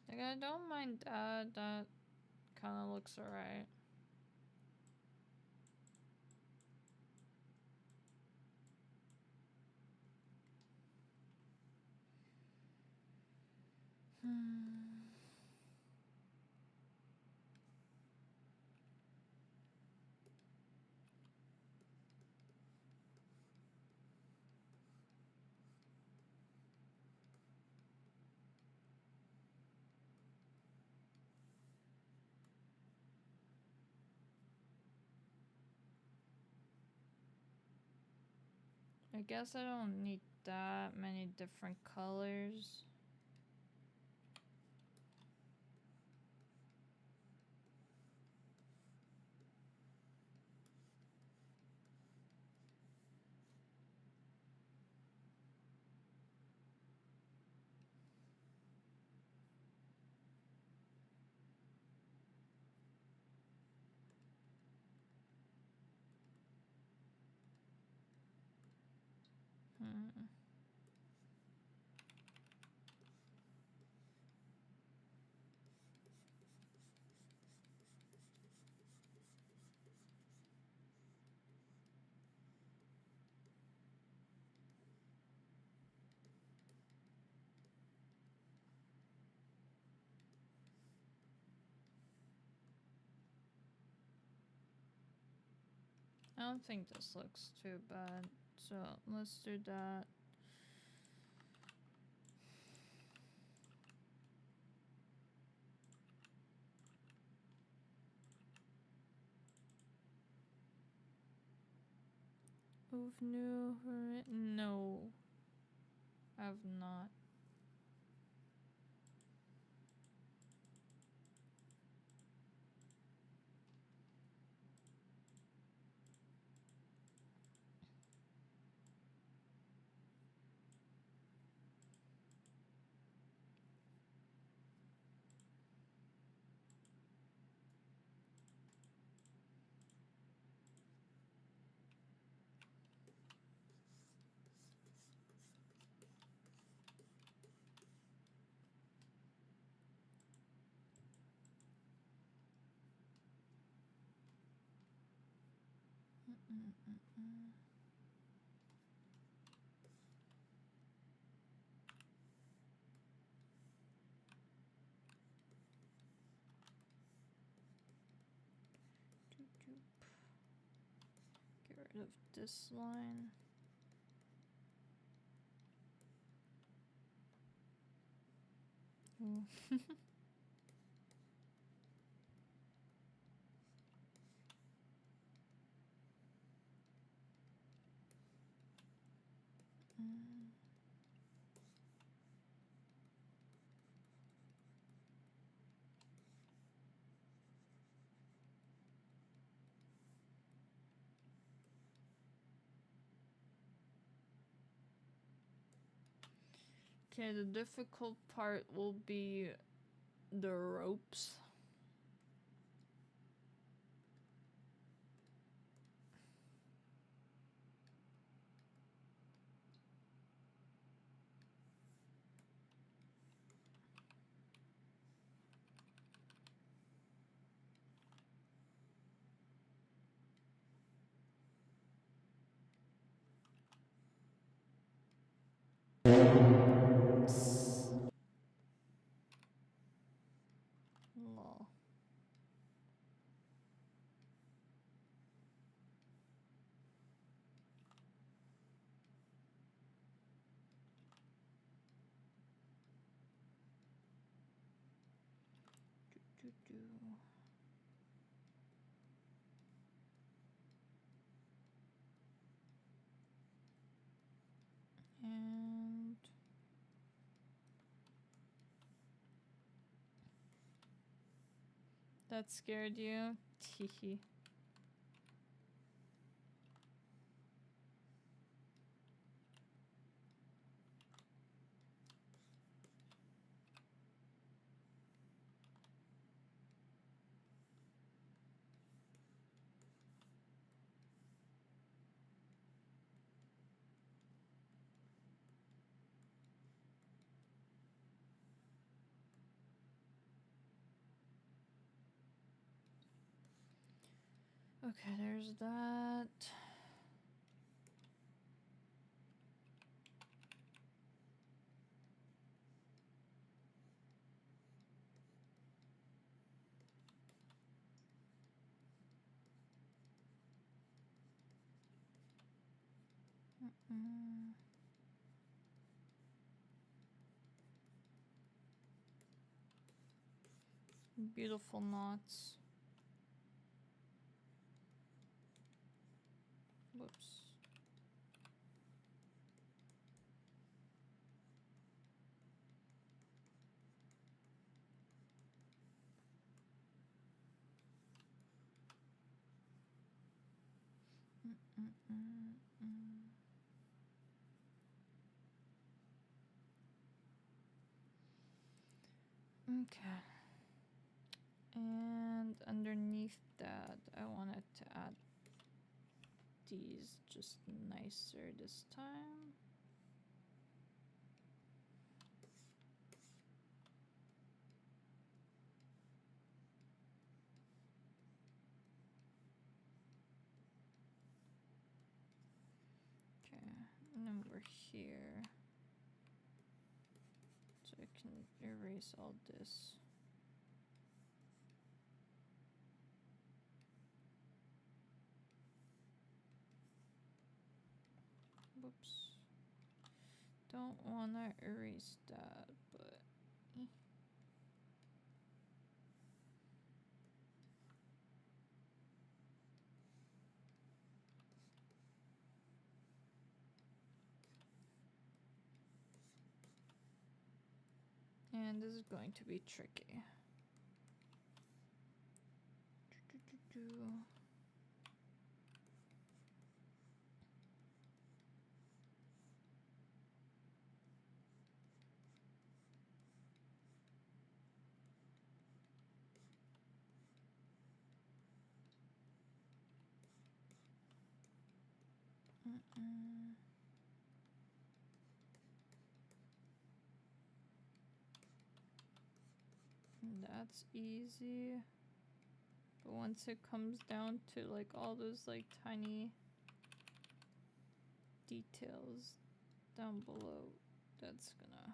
Like, I don't mind that. That kind of looks alright. I guess I don't need that many different colors. I don't think this looks too bad. So let's do that. Move new. No. I've not. Get rid of this line. Ooh. Okay, the difficult part will be the ropes. Lol. And that scared you? Teehee. Okay, there's that. Beautiful knots. Whoops. Okay. And underneath that, I wanted to add these just nicer this time. Okay, and then we're here. So I can erase all this. Whoops. Don't wanna erase that, but and this is going to be tricky. That's easy. But once it comes down to like all those like tiny details down below, that's gonna...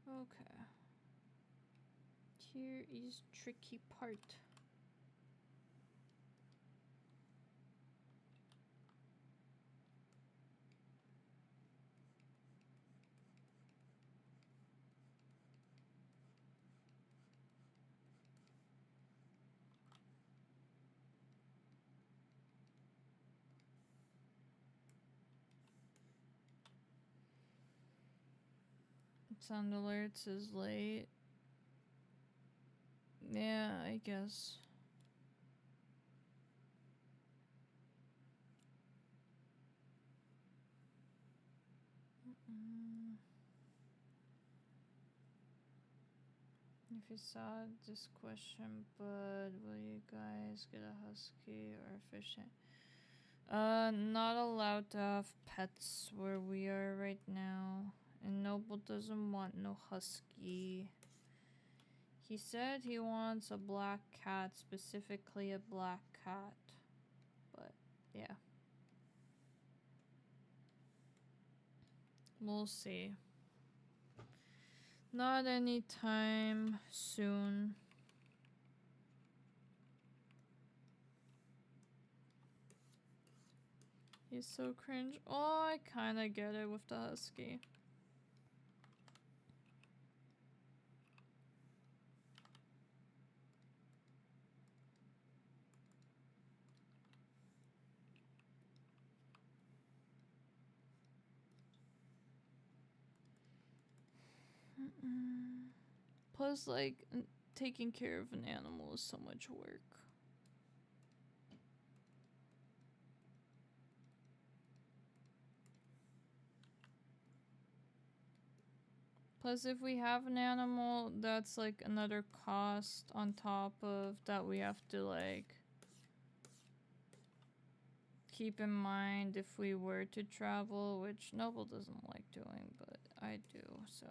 Okay. Here is tricky part. Sound alerts is late. Yeah, I guess. If you saw this question, but will you guys get a husky or a fishing? Not allowed to have pets where we are right now. And Noble doesn't want no husky. He said he wants a black cat, specifically a black cat. But, yeah. We'll see. Not anytime soon. He's so cringe. Oh, I kinda get it with the husky. Plus, like, taking care of an animal is so much work. Plus, if we have an animal, that's like another cost on top of that we have to like keep in mind if we were to travel, which Noble doesn't like doing, but I do, so.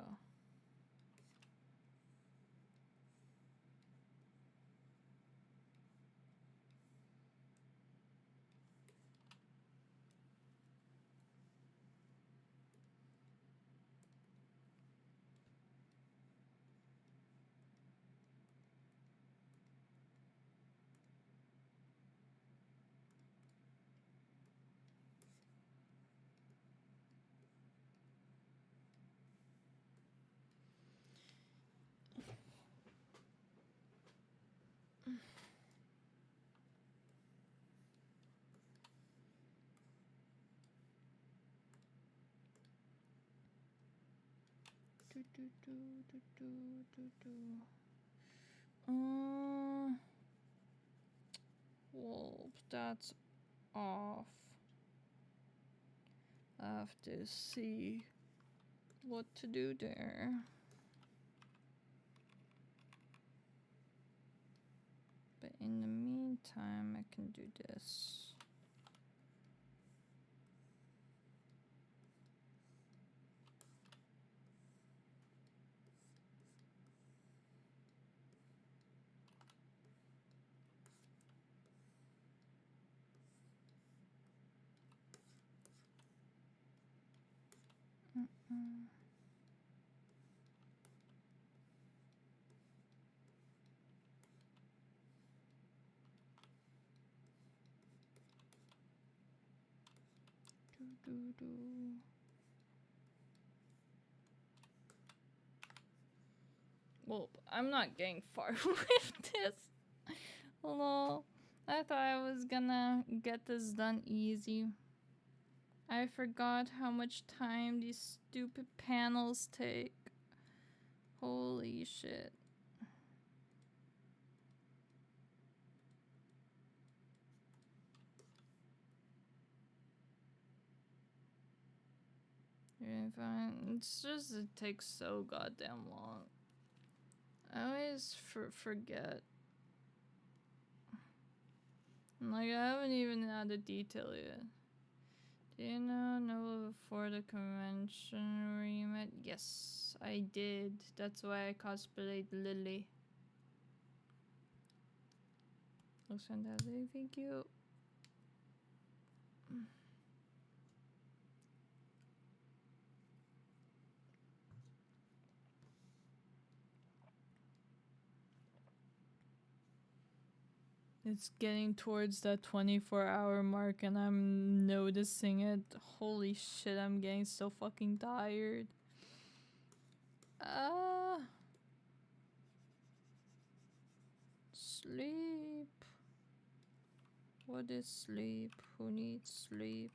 Well, that's off. I have to see what to do there. But in the meantime, I can do this. Well, I'm not getting far with this. Lol. I thought I was gonna get this done easy. I forgot how much time these stupid panels take. Holy shit. You're fine. It's just, it takes so goddamn long. I always forget. Like, I haven't even added detail yet. Do you know before the convention where you met? Yes, I did. That's why I cosplayed Lily. Looks fantastic, thank you. It's getting towards that 24-hour mark and I'm noticing it. Holy shit, I'm getting so fucking tired. Sleep. What is sleep? Who needs sleep?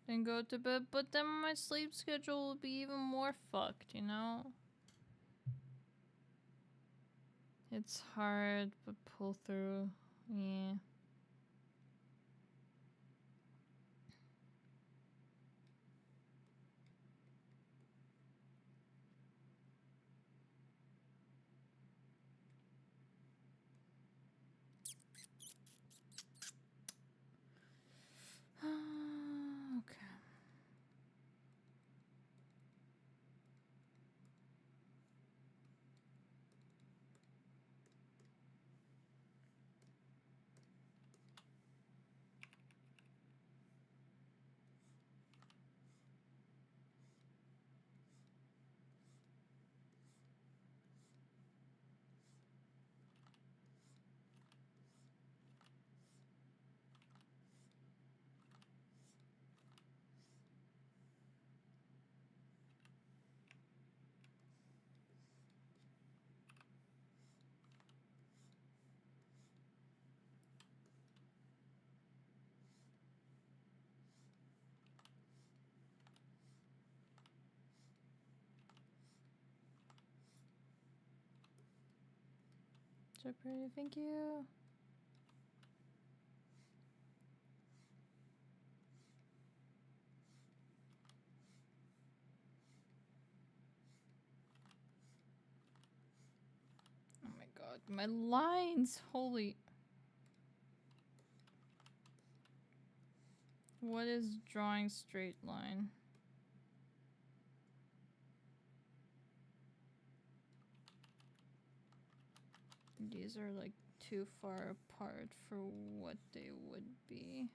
Then go to bed, but then my sleep schedule will be even more fucked, you know? It's hard, but pull through. Yeah. Okay. so pretty. Thank you. Oh my god, my lines! Holy. What is drawing straight line? These are like too far apart for what they would be.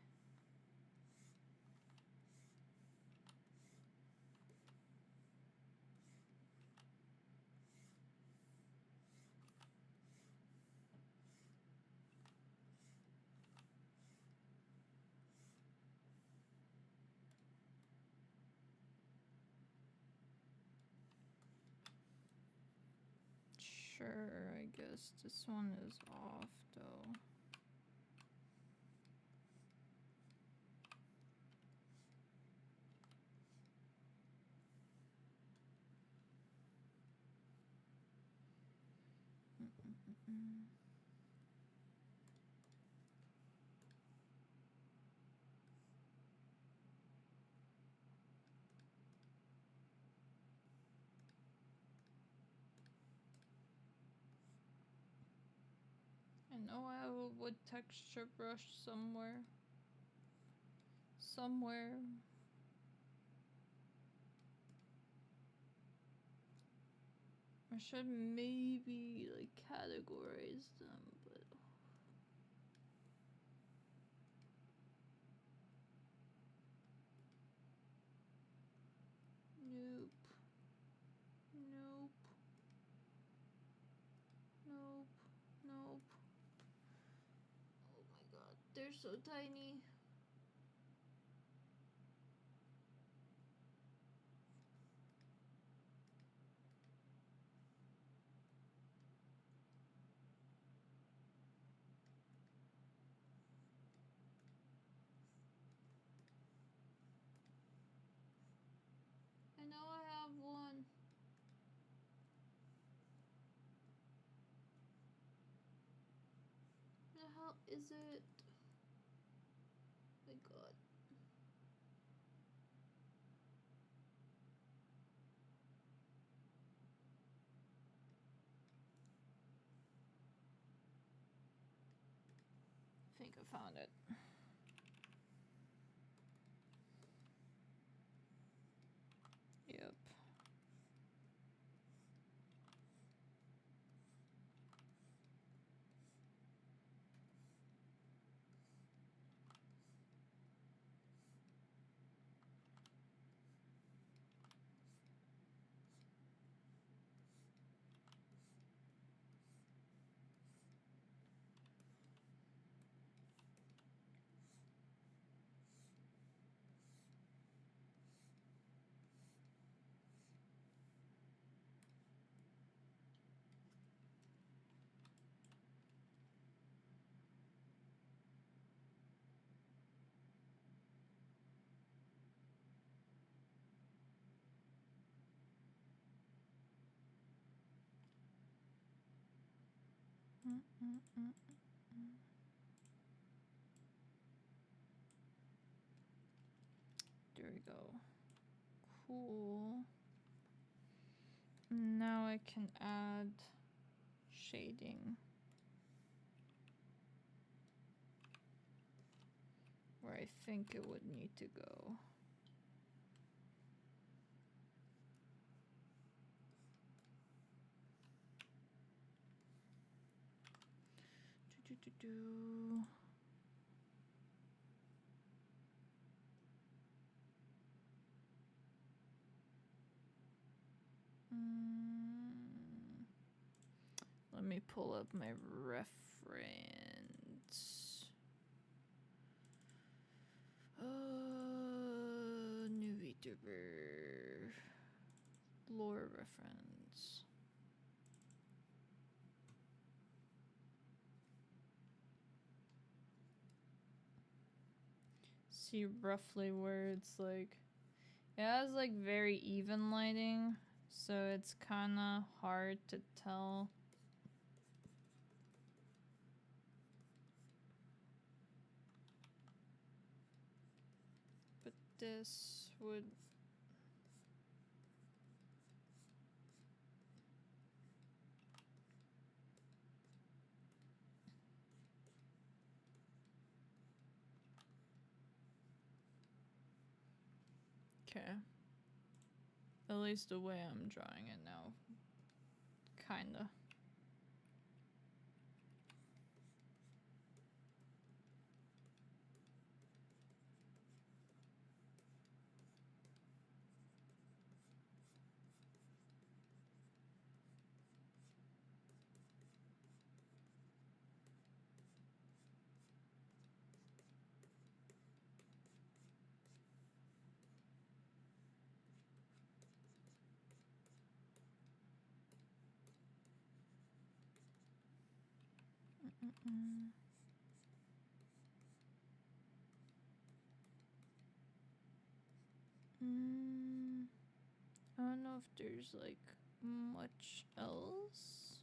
Sure, I guess this one is off though. I know I have a wood texture brush somewhere. Somewhere. I should maybe like categorize them, but nope. Nope. Nope. Nope. Oh my god, they're so tiny. I know I have one. The hell is it? My god. I think I found it. Yep. There we go. Cool. Now I can add shading where I think it would need to go. Do. Let me pull up my reference. New VTuber. Lore reference. See roughly where it's like, it has like very even lighting, so it's kind of hard to tell this would... Okay. At least the way I'm drawing it now. Kinda. I don't know if there's like much else.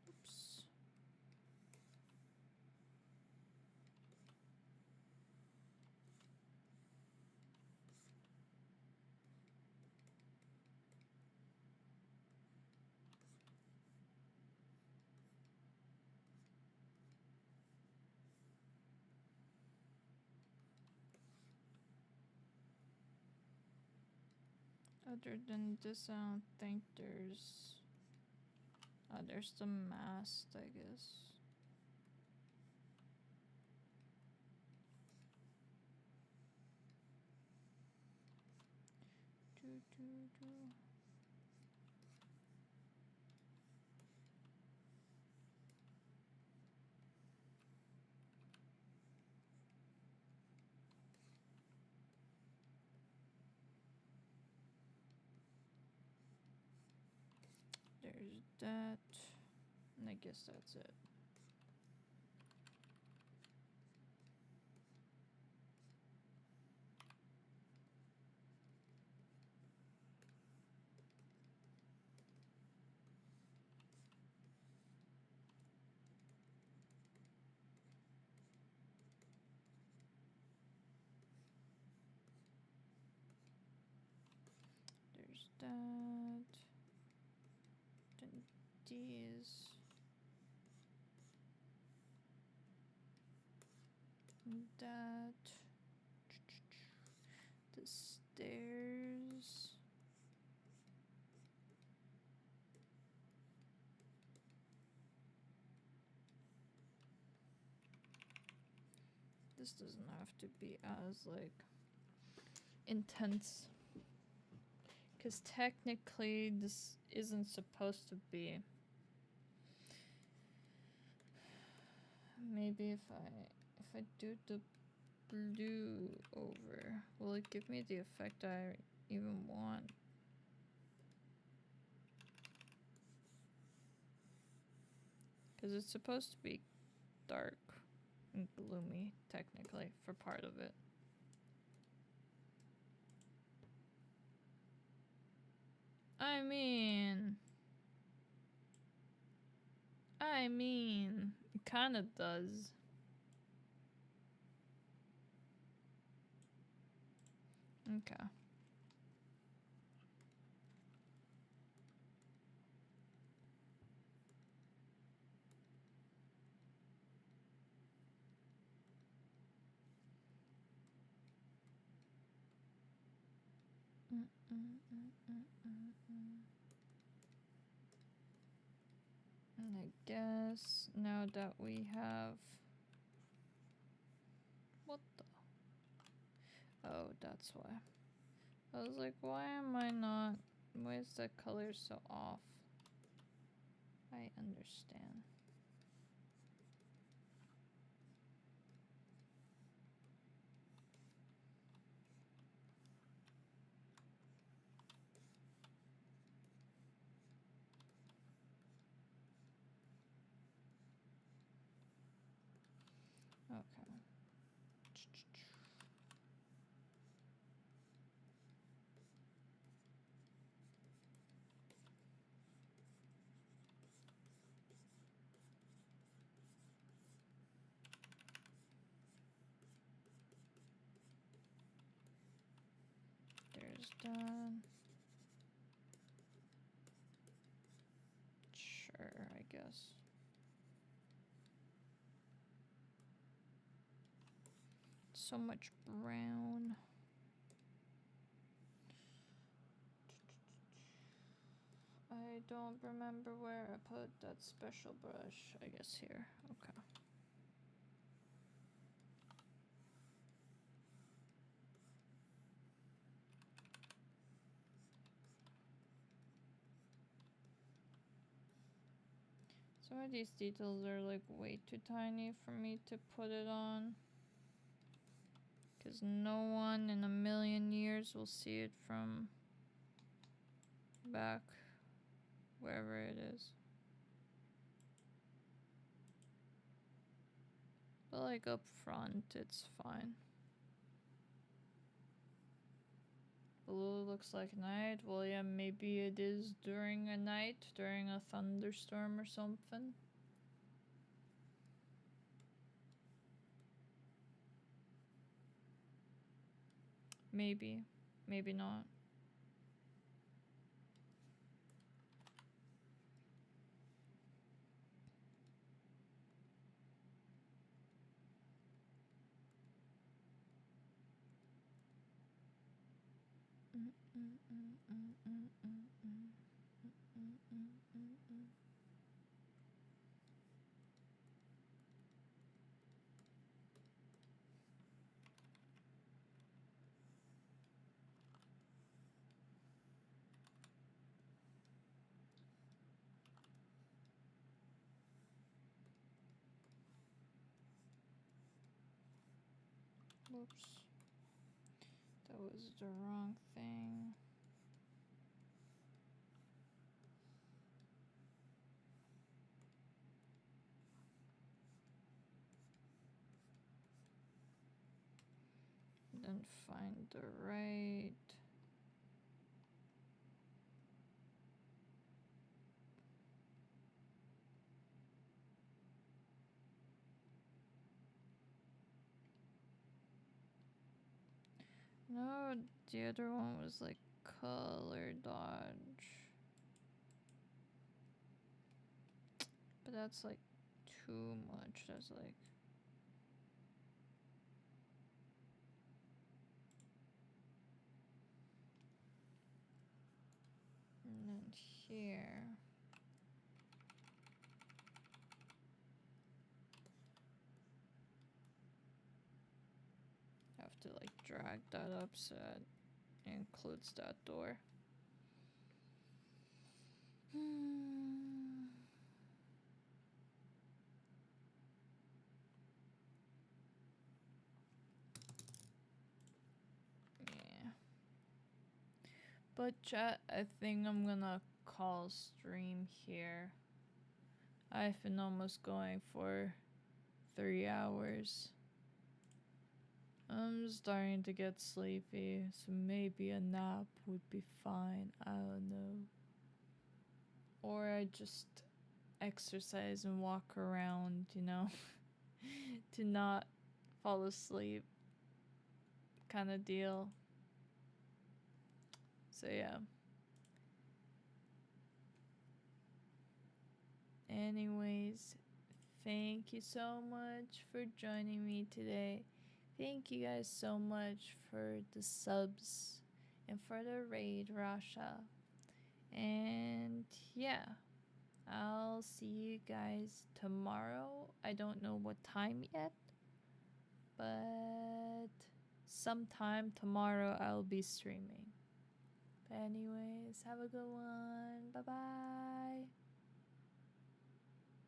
Oops. Other than this, I don't think there's... there's the mast, I guess. There's that. And I guess that's it. There's that. Then these. That. The stairs. This doesn't have to be as like intense, because technically this isn't supposed to be. Maybe if I do the blue over, will it give me the effect I even want? Because it's supposed to be dark and gloomy, technically, for part of it. I mean, it kind of does. Okay. And I guess now that we have... What the... Oh, that's why. I was like, why am I not... Why is that color so off? I understand. Okay. done. Sure, I guess. So much brown. I don't remember where I put that special brush. I guess here. Okay. Some of these details are like way too tiny for me to put it on. Because no one in a million years will see it from back wherever it is. But like up front, it's fine. Blue looks like night. Well, yeah, maybe it is during a night, during a thunderstorm or something. Maybe. Maybe not. Whoops. That was the wrong thing. Didn't find the right. No, the other one was like color dodge. But that's like too much. That's like. And then here. I have to like drag that up so it includes that door. Yeah. But chat, I think I'm gonna call stream here. I've been almost going for 3 hours. I'm starting to get sleepy, so maybe a nap would be fine. I don't know. Or I just exercise and walk around, you know, to not fall asleep kind of deal. So yeah. Anyways, thank you so much for joining me today. Thank you guys so much for the subs and for the raid, Rasha. And yeah, I'll see you guys tomorrow. I don't know what time yet, but sometime tomorrow I'll be streaming. But anyways, have a good one. Bye bye.